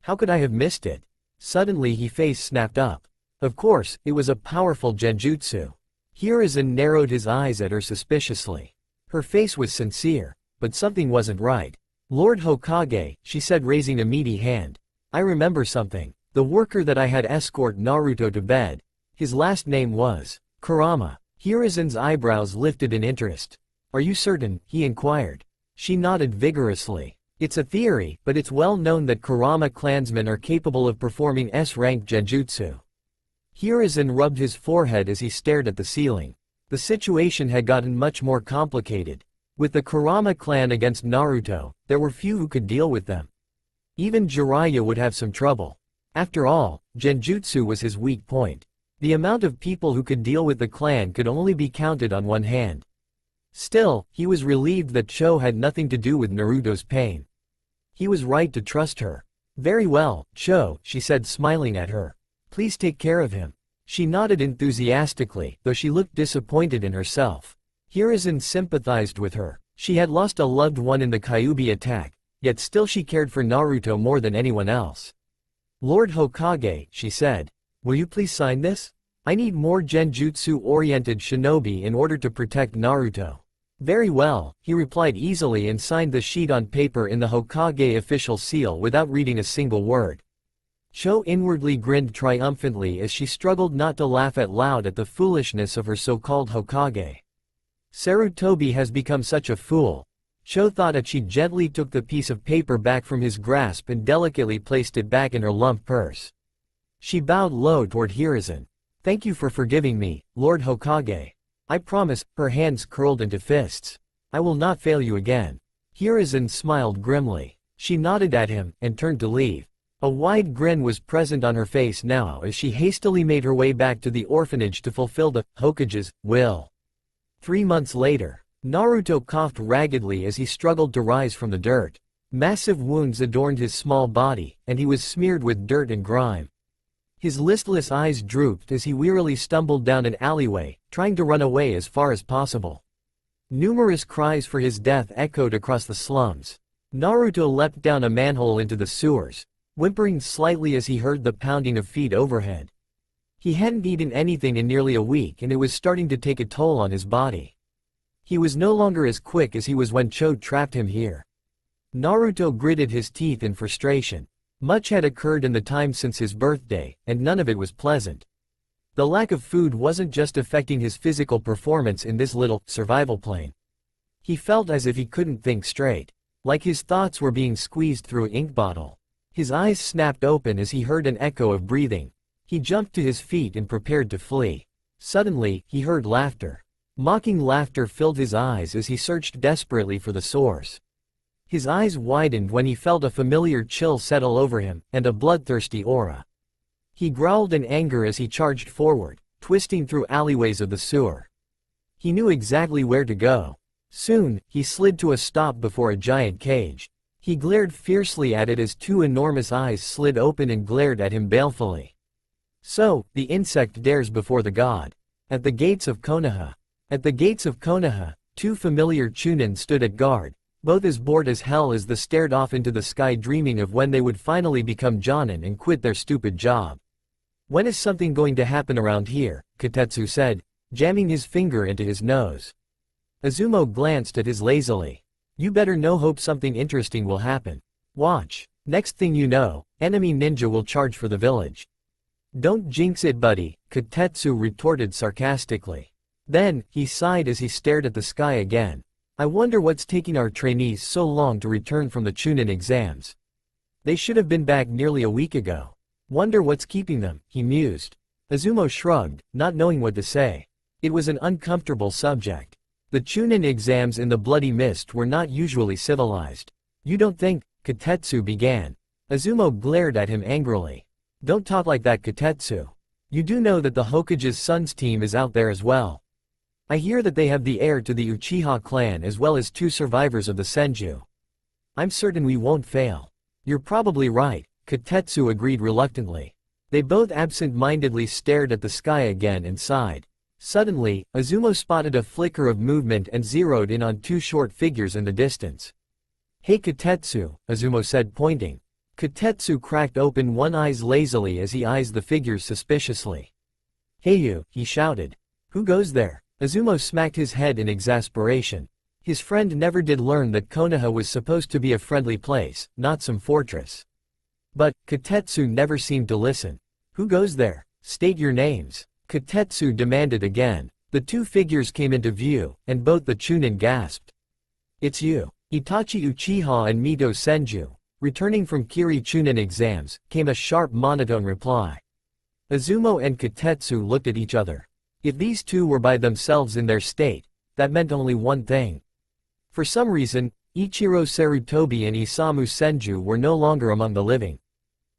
How could I have missed it? Suddenly his face snapped up. Of course, it was a powerful genjutsu. Hiruzen narrowed his eyes at her suspiciously. Her face was sincere, but something wasn't right. Lord Hokage, she said raising a meaty hand. I remember something. The worker that I had escort Naruto to bed. His last name was Kurama. Hiruzen's eyebrows lifted in interest. Are you certain? He inquired. She nodded vigorously. It's a theory, but it's well known that Kurama clansmen are capable of performing S-rank genjutsu. Hiruzen rubbed his forehead as he stared at the ceiling. The situation had gotten much more complicated. With the Kurama clan against Naruto, there were few who could deal with them. Even Jiraiya would have some trouble. After all, genjutsu was his weak point. The amount of people who could deal with the clan could only be counted on one hand. Still, he was relieved that Cho had nothing to do with Naruto's pain. He was right to trust her. Very well, Cho, she said smiling at her. Please take care of him. She nodded enthusiastically, though she looked disappointed in herself. Hiruzen sympathized with her. She had lost a loved one in the Kyuubi attack, yet still she cared for Naruto more than anyone else. Lord Hokage, she said. Will you please sign this? I need more genjutsu-oriented shinobi in order to protect Naruto. Very well, he replied easily and signed the sheet on paper in the Hokage official seal without reading a single word. Cho inwardly grinned triumphantly as she struggled not to laugh out loud at the foolishness of her so-called Hokage. Sarutobi has become such a fool. Cho thought as she gently took the piece of paper back from his grasp and delicately placed it back in her lump purse. She bowed low toward Hiruzen. Thank you for forgiving me, Lord Hokage. I promise, her hands curled into fists. I will not fail you again. Hiruzen smiled grimly. She nodded at him, and turned to leave. A wide grin was present on her face now as she hastily made her way back to the orphanage to fulfill the Hokage's will. 3 months later, Naruto coughed raggedly as he struggled to rise from the dirt. Massive wounds adorned his small body, and he was smeared with dirt and grime. His listless eyes drooped as he wearily stumbled down an alleyway, trying to run away as far as possible. Numerous cries for his death echoed across the slums. Naruto leapt down a manhole into the sewers, whimpering slightly as he heard the pounding of feet overhead. He hadn't eaten anything in nearly a week and it was starting to take a toll on his body. He was no longer as quick as he was when Cho trapped him here. Naruto gritted his teeth in frustration. Much had occurred in the time since his birthday, and none of it was pleasant. The lack of food wasn't just affecting his physical performance in this little survival plane. He felt as if he couldn't think straight, like his thoughts were being squeezed through an ink bottle. His eyes snapped open as he heard an echo of breathing. He jumped to his feet and prepared to flee. Suddenly, he heard laughter. Mocking laughter filled his eyes as he searched desperately for the source. His eyes widened when he felt a familiar chill settle over him, and a bloodthirsty aura. He growled in anger as he charged forward, twisting through alleyways of the sewer. He knew exactly where to go. Soon, he slid to a stop before a giant cage. He glared fiercely at it as 2 enormous eyes slid open and glared at him balefully. So, the insect dares before the god. At the gates of Konoha. At the gates of Konoha, 2 familiar Chunin stood at guard, both as bored as hell as they stared off into the sky dreaming of when they would finally become Jonin and quit their stupid job. When is something going to happen around here? Kotetsu said, jamming his finger into his nose. Izumo glanced at his lazily. You better hope something interesting will happen. Watch. Next thing you know, enemy ninja will charge for the village. Don't jinx it, buddy, Kotetsu retorted sarcastically. Then, he sighed as he stared at the sky again. I wonder what's taking our trainees so long to return from the Chunin exams. They should have been back nearly a week ago. Wonder what's keeping them, he mused. Izumo shrugged, not knowing what to say. It was an uncomfortable subject. The Chunin exams in the Bloody Mist were not usually civilized. You don't think? Kotetsu began. Izumo glared at him angrily. Don't talk like that, Kotetsu. You do know that the Hokage's son's team is out there as well. I hear that they have the heir to the Uchiha clan as well as 2 survivors of the Senju. I'm certain we won't fail. You're probably right, Kotetsu agreed reluctantly. They both absent-mindedly stared at the sky again and sighed. Suddenly, Izumo spotted a flicker of movement and zeroed in on 2 short figures in the distance. Hey Kotetsu, Izumo said pointing. Kotetsu cracked open one eye lazily as he eyes the figures suspiciously. Hey you, he shouted. Who goes there? Izumo smacked his head in exasperation. His friend never did learn that Konoha was supposed to be a friendly place, not some fortress. But, Kotetsu never seemed to listen. Who goes there? State your names. Kotetsu demanded again. The 2 figures came into view, and both the Chunin gasped. It's you. Itachi Uchiha and Mito Senju. Returning from Kiri Chunin exams, came a sharp monotone reply. Izumo and Kotetsu looked at each other. If these 2 were by themselves in their state, that meant only one thing. For some reason, Ichiro Sarutobi and Isamu Senju were no longer among the living.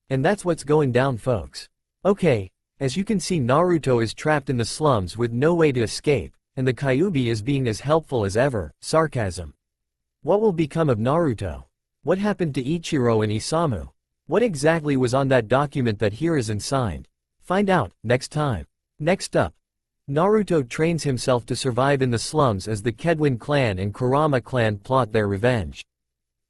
And that's what's going down, folks. Okay, as you can see, Naruto is trapped in the slums with no way to escape, and the Kyuubi is being as helpful as ever. Sarcasm. What will become of Naruto? What happened to Ichiro and Isamu? What exactly was on that document that Hiruzen signed? Find out, next time. Next up. Naruto trains himself to survive in the slums as the Kedwen clan and Kurama clan plot their revenge.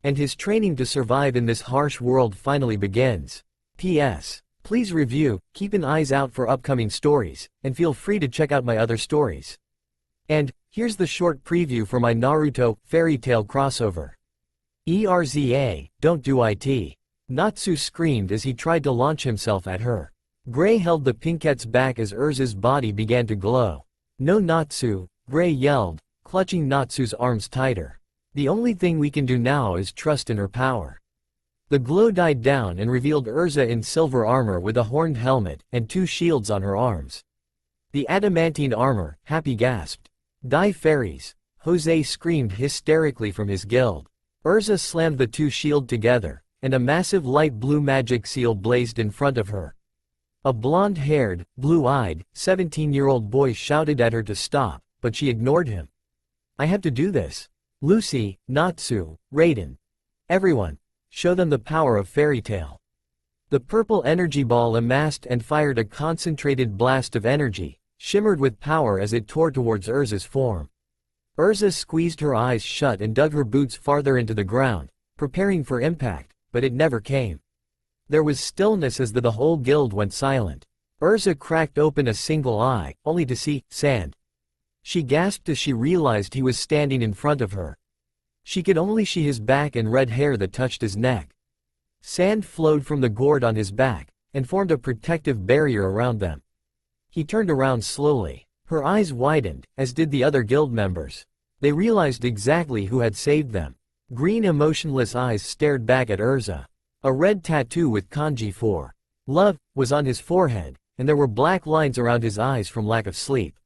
And his training to survive in this harsh world finally begins. P.S. Please review, keep an eyes out for upcoming stories, and feel free to check out my other stories. And, here's the short preview for my Naruto Fairy Tail crossover. ERZA, don't do IT. Natsu screamed as he tried to launch himself at her. Gray held the Pinkette's back as Urza's body began to glow. No Natsu, Gray yelled, clutching Natsu's arms tighter. The only thing we can do now is trust in her power. The glow died down and revealed Urza in silver armor with a horned helmet and 2 shields on her arms. The adamantine armor, Happy gasped. Die fairies! Jose screamed hysterically from his guild. Urza slammed the 2 shields together, and a massive light blue magic seal blazed in front of her. A blonde-haired, blue-eyed, 17-year-old boy shouted at her to stop, but she ignored him. I have to do this. Lucy, Natsu, Raiden. Everyone. Show them the power of fairy tale. The purple energy ball amassed and fired a concentrated blast of energy, shimmered with power as it tore towards Urza's form. Urza squeezed her eyes shut and dug her boots farther into the ground, preparing for impact, but it never came. There was stillness as the whole guild went silent. Urza cracked open a single eye, only to see sand. She gasped as she realized he was standing in front of her. She could only see his back and red hair that touched his neck. Sand flowed from the gourd on his back, and formed a protective barrier around them. He turned around slowly. Her eyes widened, as did the other guild members. They realized exactly who had saved them. Green emotionless eyes stared back at Urza. A red tattoo with kanji for love was on his forehead, and there were black lines around his eyes from lack of sleep.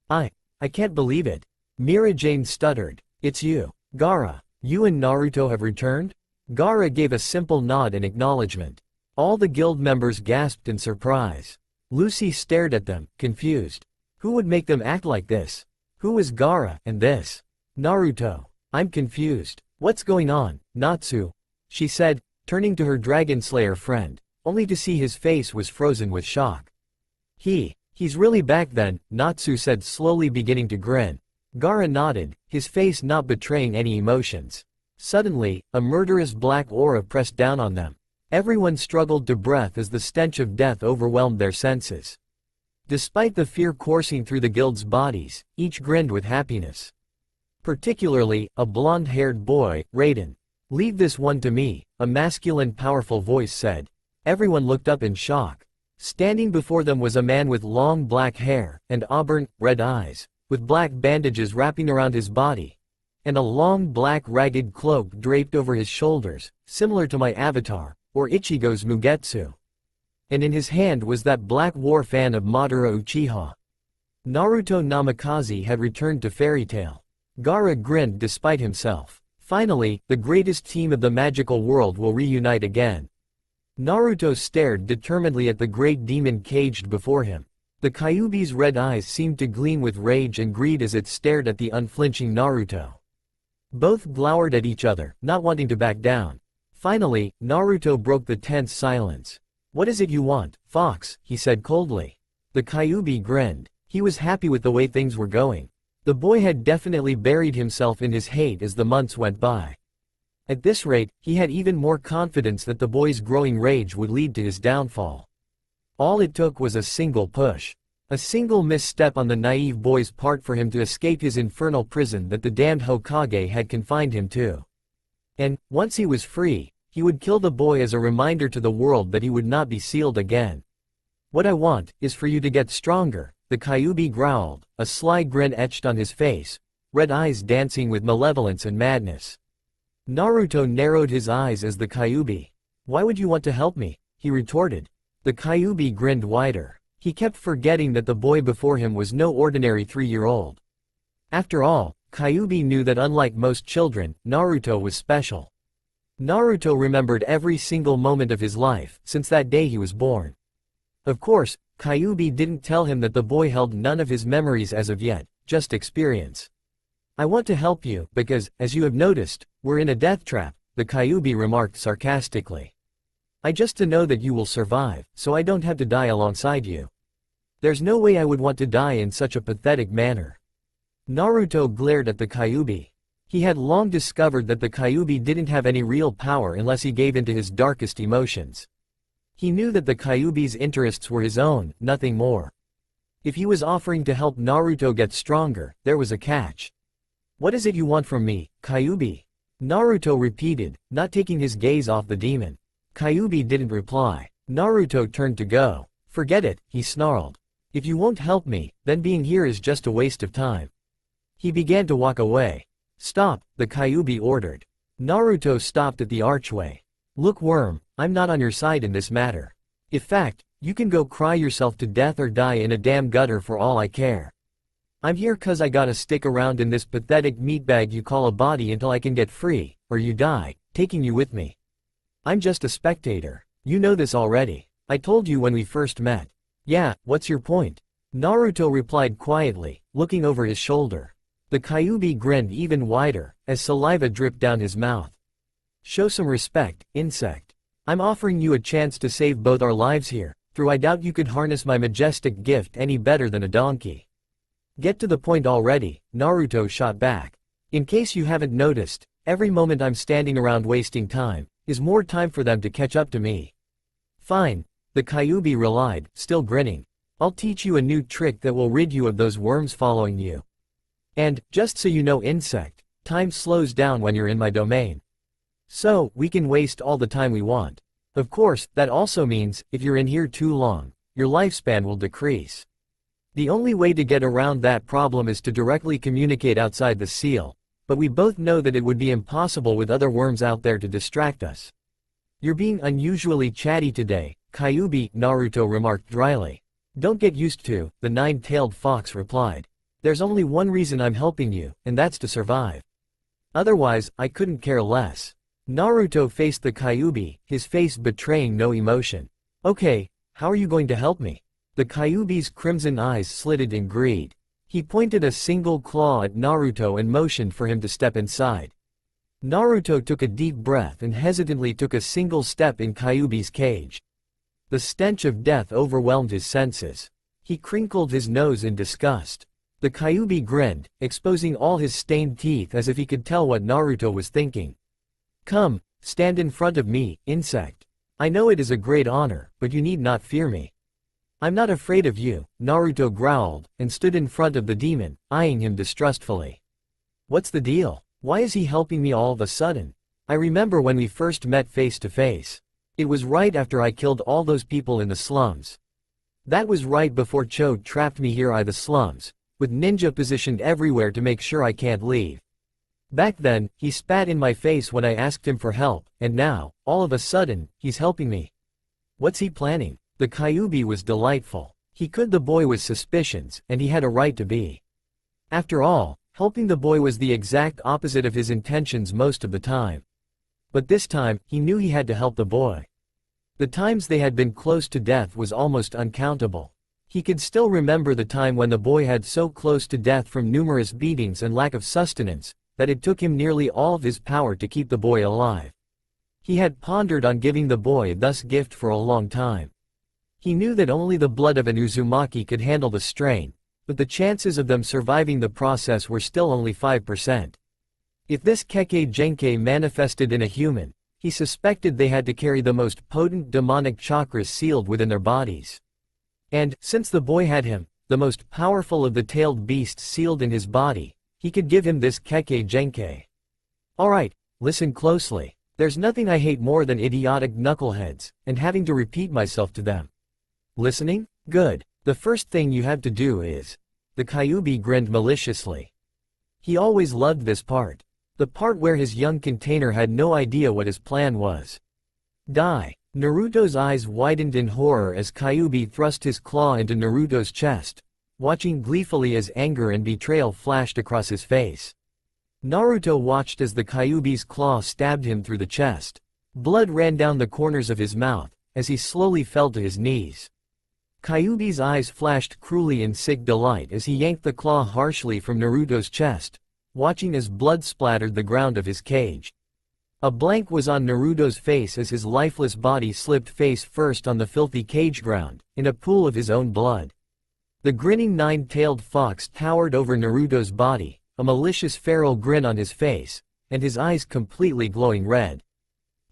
I can't believe it. Mira Jane stuttered. It's you. Gaara, you and Naruto have returned? Gaara gave a simple nod in acknowledgement. All the guild members gasped in surprise. Lucy stared at them, confused. Who would make them act like this? Who is Gaara, and this? Naruto. I'm confused. What's going on, Natsu? She said, turning to her Dragon Slayer friend, only to see his face was frozen with shock. He's really back then, Natsu said, slowly beginning to grin. Gaara nodded, his face not betraying any emotions. Suddenly, a murderous black aura pressed down on them. Everyone struggled to breath as the stench of death overwhelmed their senses. Despite the fear coursing through the guild's bodies, each grinned with happiness. Particularly, a blonde-haired boy, Raiden. Leave this one to me, a masculine powerful voice said. Everyone looked up in shock. Standing before them was a man with long black hair, and auburn, red eyes, with black bandages wrapping around his body, and a long black ragged cloak draped over his shoulders, similar to my avatar, or Ichigo's Mugetsu. And in his hand was that black war fan of Madara Uchiha. Naruto Namikaze had returned to Fairy Tail. Gaara grinned despite himself. Finally, the greatest team of the magical world will reunite again. Naruto stared determinedly at the great demon caged before him. The Kyuubi's red eyes seemed to gleam with rage and greed as it stared at the unflinching Naruto. Both glowered at each other, not wanting to back down. Finally, Naruto broke the tense silence. What is it you want, Fox? He said coldly. The Kyuubi grinned. He was happy with the way things were going. The boy had definitely buried himself in his hate as the months went by. At this rate, he had even more confidence that the boy's growing rage would lead to his downfall. All it took was a single push. A single misstep on the naive boy's part for him to escape his infernal prison that the damned Hokage had confined him to. And, once he was free, he would kill the boy as a reminder to the world that he would not be sealed again. What I want, is for you to get stronger, the Kyuubi growled, a sly grin etched on his face, red eyes dancing with malevolence and madness. Naruto narrowed his eyes as the Kyuubi. Why would you want to help me? He retorted. The Kyuubi grinned wider. He kept forgetting that the boy before him was no ordinary 3-year-old. After all, Kyuubi knew that unlike most children, Naruto was special. Naruto remembered every single moment of his life, since that day he was born. Of course, Kyuubi didn't tell him that the boy held none of his memories as of yet, just experience. I want to help you, because, as you have noticed, we're in a death trap, the Kyuubi remarked sarcastically. I just to know that you will survive, so I don't have to die alongside you. There's no way I would want to die in such a pathetic manner. Naruto glared at the Kyuubi. He had long discovered that the Kyuubi didn't have any real power unless he gave in to his darkest emotions. He knew that the Kyuubi's interests were his own, nothing more. If he was offering to help Naruto get stronger, there was a catch. What is it you want from me, Kyuubi? Naruto repeated, not taking his gaze off the demon. Kyuubi didn't reply. Naruto turned to go. Forget it, he snarled. If you won't help me, then being here is just a waste of time. He began to walk away. Stop, the Kyuubi ordered. Naruto stopped at the archway. Look worm, I'm not on your side in this matter. In fact, you can go cry yourself to death or die in a damn gutter for all I care. I'm here cause I gotta stick around in this pathetic meatbag you call a body until I can get free, or you die, taking you with me. I'm just a spectator. You know this already. I told you when we first met. Yeah, what's your point? Naruto replied quietly, looking over his shoulder. The Kyuubi grinned even wider, as saliva dripped down his mouth. Show some respect, insect. I'm offering you a chance to save both our lives here, though I doubt you could harness my majestic gift any better than a donkey. Get to the point already, Naruto shot back. In case you haven't noticed, every moment I'm standing around wasting time, is more time for them to catch up to me. Fine, the Kyuubi relied, still grinning. I'll teach you a new trick that will rid you of those worms following you. And, just so you know insect, time slows down when you're in my domain. So, we can waste all the time we want. Of course, that also means, if you're in here too long, your lifespan will decrease. The only way to get around that problem is to directly communicate outside the seal, but we both know that it would be impossible with other worms out there to distract us. You're being unusually chatty today, Kyuubi, Naruto remarked dryly. Don't get used to, the nine-tailed fox replied. There's only one reason I'm helping you, and that's to survive. Otherwise, I couldn't care less. Naruto faced the Kyuubi, his face betraying no emotion. Okay, how are you going to help me? The Kyuubi's crimson eyes slitted in greed. He pointed a single claw at Naruto and motioned for him to step inside. Naruto took a deep breath and hesitantly took a single step in Kyuubi's cage. The stench of death overwhelmed his senses. He crinkled his nose in disgust. The Kyuubi grinned, exposing all his stained teeth as if he could tell what Naruto was thinking. Come, stand in front of me, insect. I know it is a great honor, but you need not fear me. I'm not afraid of you, Naruto growled, and stood in front of the demon, eyeing him distrustfully. What's the deal? Why is he helping me all of a sudden? I remember when we first met face to face. It was right after I killed all those people in the slums. That was right before Cho trapped me here in the slums, with ninja positioned everywhere to make sure I can't leave. Back then, he spat in my face when I asked him for help, and now, all of a sudden, he's helping me. What's he planning? The Kyuubi was delightful. He could the boy with suspicions, and he had a right to be. After all, helping the boy was the exact opposite of his intentions most of the time. But this time, he knew he had to help the boy. The times they had been close to death was almost uncountable. He could still remember the time when the boy had so close to death from numerous beatings and lack of sustenance, that it took him nearly all of his power to keep the boy alive. He had pondered on giving the boy this gift for a long time. He knew that only the blood of an Uzumaki could handle the strain, but the chances of them surviving the process were still only 5%. If this Kekkei Genkei manifested in a human, he suspected they had to carry the most potent demonic chakras sealed within their bodies. And, since the boy had him, the most powerful of the tailed beasts sealed in his body, he could give him this Kekkei Genkei. Alright, listen closely. There's nothing I hate more than idiotic knuckleheads, and having to repeat myself to them. Listening? Good. The first thing you have to do is... The Kyuubi grinned maliciously. He always loved this part. The part where his young container had no idea what his plan was. Die. Naruto's eyes widened in horror as Kyuubi thrust his claw into Naruto's chest, watching gleefully as anger and betrayal flashed across his face. Naruto watched as the Kyuubi's claw stabbed him through the chest. Blood ran down the corners of his mouth, as he slowly fell to his knees. Kyuubi's eyes flashed cruelly in sick delight as he yanked the claw harshly from Naruto's chest, watching as blood splattered the ground of his cage. A blank was on Naruto's face as his lifeless body slipped face first on the filthy cage ground, in a pool of his own blood. The grinning nine-tailed fox towered over Naruto's body, a malicious feral grin on his face, and his eyes completely glowing red.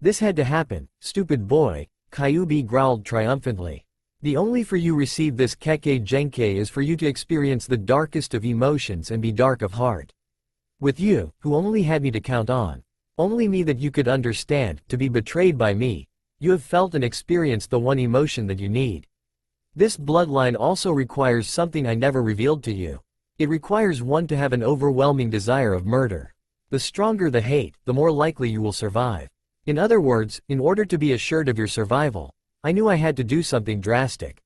This had to happen, stupid boy, Kyuubi growled triumphantly. The only for you receive this Kekkei Genkei is for you to experience the darkest of emotions and be dark of heart. With you, who only had me to count on, only me that you could understand, to be betrayed by me, You have felt and experienced the one emotion that you need. This bloodline also requires something I never revealed to you. It requires one to have an overwhelming desire of murder. The stronger the hate, the more likely you will survive. In other words, in order to be assured of your survival, I knew I had to do something drastic.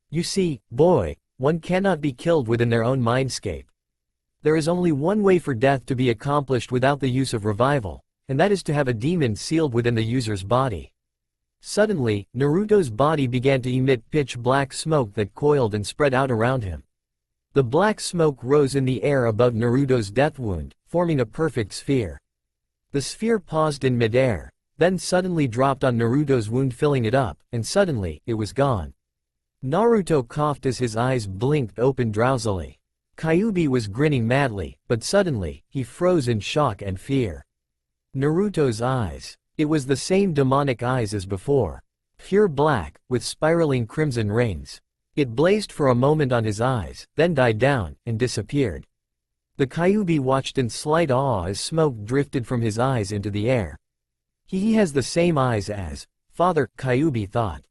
You see, boy, one cannot be killed within their own mindscape. There is only one way for death to be accomplished without the use of revival, and that is to have a demon sealed within the user's body. Suddenly, Naruto's body began to emit pitch-black smoke that coiled and spread out around him. The black smoke rose in the air above Naruto's death wound, forming a perfect sphere. The sphere paused in midair, then suddenly dropped on Naruto's wound, filling it up, and suddenly, it was gone. Naruto coughed as his eyes blinked open drowsily. Kyuubi was grinning madly, but suddenly, he froze in shock and fear. Naruto's eyes. It was the same demonic eyes as before. Pure black, with spiraling crimson rings. It blazed for a moment on his eyes, then died down, and disappeared. The Kyuubi watched in slight awe as smoke drifted from his eyes into the air. He has the same eyes as Father, Kyuubi thought.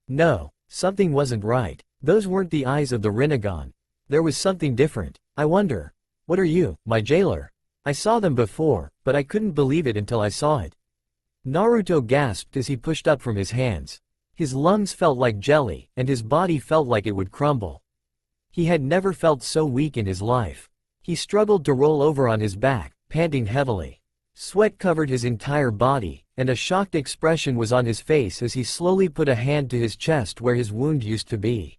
No, something wasn't right. Those weren't the eyes of the Rinnegan. There was something different. I wonder. What are you, my jailer? I saw them before, but I couldn't believe it until I saw it. Naruto gasped as he pushed up from his hands. His lungs felt like jelly, and his body felt like it would crumble. He had never felt so weak in his life. He struggled to roll over on his back, panting heavily. Sweat covered his entire body, and a shocked expression was on his face as he slowly put a hand to his chest where his wound used to be.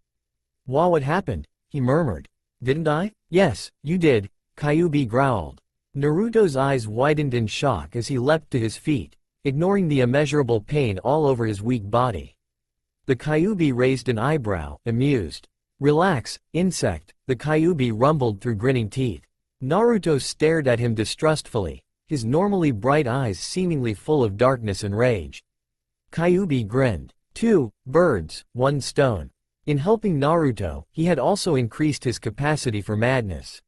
What happened? He murmured. Didn't I? Yes, you did, Kyuubi growled. Naruto's eyes widened in shock as he leapt to his feet, ignoring the immeasurable pain all over his weak body. The Kyuubi raised an eyebrow, amused. Relax, insect, the Kyuubi rumbled through grinning teeth. Naruto stared at him distrustfully, his normally bright eyes seemingly full of darkness and rage. Kyuubi grinned. 2 birds, 1 stone. In helping Naruto, he had also increased his capacity for madness.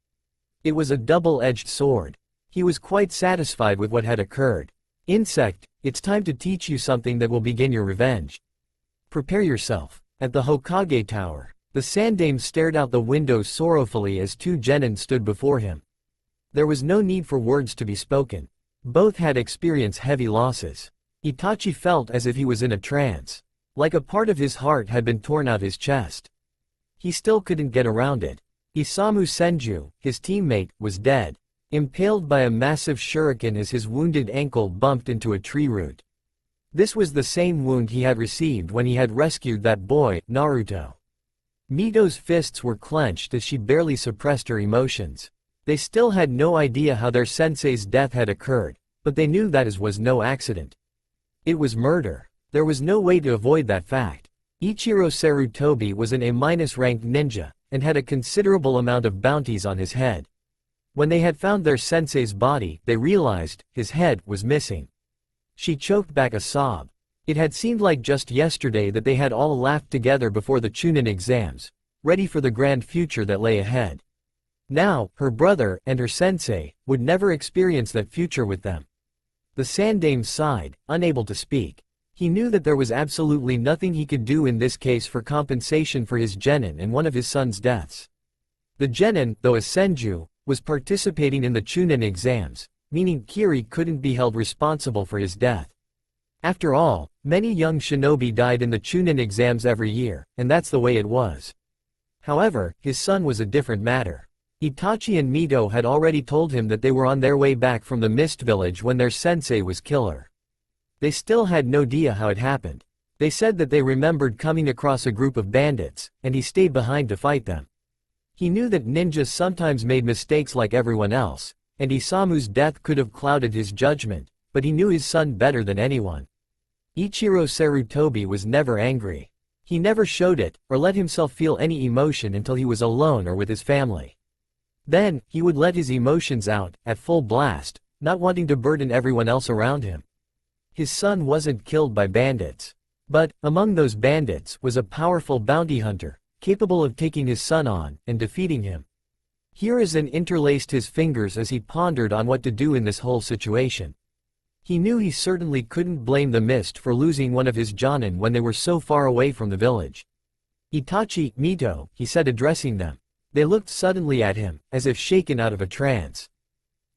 It was a double-edged sword. He was quite satisfied with what had occurred. Insect, it's time to teach you something that will begin your revenge. Prepare yourself. At the Hokage Tower, the Sandaime stared out the window sorrowfully as 2 genin stood before him. There was no need for words to be spoken. Both had experienced heavy losses. Itachi felt as if he was in a trance. Like a part of his heart had been torn out his chest. He still couldn't get around it. Isamu Senju, his teammate, was dead, impaled by a massive shuriken as his wounded ankle bumped into a tree root. This was the same wound he had received when he had rescued that boy, Naruto. Mito's fists were clenched as she barely suppressed her emotions. They still had no idea how their sensei's death had occurred, but they knew that it was no accident. It was murder. There was no way to avoid that fact. Ichiro Sarutobi was an A-ranked ninja, and had a considerable amount of bounties on his head. When they had found their sensei's body, they realized his head was missing. She choked back a sob. It had seemed like just yesterday that they had all laughed together before the Chunin exams, ready for the grand future that lay ahead. Now, her brother, and her sensei, would never experience that future with them. The Sandaime sighed, unable to speak. He knew that there was absolutely nothing he could do in this case for compensation for his genin and one of his son's deaths. The genin, though a senju, was participating in the Chunin exams, meaning Kiri couldn't be held responsible for his death. After all, many young shinobi died in the Chunin exams every year, and that's the way it was. However, his son was a different matter. Itachi and Mito had already told him that they were on their way back from the Mist Village when their sensei was killer. They still had no idea how it happened. They said that they remembered coming across a group of bandits, and he stayed behind to fight them. He knew that ninjas sometimes made mistakes like everyone else, and Isamu's death could have clouded his judgment, but he knew his son better than anyone. Ichiro Sarutobi was never angry. He never showed it, or let himself feel any emotion until he was alone or with his family. Then, he would let his emotions out, at full blast, not wanting to burden everyone else around him. His son wasn't killed by bandits. But, among those bandits, was a powerful bounty hunter, capable of taking his son on, and defeating him. Hiruzen interlaced his fingers as he pondered on what to do in this whole situation. He knew he certainly couldn't blame the mist for losing one of his Jonin when they were so far away from the village. "Itachi, Mito," he said, addressing them. They looked suddenly at him, as if shaken out of a trance.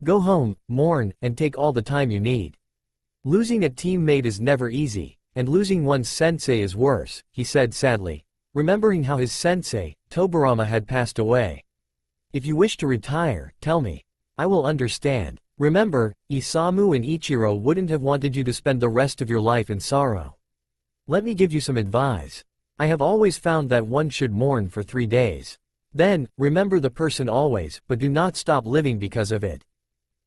"Go home, mourn, and take all the time you need. Losing a teammate is never easy, and losing one's sensei is worse," he said sadly, remembering how his sensei, Tobarama, had passed away. "If you wish to retire, tell me. I will understand. Remember, Isamu and Ichiro wouldn't have wanted you to spend the rest of your life in sorrow. Let me give you some advice. I have always found that one should mourn for 3 days. Then, remember the person always, but do not stop living because of it."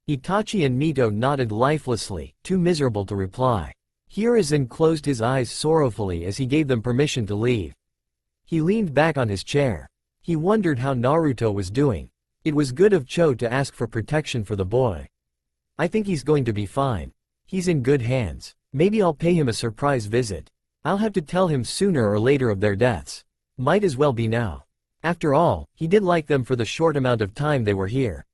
Itachi and Mito nodded lifelessly, too miserable to reply. Hiruzen closed his eyes sorrowfully as he gave them permission to leave. He leaned back on his chair. He wondered how Naruto was doing. It was good of Cho to ask for protection for the boy. "I think he's going to be fine. He's in good hands. Maybe I'll pay him a surprise visit. I'll have to tell him sooner or later of their deaths. Might as well be now. After all, he did like them for the short amount of time they were here."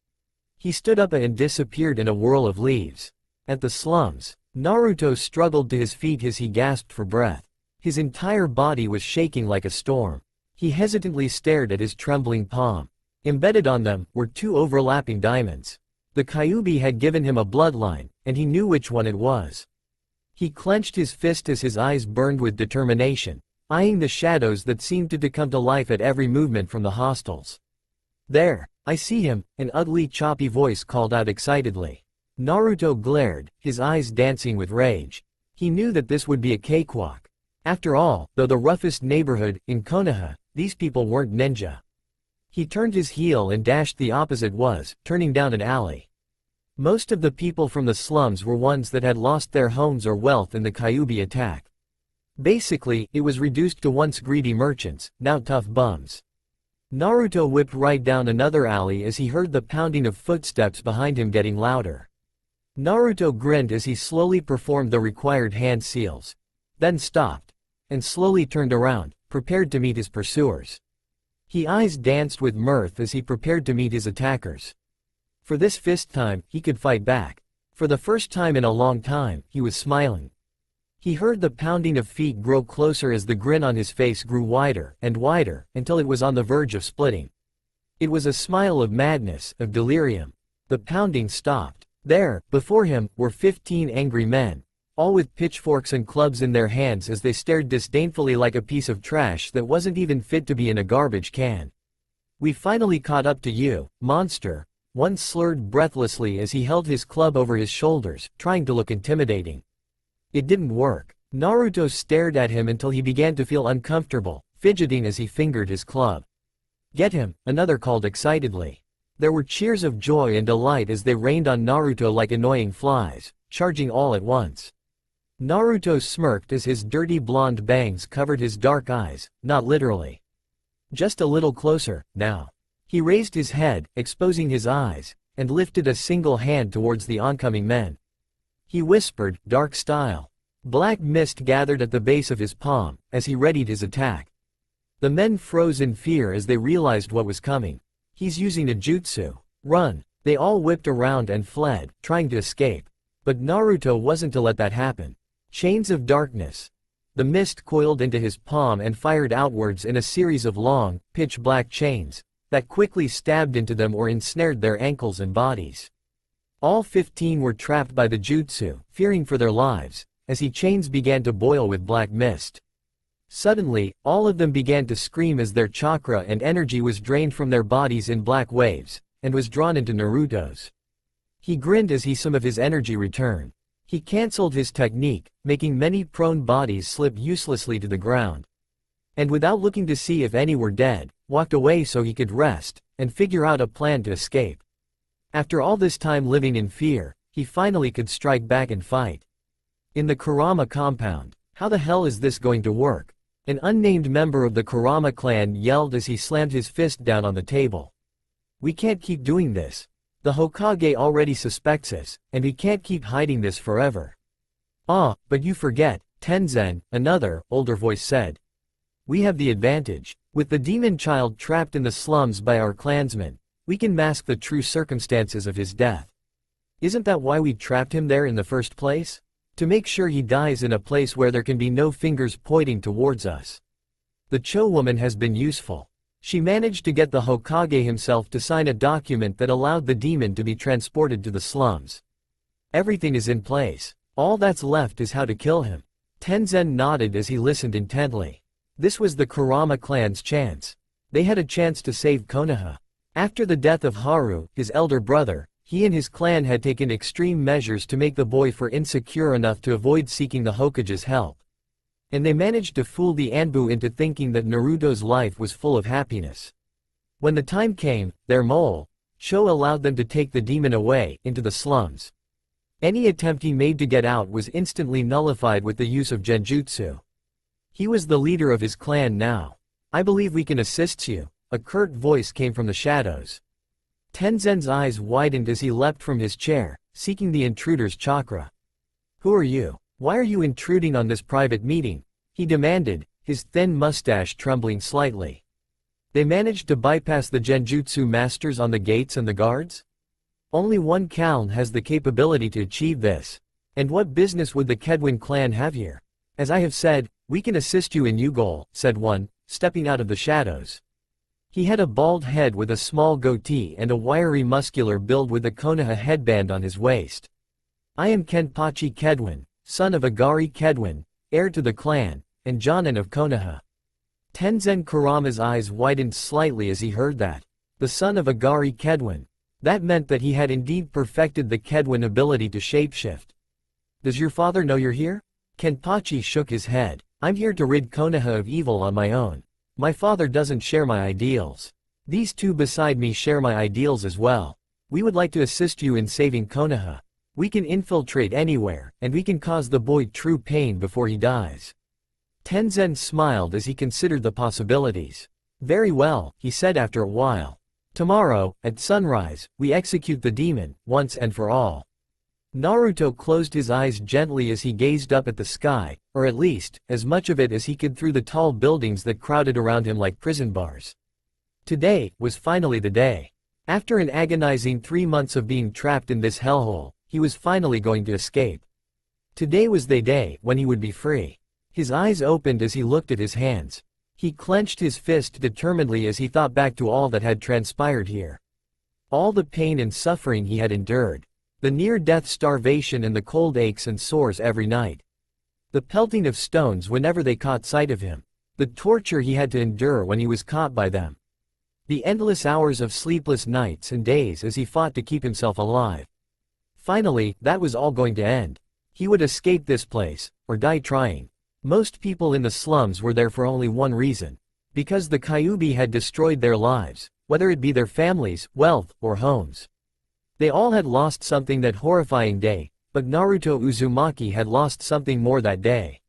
He stood up and disappeared in a whirl of leaves. At the slums, Naruto struggled to his feet as he gasped for breath. His entire body was shaking like a storm. He hesitantly stared at his trembling palm. Embedded on them were 2 overlapping diamonds. The Kyuubi had given him a bloodline, and he knew which one it was. He clenched his fist as his eyes burned with determination, eyeing the shadows that seemed to come to life at every movement from the hostiles. "There, I see him," an ugly choppy voice called out excitedly. Naruto glared, his eyes dancing with rage. He knew that this would be a cakewalk. After all, though the roughest neighborhood, in Konoha, these people weren't ninja. He turned his heel and dashed the opposite was, turning down an alley. Most of the people from the slums were ones that had lost their homes or wealth in the Kyuubi attack. Basically, it was reduced to once greedy merchants, now tough bums. Naruto whipped right down another alley as he heard the pounding of footsteps behind him getting louder. Naruto grinned as he slowly performed the required hand seals. Then stopped. And slowly turned around, prepared to meet his pursuers. His eyes danced with mirth as he prepared to meet his attackers. For this fist time, he could fight back. For the first time in a long time, he was smiling. He heard the pounding of feet grow closer as the grin on his face grew wider and wider, until it was on the verge of splitting. It was a smile of madness, of delirium. The pounding stopped. There, before him, were 15 angry men, all with pitchforks and clubs in their hands as they stared disdainfully like a piece of trash that wasn't even fit to be in a garbage can. "We finally caught up to you, monster," one slurred breathlessly as he held his club over his shoulders, trying to look intimidating. It didn't work. Naruto stared at him until he began to feel uncomfortable, fidgeting as he fingered his club. "Get him," another called excitedly. There were cheers of joy and delight as they rained on Naruto like annoying flies, charging all at once. Naruto smirked as his dirty blonde bangs covered his dark eyes, not literally. "Just a little closer, now." He raised his head, exposing his eyes, and lifted a single hand towards the oncoming men. He whispered, dark style. Black mist gathered at the base of his palm, as he readied his attack. The men froze in fear as they realized what was coming. "He's using a jutsu. Run!" They all whipped around and fled, trying to escape. But Naruto wasn't to let that happen. Chains of darkness. The mist coiled into his palm and fired outwards in a series of long, pitch-black chains that quickly stabbed into them or ensnared their ankles and bodies. All 15 were trapped by the jutsu, fearing for their lives, as his chains began to boil with black mist. Suddenly, all of them began to scream as their chakra and energy was drained from their bodies in black waves, and was drawn into Naruto's. He grinned as some of his energy returned. He cancelled his technique, making many prone bodies slip uselessly to the ground. And without looking to see if any were dead, walked away so he could rest, and figure out a plan to escape. After all this time living in fear, he finally could strike back and fight. In the Kurama compound, how the hell is this going to work? An unnamed member of the Kurama clan yelled as he slammed his fist down on the table. "We can't keep doing this. The Hokage already suspects us, and we can't keep hiding this forever." "Ah, but you forget, Tenzen," another, older voice said. "We have the advantage. With the demon child trapped in the slums by our clansmen, we can mask the true circumstances of his death." Isn't that why we trapped him there in the first place? To make sure he dies in a place where there can be no fingers pointing towards us. The Cho woman has been useful. She managed to get the Hokage himself to sign a document that allowed the demon to be transported to the slums. Everything is in place. All that's left is how to kill him. Tenzin nodded as he listened intently. This was the Kurama clan's chance. They had a chance to save Konoha. After the death of Haru, his elder brother, he and his clan had taken extreme measures to make the boy insecure enough to avoid seeking the Hokage's help. And they managed to fool the Anbu into thinking that Naruto's life was full of happiness. When the time came, their mole, Cho allowed them to take the demon away, into the slums. Any attempt he made to get out was instantly nullified with the use of genjutsu. He was the leader of his clan now. I believe we can assist you, a curt voice came from the shadows. Tenzin's eyes widened as he leapt from his chair, seeking the intruder's chakra. Who are you? Why are you intruding on this private meeting? He demanded, his thin mustache trembling slightly. They managed to bypass the genjutsu masters on the gates and the guards? Only one clan has the capability to achieve this. And what business would the Kedwin clan have here? As I have said, we can assist you in your goal, said one, stepping out of the shadows. He had a bald head with a small goatee and a wiry muscular build with a Konoha headband on his waist. I am Kenpachi Kedwin, son of Agari Kedwin, heir to the clan, and Jonin of Konoha. Tenzin Kurama's eyes widened slightly as he heard that. The son of Agari Kedwin. That meant that he had indeed perfected the Kedwin ability to shapeshift. Does your father know you're here? Kenpachi shook his head. I'm here to rid Konoha of evil on my own. My father doesn't share my ideals. These two beside me share my ideals as well. We would like to assist you in saving Konoha. We can infiltrate anywhere, and we can cause the boy true pain before he dies. Tenzin smiled as he considered the possibilities. Very well, he said after a while. Tomorrow, at sunrise, we execute the demon, once and for all. Naruto closed his eyes gently as he gazed up at the sky, or at least, as much of it as he could through the tall buildings that crowded around him like prison bars. Today was finally the day. After an agonizing 3 months of being trapped in this hellhole, he was finally going to escape. Today was the day when he would be free. His eyes opened as he looked at his hands. He clenched his fist determinedly as he thought back to all that had transpired here. All the pain and suffering he had endured. The near-death starvation and the cold aches and sores every night. The pelting of stones whenever they caught sight of him. The torture he had to endure when he was caught by them. The endless hours of sleepless nights and days as he fought to keep himself alive. Finally, that was all going to end. He would escape this place, or die trying. Most people in the slums were there for only one reason. Because the Kyuubi had destroyed their lives, whether it be their families, wealth, or homes. They all had lost something that horrifying day, but Naruto Uzumaki had lost something more that day.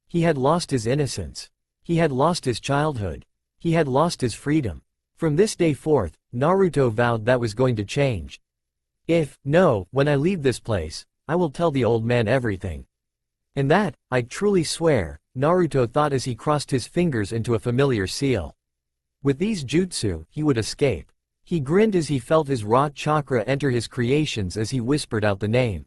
He had lost his innocence. He had lost his childhood. He had lost his freedom. From this day forth, Naruto vowed that was going to change. When I leave this place, I will tell the old man everything. And that, I truly swear, Naruto thought as he crossed his fingers into a familiar seal. With these jutsu, he would escape. He grinned as he felt his raw chakra enter his creations as he whispered out the name.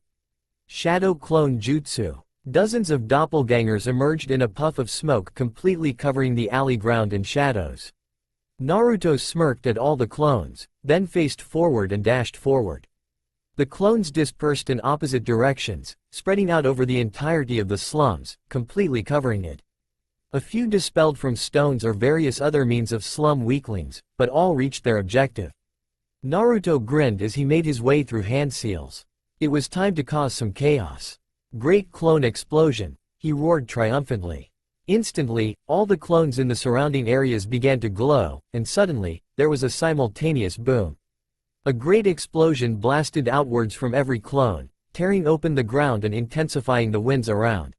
Shadow Clone Jutsu. Dozens of doppelgangers emerged in a puff of smoke completely covering the alley ground in shadows. Naruto smirked at all the clones, then faced forward and dashed forward. The clones dispersed in opposite directions, spreading out over the entirety of the slums, completely covering it. A few dispelled from stones or various other means of slum weaklings, but all reached their objective. Naruto grinned as he made his way through hand seals. It was time to cause some chaos. Great clone explosion, he roared triumphantly. Instantly, all the clones in the surrounding areas began to glow, and suddenly, there was a simultaneous boom. A great explosion blasted outwards from every clone, tearing open the ground and intensifying the winds around.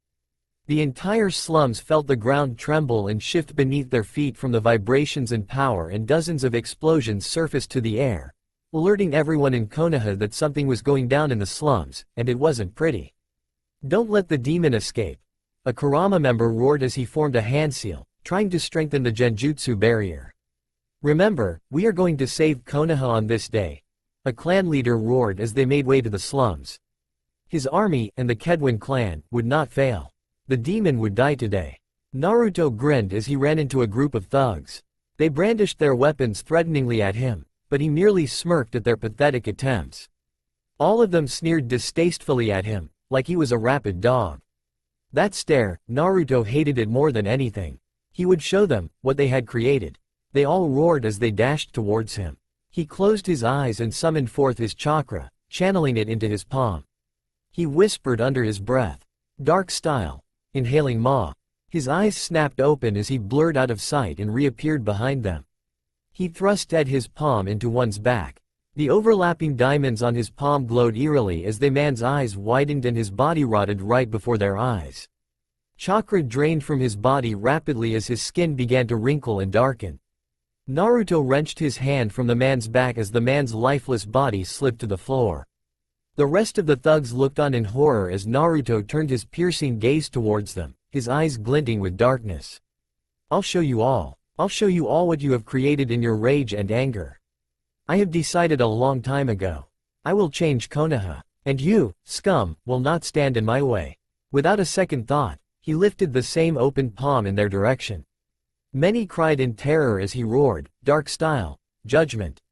The entire slums felt the ground tremble and shift beneath their feet from the vibrations and power, and dozens of explosions surfaced to the air, alerting everyone in Konoha that something was going down in the slums, and it wasn't pretty. Don't let the demon escape. A Kurama member roared as he formed a hand seal, trying to strengthen the genjutsu barrier. Remember, we are going to save Konoha on this day. a clan leader roared as they made way to the slums. His army, and the Kedwen clan, would not fail. The demon would die today. Naruto grinned as he ran into a group of thugs. They brandished their weapons threateningly at him, but he merely smirked at their pathetic attempts. All of them sneered distastefully at him, like he was a rabid dog. That stare, Naruto hated it more than anything. He would show them what they had created. They all roared as they dashed towards him. He closed his eyes and summoned forth his chakra, channeling it into his palm. He whispered under his breath, "Dark style," inhaling Ma. His eyes snapped open as he blurred out of sight and reappeared behind them. He thrust his palm into one's back. The overlapping diamonds on his palm glowed eerily as the man's eyes widened and his body rotted right before their eyes. Chakra drained from his body rapidly as his skin began to wrinkle and darken. Naruto wrenched his hand from the man's back as the man's lifeless body slipped to the floor. The rest of the thugs looked on in horror as Naruto turned his piercing gaze towards them, his eyes glinting with darkness. "I'll show you all. I'll show you all what you have created in your rage and anger. I have decided a long time ago. I will change Konoha, and you, scum, will not stand in my way." Without a second thought, he lifted the same open palm in their direction. Many cried in terror as he roared, "Dark style, judgment."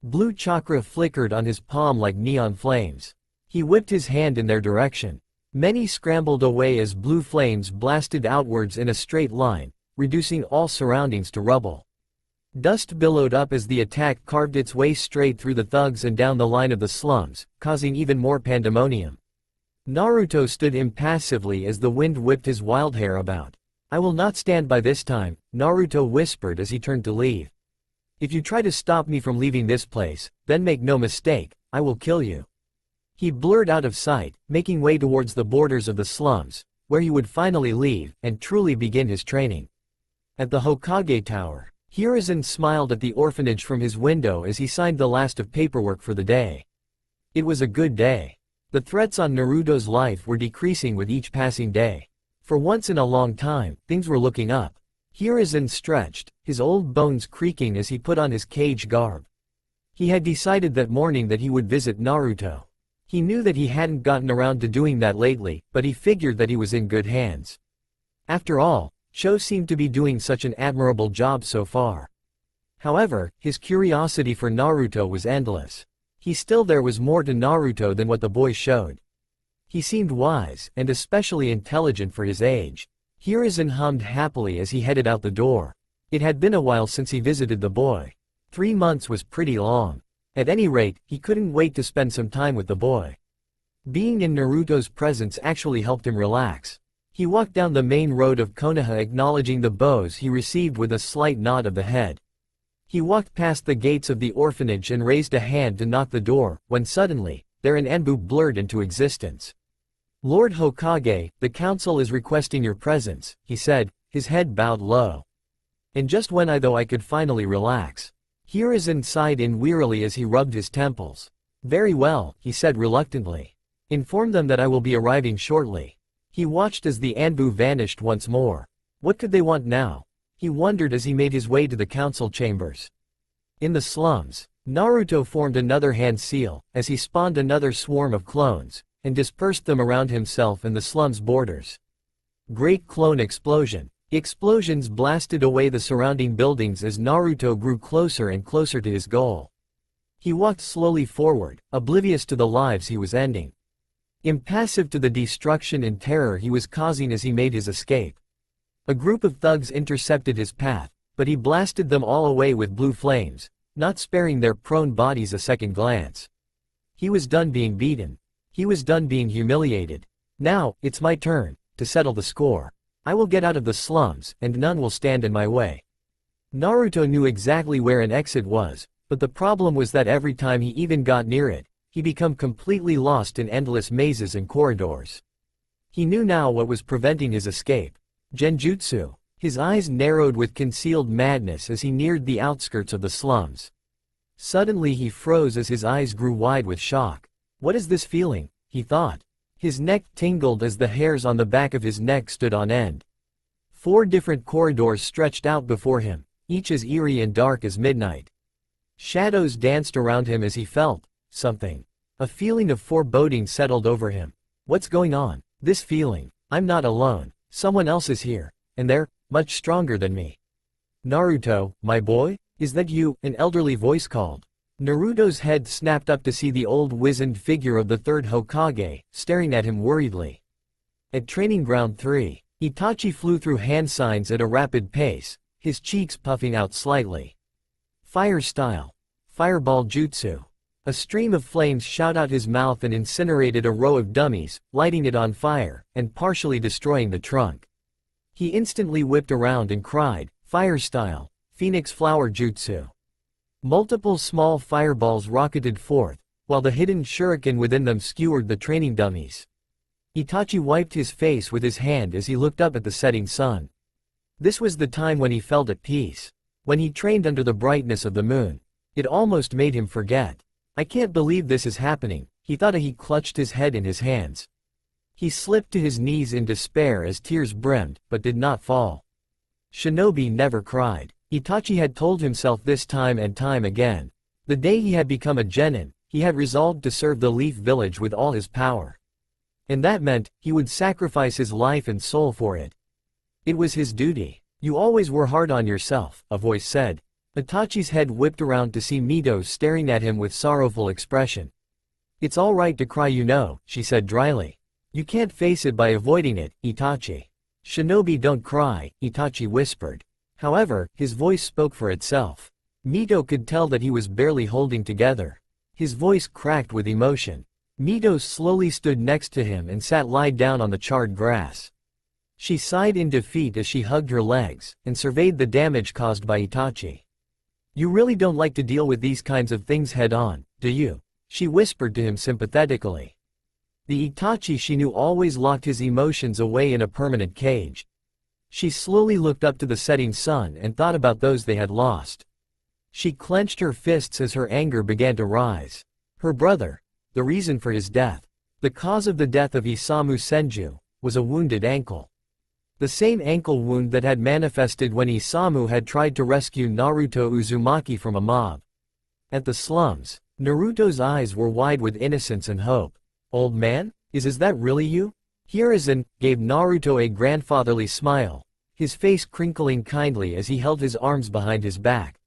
Blue chakra flickered on his palm like neon flames. He whipped his hand in their direction. Many scrambled away as blue flames blasted outwards in a straight line, reducing all surroundings to rubble. Dust billowed up as the attack carved its way straight through the thugs and down the line of the slums, causing even more pandemonium. Naruto stood impassively as the wind whipped his wild hair about. "I will not stand by this time," Naruto whispered as he turned to leave. "If you try to stop me from leaving this place, then make no mistake, I will kill you." He blurred out of sight, making way towards the borders of the slums, where he would finally leave, and truly begin his training. At the Hokage Tower, Hiruzen smiled at the orphanage from his window as he signed the last of paperwork for the day. It was a good day. The threats on Naruto's life were decreasing with each passing day. For once in a long time, things were looking up. Hiruzen stretched, his old bones creaking as he put on his cage garb. He had decided that morning that he would visit Naruto. He knew that he hadn't gotten around to doing that lately, but he figured that he was in good hands. After all, Cho seemed to be doing such an admirable job so far. However, his curiosity for Naruto was endless. There was more to Naruto than what the boy showed. He seemed wise, and especially intelligent for his age. Hiruzen hummed happily as he headed out the door. It had been a while since he visited the boy. 3 months was pretty long. At any rate, he couldn't wait to spend some time with the boy. Being in Naruto's presence actually helped him relax. He walked down the main road of Konoha acknowledging the bows he received with a slight nod of the head. He walked past the gates of the orphanage and raised a hand to knock the door, when suddenly, there an Anbu blurred into existence. "Lord Hokage, the council is requesting your presence," he said, his head bowed low. "And just when I could finally relax." Hiruzen sighed in wearily as he rubbed his temples. "Very well," he said reluctantly. "Inform them that I will be arriving shortly." He watched as the Anbu vanished once more. What could they want now? He wondered as he made his way to the council chambers. In the slums, Naruto formed another hand seal, as he spawned another swarm of clones, and dispersed them around himself and the slum's borders. Great clone explosion. Explosions blasted away the surrounding buildings as Naruto grew closer and closer to his goal. He walked slowly forward, oblivious to the lives he was ending. Impassive to the destruction and terror he was causing as he made his escape. A group of thugs intercepted his path, but he blasted them all away with blue flames, not sparing their prone bodies a second glance. He was done being beaten. He was done being humiliated. Now, it's my turn to settle the score. I will get out of the slums, and none will stand in my way. Naruto knew exactly where an exit was, but the problem was that every time he even got near it, he became completely lost in endless mazes and corridors. He knew now what was preventing his escape. Genjutsu. His eyes narrowed with concealed madness as he neared the outskirts of the slums. Suddenly he froze as his eyes grew wide with shock. What is this feeling? He thought. His neck tingled as the hairs on the back of his neck stood on end. 4 different corridors stretched out before him, each as eerie and dark as midnight. Shadows danced around him as he felt something. A feeling of foreboding settled over him. What's going on? This feeling. I'm not alone. Someone else is here. And they're much stronger than me. Naruto, my boy? Is that you? An elderly voice called. Naruto's head snapped up to see the old wizened figure of the third Hokage, staring at him worriedly. At Training Ground 3, Itachi flew through hand signs at a rapid pace, his cheeks puffing out slightly. Fire style. Fireball jutsu. A stream of flames shot out his mouth and incinerated a row of dummies, lighting it on fire, and partially destroying the trunk. He instantly whipped around and cried, Fire style. Phoenix flower jutsu. Multiple small fireballs rocketed forth, while the hidden shuriken within them skewered the training dummies. Itachi wiped his face with his hand as he looked up at the setting sun. This was the time when he felt at peace. When he trained under the brightness of the moon. It almost made him forget. I can't believe this is happening, he thought as he clutched his head in his hands. He slipped to his knees in despair as tears brimmed, but did not fall. Shinobi never cried. Itachi had told himself this time and time again. The day he had become a genin, he had resolved to serve the Leaf Village with all his power. And that meant, he would sacrifice his life and soul for it. It was his duty. You always were hard on yourself, a voice said. Itachi's head whipped around to see Mito staring at him with sorrowful expression. It's all right to cry, you know, she said dryly. You can't face it by avoiding it, Itachi. Shinobi, don't cry, Itachi whispered. However, his voice spoke for itself. Mito could tell that he was barely holding together. His voice cracked with emotion. Mito slowly stood next to him and sat lie down on the charred grass. She sighed in defeat as she hugged her legs, and surveyed the damage caused by Itachi. You really don't like to deal with these kinds of things head on, do you? She whispered to him sympathetically. The Itachi she knew always locked his emotions away in a permanent cage. She slowly looked up to the setting sun and thought about those they had lost. She clenched her fists as her anger began to rise. Her brother, the reason for his death, the cause of the death of Isamu Senju, was a wounded ankle. The same ankle wound that had manifested when Isamu had tried to rescue Naruto Uzumaki from a mob. At the slums, Naruto's eyes were wide with innocence and hope. Old man, is that really you? Hiruzen gave Naruto a grandfatherly smile, his face crinkling kindly as he held his arms behind his back.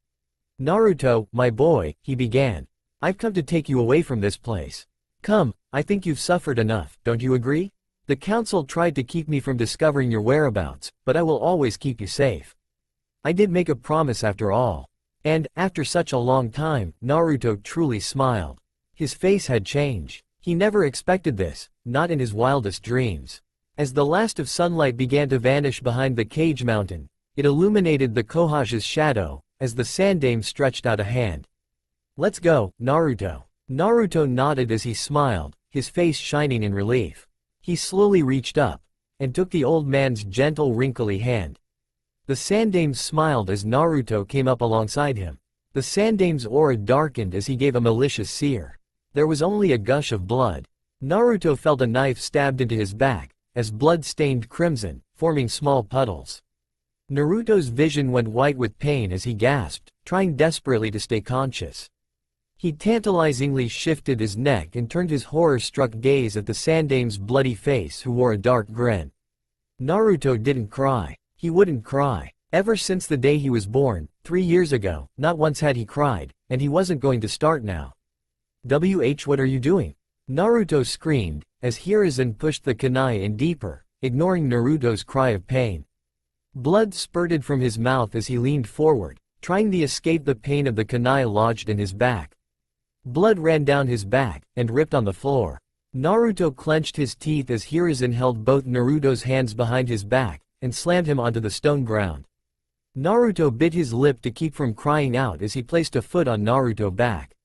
Naruto, my boy, he began. I've come to take you away from this place. Come, I think you've suffered enough, don't you agree? The council tried to keep me from discovering your whereabouts, but I will always keep you safe. I did make a promise after all. And, after such a long time, Naruto truly smiled. His face had changed. He never expected this, not in his wildest dreams. As the last of sunlight began to vanish behind the Cage Mountain, it illuminated the Kohage's shadow, as the Sandame stretched out a hand. Let's go, Naruto. Naruto nodded as he smiled, his face shining in relief. He slowly reached up, and took the old man's gentle wrinkly hand. The Sandame smiled as Naruto came up alongside him. The Sandame's aura darkened as he gave a malicious seer. There was only a gush of blood. Naruto felt a knife stabbed into his back, as blood stained crimson, forming small puddles. Naruto's vision went white with pain as he gasped, trying desperately to stay conscious. He tantalizingly shifted his neck and turned his horror-struck gaze at the Sandame's bloody face, who wore a dark grin. Naruto didn't cry. He wouldn't cry. Ever since the day he was born, 3 years ago, not once had he cried, and he wasn't going to start now. What are you doing? Naruto screamed, as Hiruzen pushed the kunai in deeper, ignoring Naruto's cry of pain. Blood spurted from his mouth as he leaned forward, trying to escape the pain of the kunai lodged in his back. Blood ran down his back, and ripped on the floor. Naruto clenched his teeth as Hiruzen held both Naruto's hands behind his back, and slammed him onto the stone ground. Naruto bit his lip to keep from crying out as he placed a foot on Naruto's back.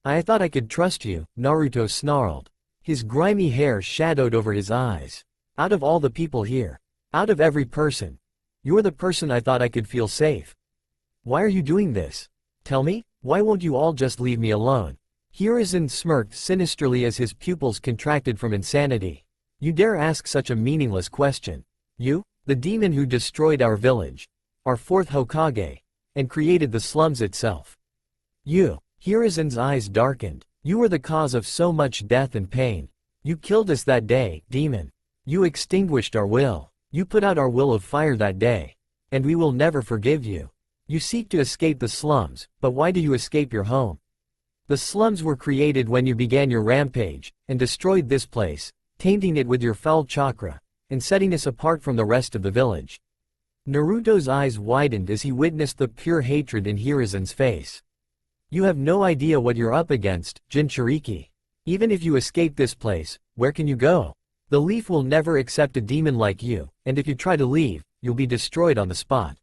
I thought I could trust you, Naruto snarled. His grimy hair shadowed over his eyes. Out of all the people here, out of every person, you're the person I thought I could feel safe. Why are you doing this? Tell me, why won't you all just leave me alone? Hiruzen smirked sinisterly as his pupils contracted from insanity. You dare ask such a meaningless question? You, the demon who destroyed our village, our fourth Hokage, and created the slums itself. Hiruzen's eyes darkened. You were the cause of so much death and pain. You killed us that day, demon. You extinguished our will. You put out our will of fire that day. And we will never forgive you. You seek to escape the slums, but why do you escape your home? The slums were created when you began your rampage, and destroyed this place, tainting it with your foul chakra, and setting us apart from the rest of the village. Naruto's eyes widened as he witnessed the pure hatred in Hiruzen's face. You have no idea what you're up against, Jinchuriki. Even if you escape this place, where can you go? The leaf will never accept a demon like you, and if you try to leave, you'll be destroyed on the spot.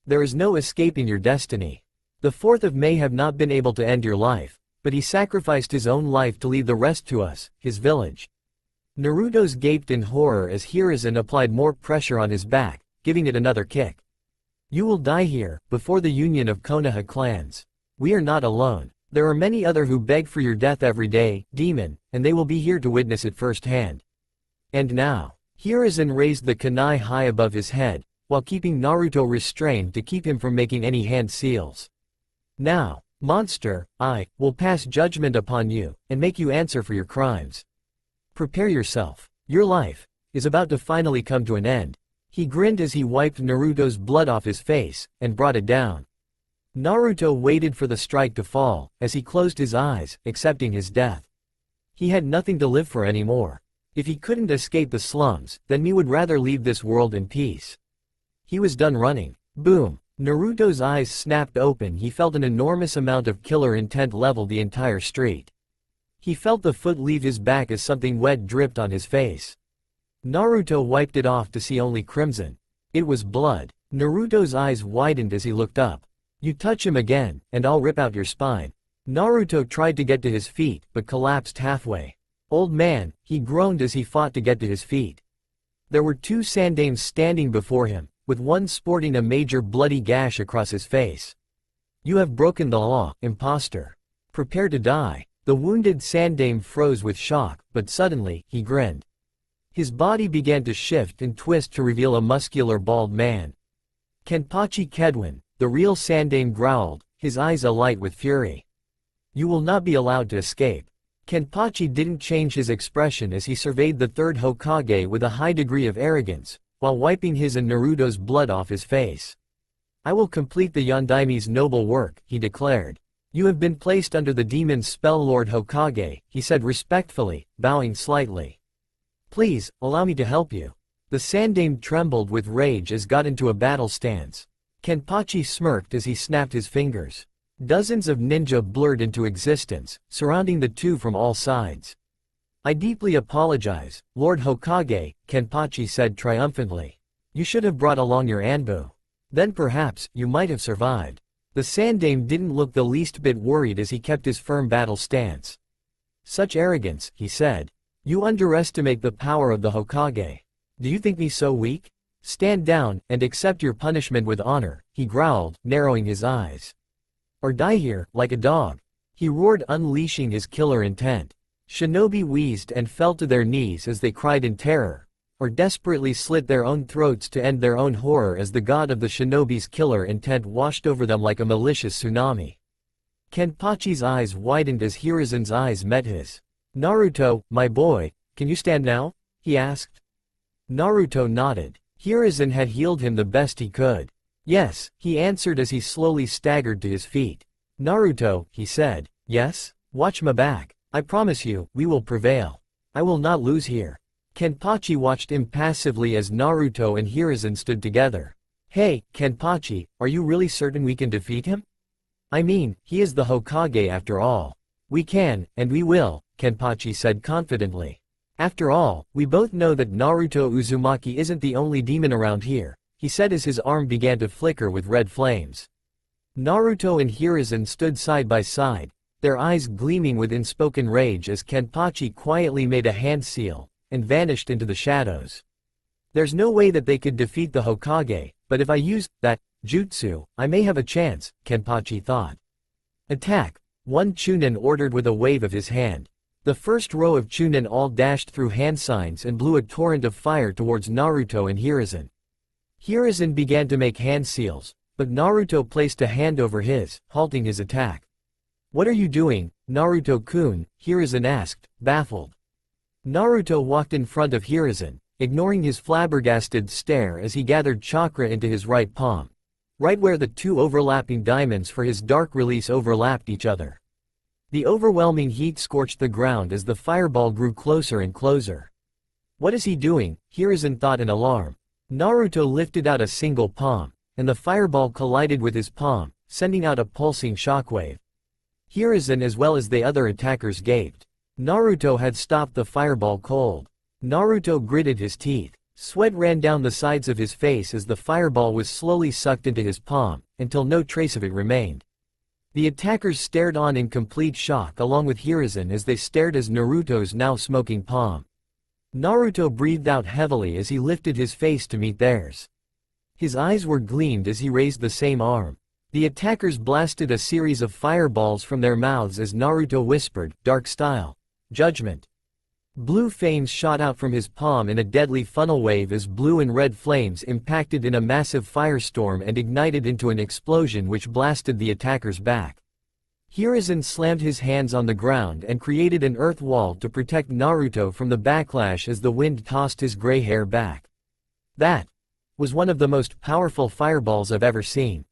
There is no escaping your destiny. The 4th of May have not been able to end your life, but he sacrificed his own life to leave the rest to us, his village. Naruto's gaped in horror as Hiruzen applied more pressure on his back, giving it another kick. You will die here, before the union of Konoha clans. We are not alone. There are many other who beg for your death every day, demon, and they will be here to witness it firsthand. And now, Hiruzen raised the kunai high above his head, while keeping Naruto restrained to keep him from making any hand seals. Now, monster, I will pass judgment upon you, and make you answer for your crimes. Prepare yourself. Your life is about to finally come to an end. He grinned as he wiped Naruto's blood off his face, and brought it down. Naruto waited for the strike to fall, as he closed his eyes, accepting his death. He had nothing to live for anymore. If he couldn't escape the slums, then he would rather leave this world in peace. He was done running. Boom! Naruto's eyes snapped open. He felt an enormous amount of killer intent level the entire street. He felt the foot leave his back as something wet dripped on his face. Naruto wiped it off to see only crimson. It was blood. Naruto's eyes widened as he looked up. You touch him again, and I'll rip out your spine. Naruto tried to get to his feet, but collapsed halfway. Old man, he groaned as he fought to get to his feet. There were 2 sandames standing before him, with one sporting a major bloody gash across his face. You have broken the law, imposter. Prepare to die. The wounded sandame froze with shock, but suddenly, he grinned. His body began to shift and twist to reveal a muscular bald man. Kenpachi Kedwin, the real sandame growled, his eyes alight with fury. You will not be allowed to escape. Kenpachi didn't change his expression as he surveyed the 3rd Hokage with a high degree of arrogance, while wiping his and Naruto's blood off his face. I will complete the Yondaime's noble work, he declared. You have been placed under the demon's spell, Lord Hokage, he said respectfully, bowing slightly. Please, allow me to help you. The sandame trembled with rage as got into a battle stance. Kenpachi smirked as he snapped his fingers. Dozens of ninja blurred into existence, surrounding the two from all sides. I deeply apologize, Lord Hokage, Kenpachi said triumphantly. You should have brought along your Anbu. Then perhaps, you might have survived. The sandame didn't look the least bit worried as he kept his firm battle stance. Such arrogance, he said. You underestimate the power of the Hokage. Do you think me so weak? Stand down, and accept your punishment with honor, he growled, narrowing his eyes. Or die here, like a dog. He roared, unleashing his killer intent. Shinobi wheezed and fell to their knees as they cried in terror, or desperately slit their own throats to end their own horror as the god of the shinobi's killer intent washed over them like a malicious tsunami. Kenpachi's eyes widened as Hiruzen's eyes met his. Naruto, my boy, can you stand now? He asked. Naruto nodded. Hiruzen had healed him the best he could. Yes, he answered as he slowly staggered to his feet. Naruto, he said. Yes? Watch my back. I promise you, we will prevail. I will not lose here. Kenpachi watched impassively as Naruto and Hiruzen stood together. Hey, Kenpachi, are you really certain we can defeat him? I mean, he is the Hokage after all. We can, and we will, Kenpachi said confidently. After all, we both know that Naruto Uzumaki isn't the only demon around here, he said as his arm began to flicker with red flames. Naruto and Hiruzen stood side by side, their eyes gleaming with unspoken rage as Kenpachi quietly made a hand seal, and vanished into the shadows. There's no way that they could defeat the Hokage, but if I use that jutsu, I may have a chance, Kenpachi thought. Attack! One Chunin ordered with a wave of his hand. The first row of Chunin all dashed through hand signs and blew a torrent of fire towards Naruto and Hiruzen. Hiruzen began to make hand seals, but Naruto placed a hand over his, halting his attack. What are you doing, Naruto-kun? Hiruzen asked, baffled. Naruto walked in front of Hiruzen, ignoring his flabbergasted stare as he gathered chakra into his right palm, right where the two overlapping diamonds for his dark release overlapped each other. The overwhelming heat scorched the ground as the fireball grew closer and closer. What is he doing? Hiruzen thought in alarm. Naruto lifted out a single palm, and the fireball collided with his palm, sending out a pulsing shockwave. Hiruzen as well as the other attackers gaped. Naruto had stopped the fireball cold. Naruto gritted his teeth. Sweat ran down the sides of his face as the fireball was slowly sucked into his palm, until no trace of it remained. The attackers stared on in complete shock along with Hiruzen as they stared at Naruto's now smoking palm. Naruto breathed out heavily as he lifted his face to meet theirs. His eyes were gleamed as he raised the same arm. The attackers blasted a series of fireballs from their mouths as Naruto whispered, "Dark style. Judgment." Blue flames shot out from his palm in a deadly funnel wave as blue and red flames impacted in a massive firestorm and ignited into an explosion which blasted the attackers back. Hiruzen slammed his hands on the ground and created an earth wall to protect Naruto from the backlash as the wind tossed his gray hair back. That was one of the most powerful fireballs I've ever seen.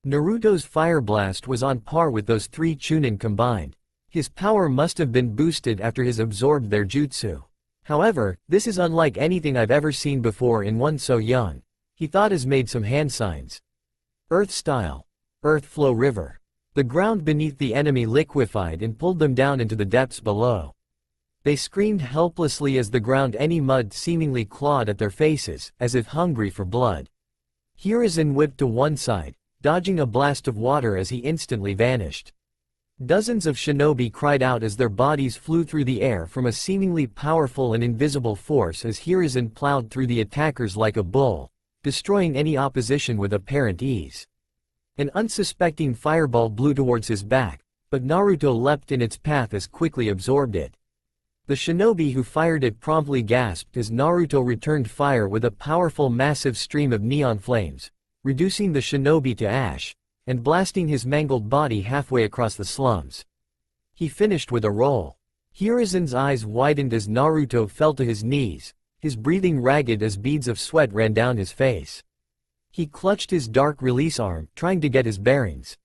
Naruto's fire blast was on par with those three Chunin combined. His power must have been boosted after he absorbed their jutsu. However, this is unlike anything I've ever seen before in one so young. He thought as made some hand signs. Earth style. Earth flow river. The ground beneath the enemy liquefied and pulled them down into the depths below. They screamed helplessly as the ground any mud seemingly clawed at their faces, as if hungry for blood. Hiruzen whipped to one side, dodging a blast of water as he instantly vanished. Dozens of shinobi cried out as their bodies flew through the air from a seemingly powerful and invisible force as Hiruzen plowed through the attackers like a bull, destroying any opposition with apparent ease. An unsuspecting fireball blew towards his back, but Naruto leapt in its path as quickly absorbed it. The shinobi who fired it promptly gasped as Naruto returned fire with a powerful massive stream of neon flames, reducing the shinobi to ash, and blasting his mangled body halfway across the slums. He finished with a roll. Hiruzen's eyes widened as Naruto fell to his knees, his breathing ragged as beads of sweat ran down his face. He clutched his dark release arm, trying to get his bearings.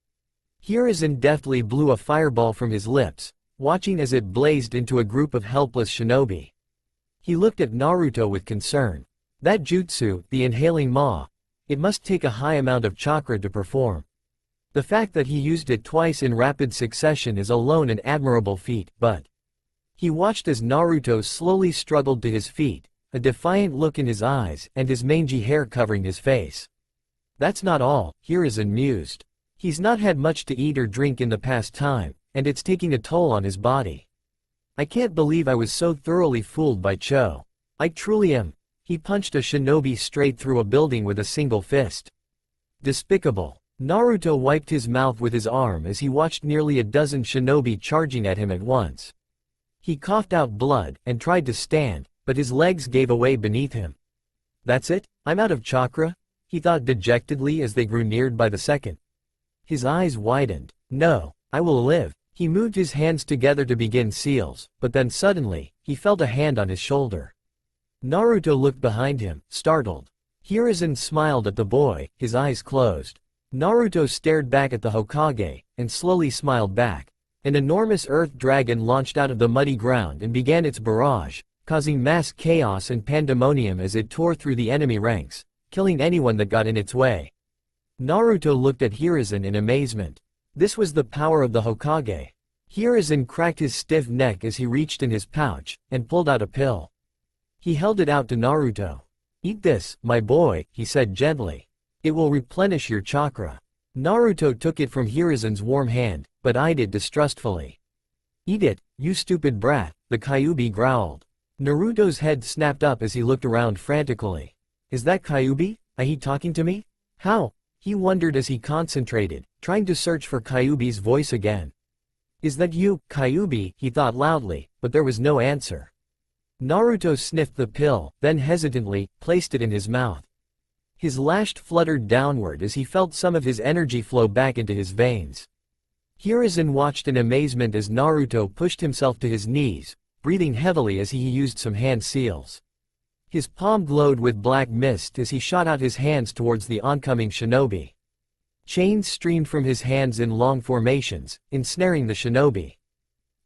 Hiruzen deftly blew a fireball from his lips, watching as it blazed into a group of helpless shinobi. He looked at Naruto with concern. That jutsu, the inhaling maw, it must take a high amount of chakra to perform. The fact that he used it twice in rapid succession is alone an admirable feat, but... He watched as Naruto slowly struggled to his feet, a defiant look in his eyes and his mangy hair covering his face. That's not all, Hiruzen mused. He's not had much to eat or drink in the past time, and it's taking a toll on his body. I can't believe I was so thoroughly fooled by Cho. I truly am. He punched a shinobi straight through a building with a single fist. Despicable. Naruto wiped his mouth with his arm as he watched nearly a dozen shinobi charging at him at once. He coughed out blood and tried to stand, but his legs gave away beneath him. That's it? I'm out of chakra? He thought dejectedly as they grew neared by the second. His eyes widened. No, I will live. He moved his hands together to begin seals, but then suddenly, he felt a hand on his shoulder. Naruto looked behind him, startled. Hiruzen smiled at the boy, his eyes closed. Naruto stared back at the Hokage, and slowly smiled back. An enormous earth dragon launched out of the muddy ground and began its barrage, causing mass chaos and pandemonium as it tore through the enemy ranks, killing anyone that got in its way. Naruto looked at Hiruzen in amazement. This was the power of the Hokage. Hiruzen cracked his stiff neck as he reached in his pouch, and pulled out a pill. He held it out to Naruto. "Eat this, my boy," he said gently. "It will replenish your chakra." Naruto took it from Hiruzen's warm hand, but eyed it distrustfully. "Eat it, you stupid brat," the Kyuubi growled. Naruto's head snapped up as he looked around frantically. "Is that Kyuubi? Is he talking to me? How?" He wondered as he concentrated, trying to search for Kyuubi's voice again. "Is that you, Kyuubi?" he thought loudly, but there was no answer. Naruto sniffed the pill, then hesitantly, placed it in his mouth. His lash fluttered downward as he felt some of his energy flow back into his veins. Hiruzen watched in amazement as Naruto pushed himself to his knees, breathing heavily as he used some hand seals. His palm glowed with black mist as he shot out his hands towards the oncoming shinobi. Chains streamed from his hands in long formations, ensnaring the shinobi.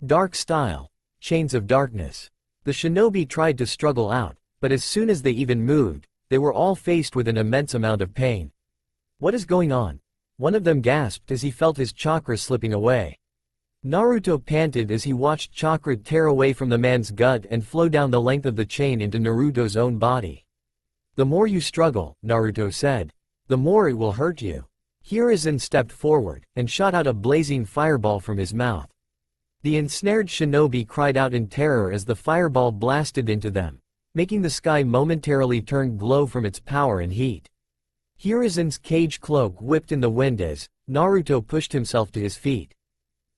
Dark style. Chains of darkness. The shinobi tried to struggle out, but as soon as they even moved, they were all faced with an immense amount of pain. What is going on? One of them gasped as he felt his chakra slipping away. Naruto panted as he watched chakra tear away from the man's gut and flow down the length of the chain into Naruto's own body. The more you struggle, Naruto said, the more it will hurt you. Hiruzen stepped forward and shot out a blazing fireball from his mouth. The ensnared shinobi cried out in terror as the fireball blasted into them, making the sky momentarily turn glow from its power and heat. Hiruzen's cage cloak whipped in the wind as Naruto pushed himself to his feet.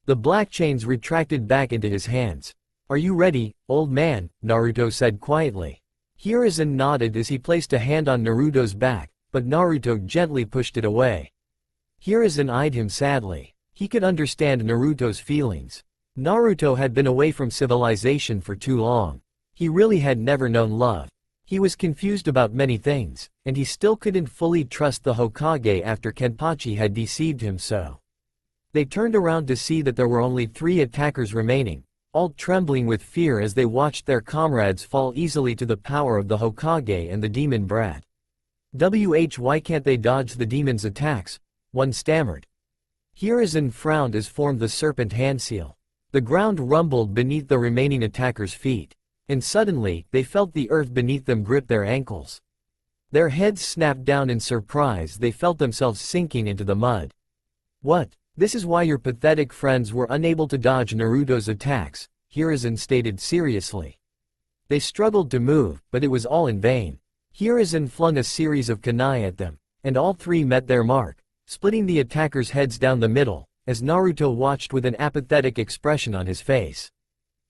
The black chains retracted back into his hands. "Are you ready, old man?" Naruto said quietly. Hiruzen nodded as he placed a hand on Naruto's back, but Naruto gently pushed it away. Hiruzen eyed him sadly. He could understand Naruto's feelings. Naruto had been away from civilization for too long. He really had never known love. He was confused about many things, and he still couldn't fully trust the Hokage after Kenpachi had deceived him so. They turned around to see that there were only 3 attackers remaining, all trembling with fear as they watched their comrades fall easily to the power of the Hokage and the demon brat. Why can't they dodge the demon's attacks? One stammered. Hiruzen frowned as formed the serpent hand seal. The ground rumbled beneath the remaining attackers' feet, and suddenly, they felt the earth beneath them grip their ankles. Their heads snapped down in surprise. They felt themselves sinking into the mud. "What? This is why your pathetic friends were unable to dodge Naruto's attacks," Hiruzen stated seriously. They struggled to move, but it was all in vain. Hiruzen flung a series of kunai at them, and all 3 met their mark, splitting the attackers' heads down the middle, as Naruto watched with an apathetic expression on his face.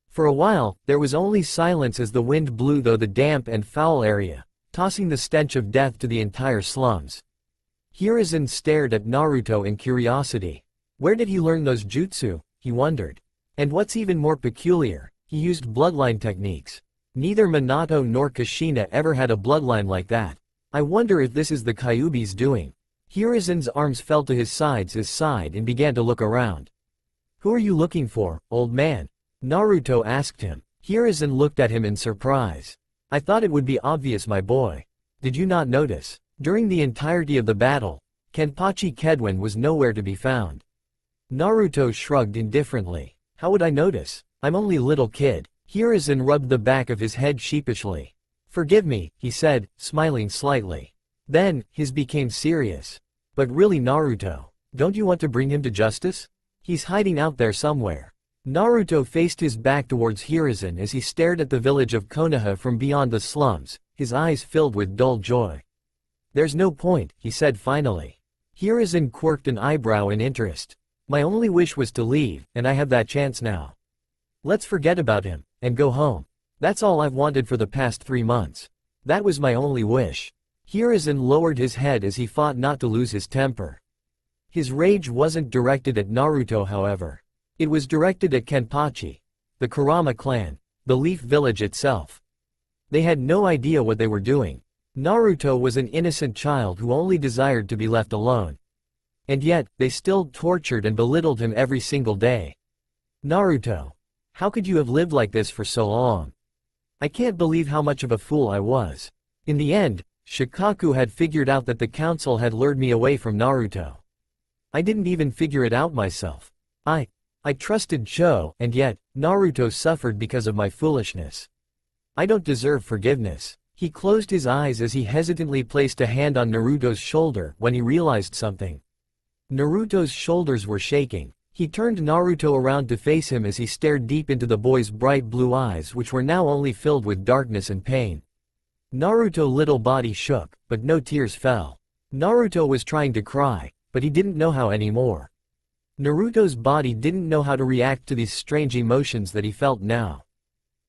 For a while, there was only silence as the wind blew through the damp and foul area, tossing the stench of death to the entire slums. Hiruzen stared at Naruto in curiosity. Where did he learn those jutsu? He wondered. And what's even more peculiar, he used bloodline techniques. Neither Minato nor Kushina ever had a bloodline like that. I wonder if this is the Kyuubi's doing. Hiruzen's arms fell to his sides as sighed and began to look around. "Who are you looking for, old man?" Naruto asked him. Hiruzen looked at him in surprise. "I thought it would be obvious, my boy. Did you not notice? During the entirety of the battle, Kenpachi Kedwen was nowhere to be found." Naruto shrugged indifferently. "How would I notice? I'm only little kid." Hiruzen rubbed the back of his head sheepishly. "Forgive me," he said, smiling slightly. Then, his became serious. "But really, Naruto, don't you want to bring him to justice? He's hiding out there somewhere." Naruto faced his back towards Hiruzen as he stared at the village of Konoha from beyond the slums, his eyes filled with dull joy. "There's no point," he said finally. Hiruzen quirked an eyebrow in interest. "My only wish was to leave, and I have that chance now. Let's forget about him, and go home. That's all I've wanted for the past 3 months. That was my only wish." Hiruzen lowered his head as he fought not to lose his temper. His rage wasn't directed at Naruto, however. It was directed at Kenpachi, the Kurama clan, the Leaf Village itself. They had no idea what they were doing. Naruto was an innocent child who only desired to be left alone. And yet, they still tortured and belittled him every single day. "Naruto, how could you have lived like this for so long? I can't believe how much of a fool I was. In the end, Shikaku had figured out that the council had lured me away from Naruto. I didn't even figure it out myself. I trusted Cho, and yet, Naruto suffered because of my foolishness. I don't deserve forgiveness." He closed his eyes as he hesitantly placed a hand on Naruto's shoulder when he realized something. Naruto's shoulders were shaking. He turned Naruto around to face him as he stared deep into the boy's bright blue eyes, which were now only filled with darkness and pain. Naruto's little body shook, but no tears fell. Naruto was trying to cry, but he didn't know how anymore. Naruto's body didn't know how to react to these strange emotions that he felt now.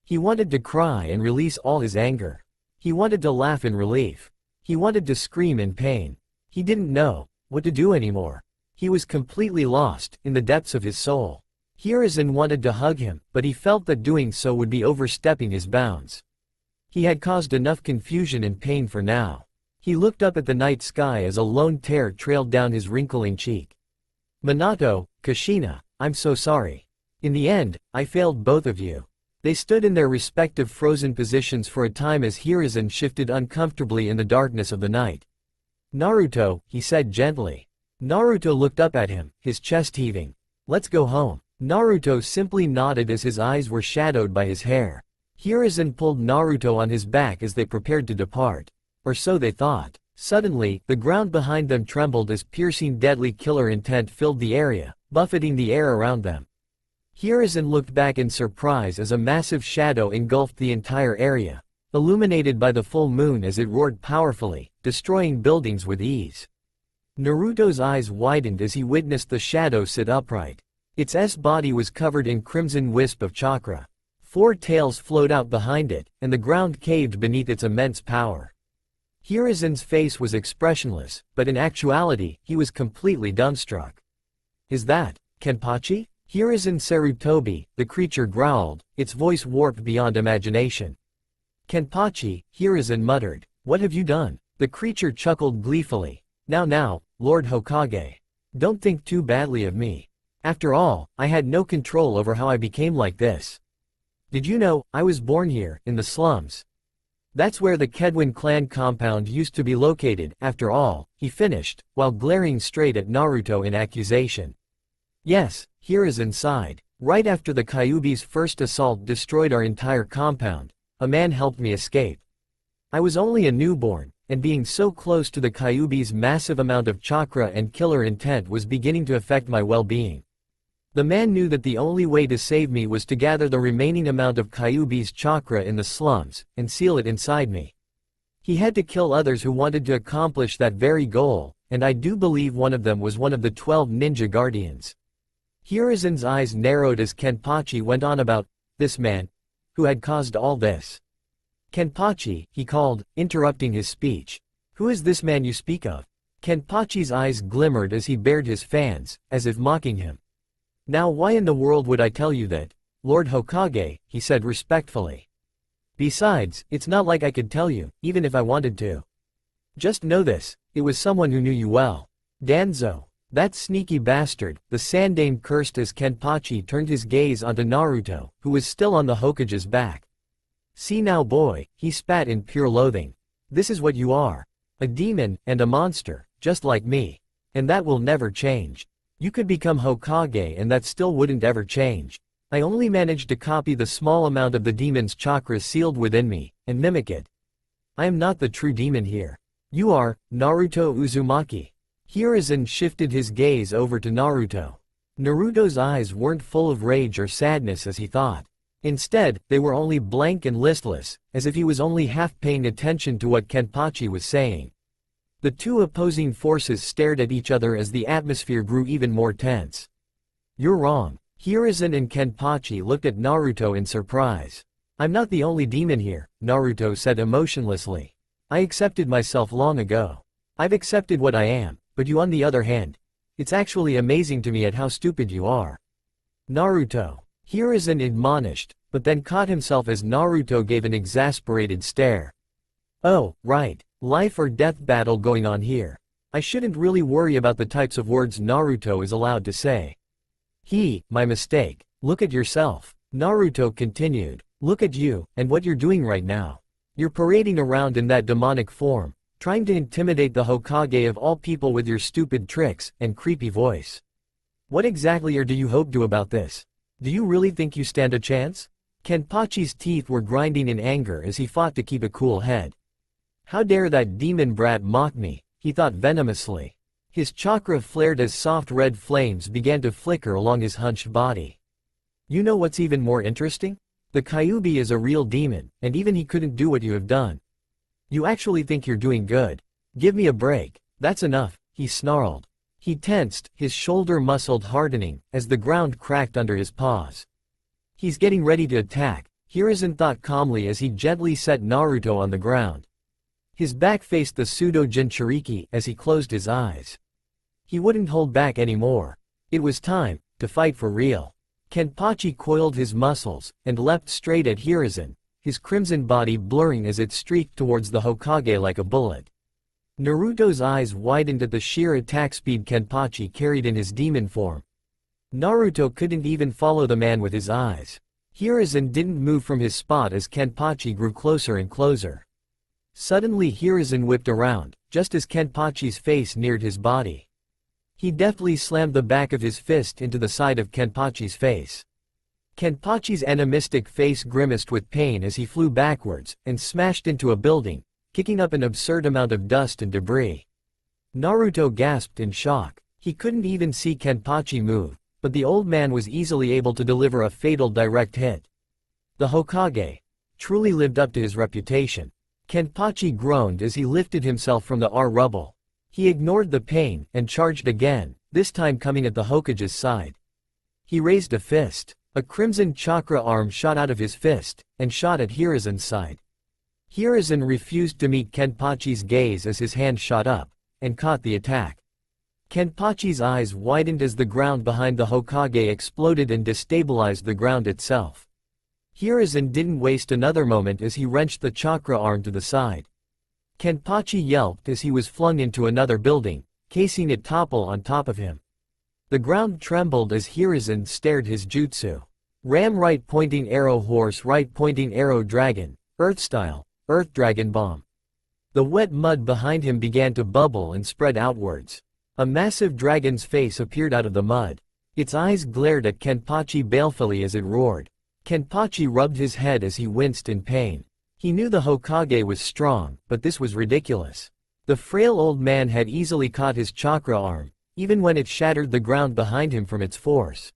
He wanted to cry and release all his anger. He wanted to laugh in relief. He wanted to scream in pain. He didn't know what to do anymore. He was completely lost, in the depths of his soul. Hiruzen wanted to hug him, but he felt that doing so would be overstepping his bounds. He had caused enough confusion and pain for now. He looked up at the night sky as a lone tear trailed down his wrinkling cheek. Minato, Kushina, I'm so sorry. In the end, I failed both of you. They stood in their respective frozen positions for a time as Hiruzen shifted uncomfortably in the darkness of the night. Naruto, he said gently. Naruto looked up at him, his chest heaving. Let's go home. Naruto simply nodded as his eyes were shadowed by his hair. Hiruzen pulled Naruto on his back as they prepared to depart. Or so they thought. Suddenly, the ground behind them trembled as piercing deadly killer intent filled the area, buffeting the air around them. Hiruzen looked back in surprise as a massive shadow engulfed the entire area, illuminated by the full moon as it roared powerfully, destroying buildings with ease. Naruto's eyes widened as he witnessed the shadow sit upright. Its body was covered in crimson wisp of chakra. 4 tails flowed out behind it, and the ground caved beneath its immense power. Hiruzen's face was expressionless, but in actuality, he was completely dumbstruck. Is that Kenpachi? Hiruzen Sarutobi, the creature growled, its voice warped beyond imagination. Kenpachi, Hiruzen muttered. What have you done? The creature chuckled gleefully. Now, Lord Hokage. Don't think too badly of me. After all, I had no control over how I became like this. Did you know, I was born here, in the slums? That's where the Kedwin clan compound used to be located, after all, he finished, while glaring straight at Naruto in accusation. Yes, Hiruzen sighed. Right after the Kyuubi's first assault destroyed our entire compound, a man helped me escape. I was only a newborn, and being so close to the Kyuubi's massive amount of chakra and killer intent was beginning to affect my well-being. The man knew that the only way to save me was to gather the remaining amount of Kyuubi's chakra in the slums, and seal it inside me. He had to kill others who wanted to accomplish that very goal, and I do believe one of them was one of the 12 ninja guardians. Hiruzen's eyes narrowed as Kenpachi went on about this man, who had caused all this. Kenpachi, he called, interrupting his speech. Who is this man you speak of? Kenpachi's eyes glimmered as he bared his fans, as if mocking him. Now why in the world would I tell you that, Lord Hokage, he said respectfully. Besides, it's not like I could tell you, even if I wanted to. Just know this, it was someone who knew you well. Danzo. That sneaky bastard, the Sandaime cursed as Kenpachi turned his gaze onto Naruto, who was still on the Hokage's back. See now boy, he spat in pure loathing. This is what you are. A demon, and a monster, just like me. And that will never change. You could become Hokage and that still wouldn't ever change. I only managed to copy the small amount of the demon's chakra sealed within me, and mimic it. I am not the true demon here. You are, Naruto Uzumaki. Hiruzen shifted his gaze over to Naruto. Naruto's eyes weren't full of rage or sadness as he thought. Instead, they were only blank and listless, as if he was only half paying attention to what Kenpachi was saying. The two opposing forces stared at each other as the atmosphere grew even more tense. You're wrong. Hiruzen and Kenpachi looked at Naruto in surprise. I'm not the only demon here, Naruto said emotionlessly. I accepted myself long ago. I've accepted what I am, but you on the other hand. It's actually amazing to me at how stupid you are. Naruto. Hiruzen admonished, but then caught himself as Naruto gave an exasperated stare. Oh, right. Life or death battle going on here. I shouldn't really worry about the types of words Naruto is allowed to say. My mistake. Look at yourself. Naruto continued. Look at you, and what you're doing right now. You're parading around in that demonic form, trying to intimidate the Hokage of all people with your stupid tricks and creepy voice. What exactly do you hope to about this? Do you really think you stand a chance? Kenpachi's teeth were grinding in anger as he fought to keep a cool head. How dare that demon brat mock me, he thought venomously. His chakra flared as soft red flames began to flicker along his hunched body. You know what's even more interesting? The Kyuubi is a real demon, and even he couldn't do what you have done. You actually think you're doing good. Give me a break. That's enough, he snarled. He tensed, his shoulder muscle hardening, as the ground cracked under his paws. He's getting ready to attack, Hiruzen thought calmly as he gently set Naruto on the ground. His back faced the pseudo-Jinchuriki as he closed his eyes. He wouldn't hold back anymore. It was time to fight for real. Kenpachi coiled his muscles and leapt straight at Hiruzen, his crimson body blurring as it streaked towards the Hokage like a bullet. Naruto's eyes widened at the sheer attack speed Kenpachi carried in his demon form. Naruto couldn't even follow the man with his eyes. Hiruzen didn't move from his spot as Kenpachi grew closer and closer. Suddenly Hiruzen whipped around, just as Kenpachi's face neared his body. He deftly slammed the back of his fist into the side of Kenpachi's face. Kenpachi's animistic face grimaced with pain as he flew backwards and smashed into a building, kicking up an absurd amount of dust and debris. Naruto gasped in shock. He couldn't even see Kenpachi move, but the old man was easily able to deliver a fatal direct hit. The Hokage truly lived up to his reputation. Kenpachi groaned as he lifted himself from the rubble. He ignored the pain and charged again, this time coming at the Hokage's side. He raised a fist. A crimson chakra arm shot out of his fist, and shot at Hiruzen's side. Hiruzen refused to meet Kenpachi's gaze as his hand shot up, and caught the attack. Kenpachi's eyes widened as the ground behind the Hokage exploded and destabilized the ground itself. Hiruzen didn't waste another moment as he wrenched the chakra arm to the side. Kenpachi yelped as he was flung into another building, casing it topple on top of him. The ground trembled as Hiruzen stared his jutsu. Ram right pointing arrow horse right pointing arrow dragon, earth style, earth dragon bomb. The wet mud behind him began to bubble and spread outwards. A massive dragon's face appeared out of the mud. Its eyes glared at Kenpachi balefully as it roared. Kenpachi rubbed his head as he winced in pain. He knew the Hokage was strong, but this was ridiculous. The frail old man had easily caught his chakra arm, even when it shattered the ground behind him from its force.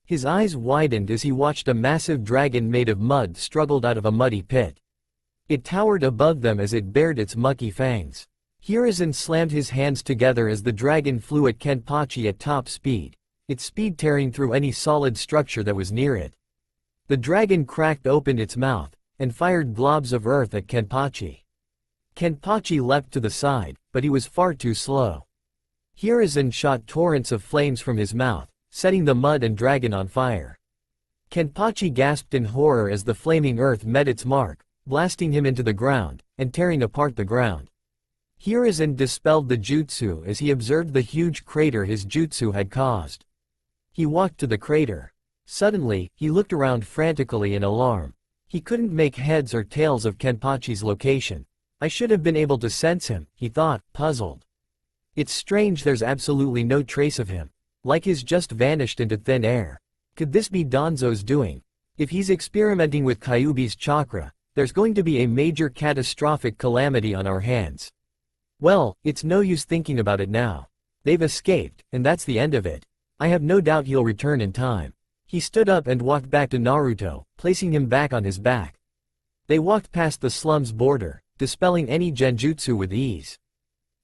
His eyes widened as he watched a massive dragon made of mud struggled out of a muddy pit. It towered above them as it bared its mucky fangs. Hiruzen slammed his hands together as the dragon flew at Kenpachi at top speed, its speed tearing through any solid structure that was near it. The dragon cracked open its mouth, and fired globs of earth at Kenpachi. Kenpachi leapt to the side, but he was far too slow. Hiruzen shot torrents of flames from his mouth, setting the mud and dragon on fire. Kenpachi gasped in horror as the flaming earth met its mark, blasting him into the ground, and tearing apart the ground. Hiruzen dispelled the jutsu as he observed the huge crater his jutsu had caused. He walked to the crater. Suddenly, he looked around frantically in alarm. He couldn't make heads or tails of Kenpachi's location. I should have been able to sense him, he thought, puzzled. It's strange there's absolutely no trace of him. Like he's just vanished into thin air. Could this be Danzo's doing? If he's experimenting with Kyuubi's chakra, there's going to be a major catastrophic calamity on our hands. Well, it's no use thinking about it now. They've escaped, and that's the end of it. I have no doubt he'll return in time. He stood up and walked back to Naruto, placing him back on his back. They walked past the slum's border, dispelling any genjutsu with ease.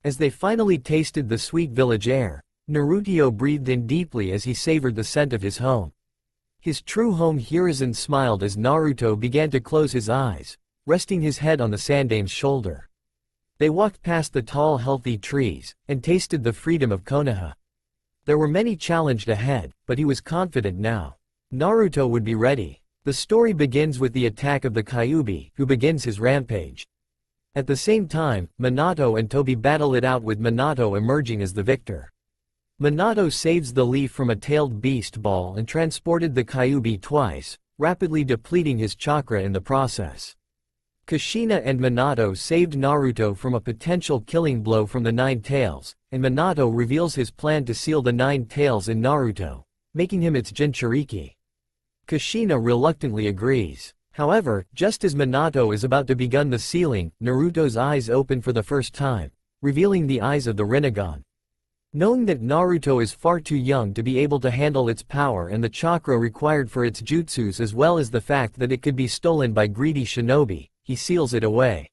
As they finally tasted the sweet village air, Naruto breathed in deeply as he savored the scent of his home. His true home. Hiruzen smiled as Naruto began to close his eyes, resting his head on the sandame's shoulder. They walked past the tall healthy trees, and tasted the freedom of Konoha. There were many challenged ahead, but he was confident now. Naruto would be ready. The story begins with the attack of the Kyuubi, who begins his rampage. At the same time, Minato and Tobi battle it out with Minato emerging as the victor. Minato saves the leaf from a tailed beast ball and transported the Kyuubi twice, rapidly depleting his chakra in the process. Kushina and Minato saved Naruto from a potential killing blow from the Nine Tails, and Minato reveals his plan to seal the Nine Tails in Naruto, making him its Jinchuriki. Kushina reluctantly agrees. However, just as Minato is about to begin the sealing, Naruto's eyes open for the first time, revealing the eyes of the Rinnegan. Knowing that Naruto is far too young to be able to handle its power and the chakra required for its jutsus, as well as the fact that it could be stolen by greedy shinobi, he seals it away.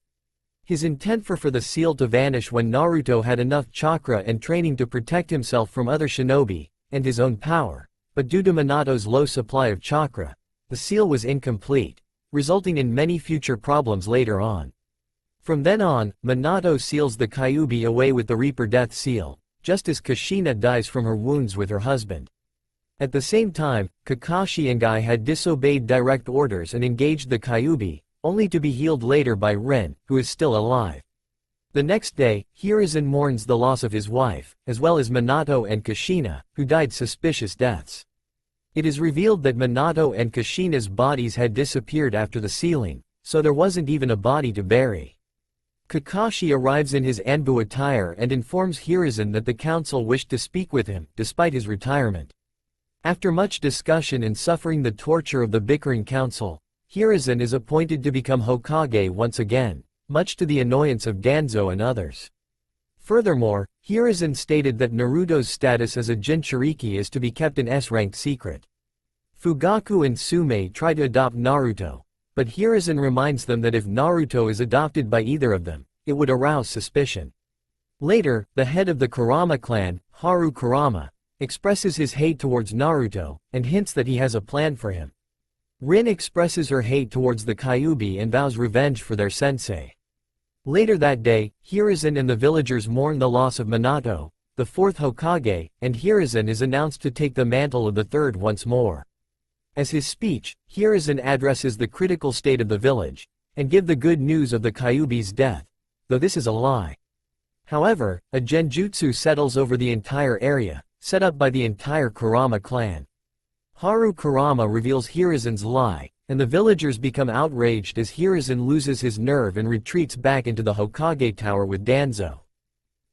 His intent for the seal to vanish when Naruto had enough chakra and training to protect himself from other shinobi, and his own power, but due to Minato's low supply of chakra, the seal was incomplete, resulting in many future problems later on. From then on, Minato seals the Kyuubi away with the Reaper Death Seal, just as Kushina dies from her wounds with her husband. At the same time, Kakashi and Guy had disobeyed direct orders and engaged the Kyuubi, only to be healed later by Rin, who is still alive. The next day, Hiruzen mourns the loss of his wife, as well as Minato and Kushina, who died suspicious deaths. It is revealed that Minato and Kushina's bodies had disappeared after the sealing, so there wasn't even a body to bury. Kakashi arrives in his Anbu attire and informs Hiruzen that the council wished to speak with him, despite his retirement. After much discussion and suffering the torture of the bickering council, Hiruzen is appointed to become Hokage once again, much to the annoyance of Danzo and others. Furthermore, Hiruzen stated that Naruto's status as a Jinchuriki is to be kept an S-ranked secret. Fugaku and Tsume try to adopt Naruto, but Hiruzen reminds them that if Naruto is adopted by either of them, it would arouse suspicion. Later, the head of the Kurama clan, Haru Kurama, expresses his hate towards Naruto, and hints that he has a plan for him. Rin expresses her hate towards the Kyuubi and vows revenge for their sensei. Later that day, Hiruzen and the villagers mourn the loss of Minato, the fourth Hokage, and Hiruzen is announced to take the mantle of the third once more. As his speech, Hiruzen addresses the critical state of the village, and give the good news of the Kyuubi's death, though this is a lie. However, a genjutsu settles over the entire area, set up by the entire Kurama clan. Haru Kurama reveals Hiruzen's lie, and the villagers become outraged as Hiruzen loses his nerve and retreats back into the Hokage tower with Danzo.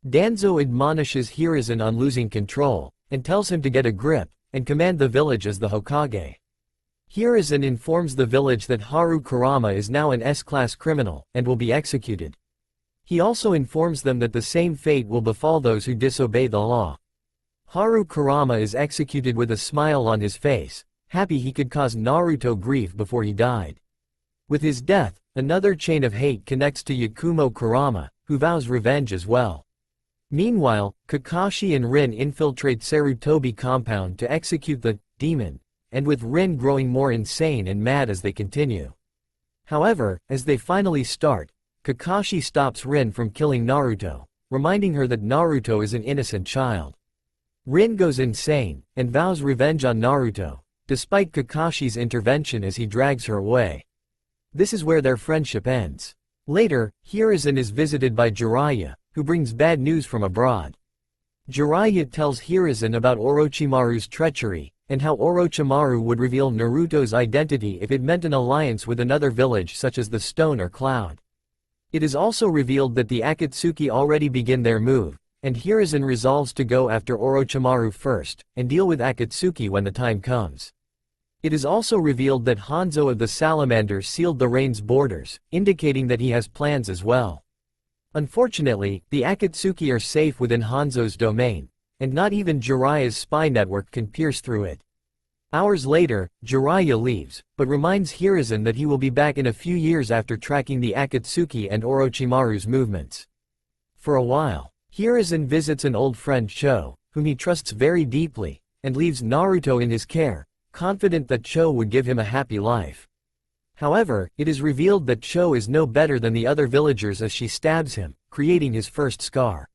Danzo admonishes Hiruzen on losing control, and tells him to get a grip, and command the village as the Hokage. Hiruzen informs the village that Haru Kurama is now an S-class criminal, and will be executed. He also informs them that the same fate will befall those who disobey the law. Haru Kurama is executed with a smile on his face, happy he could cause Naruto grief before he died. With his death, another chain of hate connects to Yakumo Kurama, who vows revenge as well. Meanwhile, Kakashi and Rin infiltrate Sarutobi compound to execute the demon, and with Rin growing more insane and mad as they continue. However, as they finally start, Kakashi stops Rin from killing Naruto, reminding her that Naruto is an innocent child. Rin goes insane, and vows revenge on Naruto, despite Kakashi's intervention as he drags her away. This is where their friendship ends. Later, Hiruzen is visited by Jiraiya, who brings bad news from abroad. Jiraiya tells Hiruzen about Orochimaru's treachery, and how Orochimaru would reveal Naruto's identity if it meant an alliance with another village such as the Stone or Cloud. It is also revealed that the Akatsuki already begin their move, and Hiruzen resolves to go after Orochimaru first, and deal with Akatsuki when the time comes. It is also revealed that Hanzo of the Salamander sealed the reign's borders, indicating that he has plans as well. Unfortunately, the Akatsuki are safe within Hanzo's domain, and not even Jiraiya's spy network can pierce through it. Hours later, Jiraiya leaves, but reminds Hiruzen that he will be back in a few years after tracking the Akatsuki and Orochimaru's movements. For a while, Hiruzen visits an old friend Cho, whom he trusts very deeply, and leaves Naruto in his care, confident that Cho would give him a happy life. However, it is revealed that Cho is no better than the other villagers as she stabs him, creating his first scar.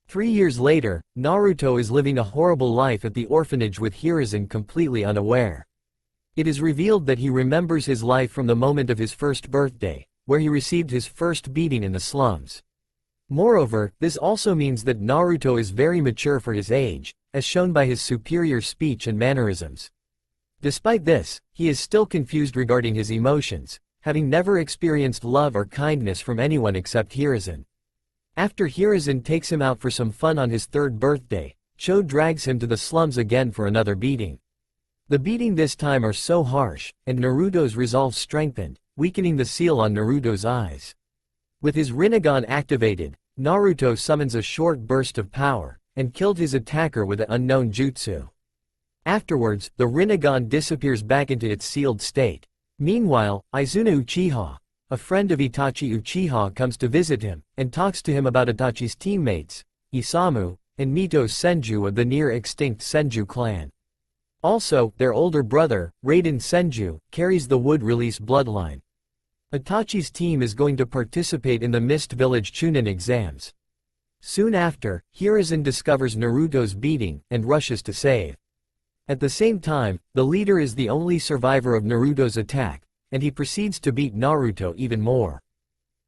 3 years later, Naruto is living a horrible life at the orphanage with Hiruzen completely unaware. It is revealed that he remembers his life from the moment of his first birthday, where he received his first beating in the slums. Moreover, this also means that Naruto is very mature for his age, as shown by his superior speech and mannerisms. Despite this, he is still confused regarding his emotions, having never experienced love or kindness from anyone except Hiruzen. After Hiruzen takes him out for some fun on his third birthday, Cho drags him to the slums again for another beating. The beating this time are so harsh, and Naruto's resolve strengthened, weakening the seal on Naruto's eyes. With his Rinnegan activated, Naruto summons a short burst of power, and killed his attacker with an unknown jutsu. Afterwards, the Rinnegan disappears back into its sealed state. Meanwhile, Izuna Uchiha, a friend of Itachi Uchiha, comes to visit him, and talks to him about Itachi's teammates, Isamu, and Mito Senju of the near-extinct Senju clan. Also, their older brother, Raiden Senju, carries the Wood Release bloodline. Itachi's team is going to participate in the Mist Village Chunin exams. Soon after, Hiruzen discovers Naruto's beating and rushes to save. At the same time, the leader is the only survivor of Naruto's attack, and he proceeds to beat Naruto even more.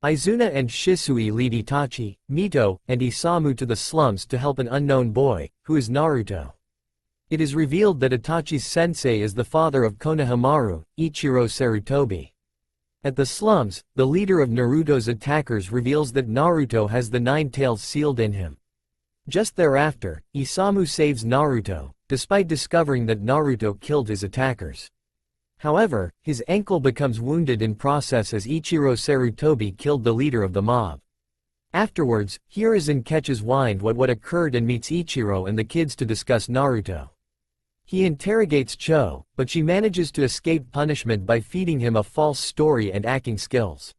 Izuna and Shisui lead Itachi, Mito, and Isamu to the slums to help an unknown boy, who is Naruto. It is revealed that Itachi's sensei is the father of Konohamaru, Ichiro Sarutobi. At the slums, the leader of Naruto's attackers reveals that Naruto has the 9 tails sealed in him. Just thereafter, Isamu saves Naruto, despite discovering that Naruto killed his attackers. However, his ankle becomes wounded in process as Ichiro Sarutobi killed the leader of the mob. Afterwards, Hiruzen catches wind what occurred and meets Ichiro and the kids to discuss Naruto. He interrogates Cho, but she manages to escape punishment by feeding him a false story and acting skills.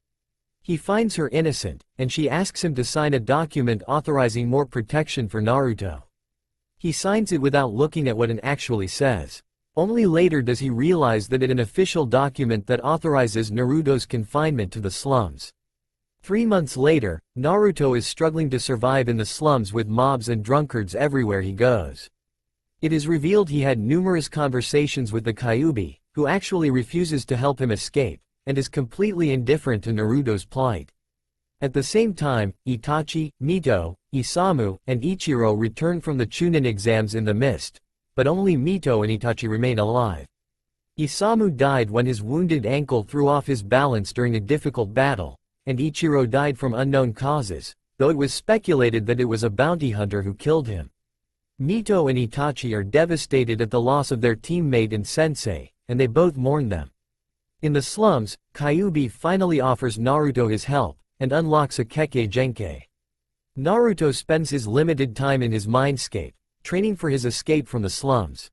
He finds her innocent, and she asks him to sign a document authorizing more protection for Naruto. He signs it without looking at what it actually says. Only later does he realize that it's an official document that authorizes Naruto's confinement to the slums. 3 months later, Naruto is struggling to survive in the slums with mobs and drunkards everywhere he goes. It is revealed he had numerous conversations with the Kyuubi, who actually refuses to help him escape, and is completely indifferent to Naruto's plight. At the same time, Itachi, Mito, Isamu, and Ichiro return from the Chunin exams in the mist, but only Mito and Itachi remain alive. Isamu died when his wounded ankle threw off his balance during a difficult battle, and Ichiro died from unknown causes, though it was speculated that it was a bounty hunter who killed him. Mito and Itachi are devastated at the loss of their teammate and sensei, and they both mourn them. In the slums, Kyuubi finally offers Naruto his help, and unlocks a Kekkei Genkai. Naruto spends his limited time in his mindscape, training for his escape from the slums.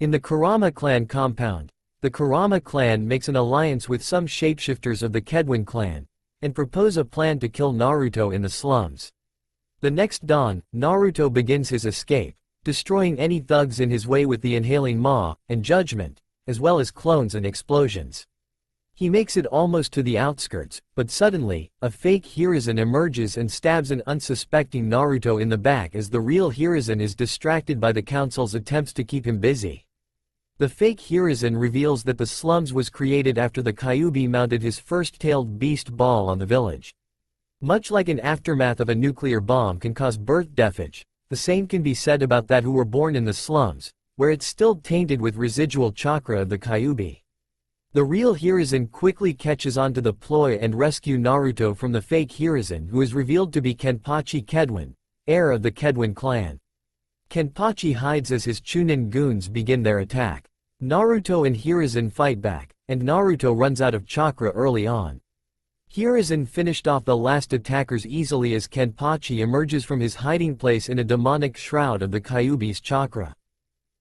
In the Kurama clan compound, the Kurama clan makes an alliance with some shapeshifters of the Kedwen clan, and propose a plan to kill Naruto in the slums. The next dawn, Naruto begins his escape, destroying any thugs in his way with the inhaling maw and judgment, as well as clones and explosions. He makes it almost to the outskirts, but suddenly, a fake Hiruzen emerges and stabs an unsuspecting Naruto in the back as the real Hiruzen is distracted by the council's attempts to keep him busy. The fake Hiruzen reveals that the slums was created after the Kyuubi mounted his first-tailed beast ball on the village. Much like an aftermath of a nuclear bomb can cause birth defects, the same can be said about that who were born in the slums, where it's still tainted with residual chakra of the Kyuubi. The real Hiruzen quickly catches on to the ploy and rescue Naruto from the fake Hiruzen, who is revealed to be Kenpachi Kedwen, heir of the Kedwen clan. Kenpachi hides as his Chunin goons begin their attack. Naruto and Hiruzen fight back, and Naruto runs out of chakra early on. Hiruzen finished off the last attackers easily as Kenpachi emerges from his hiding place in a demonic shroud of the Kyuubi's chakra.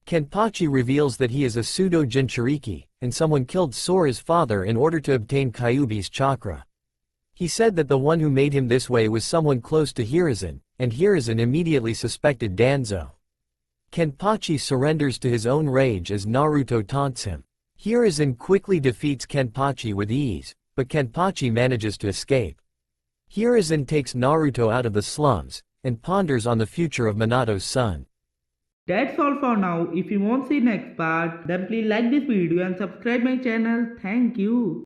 Kenpachi reveals that he is a pseudo-Jinchuriki, and someone killed Sora's father in order to obtain Kyuubi's chakra. He said that the one who made him this way was someone close to Hiruzen, and Hiruzen immediately suspected Danzo. Kenpachi surrenders to his own rage as Naruto taunts him. Hiruzen quickly defeats Kenpachi with ease, but Kenpachi manages to escape. Hiruzen takes Naruto out of the slums, and ponders on the future of Minato's son. That's all for now. If you want to see next part, then please like this video and subscribe my channel. Thank you.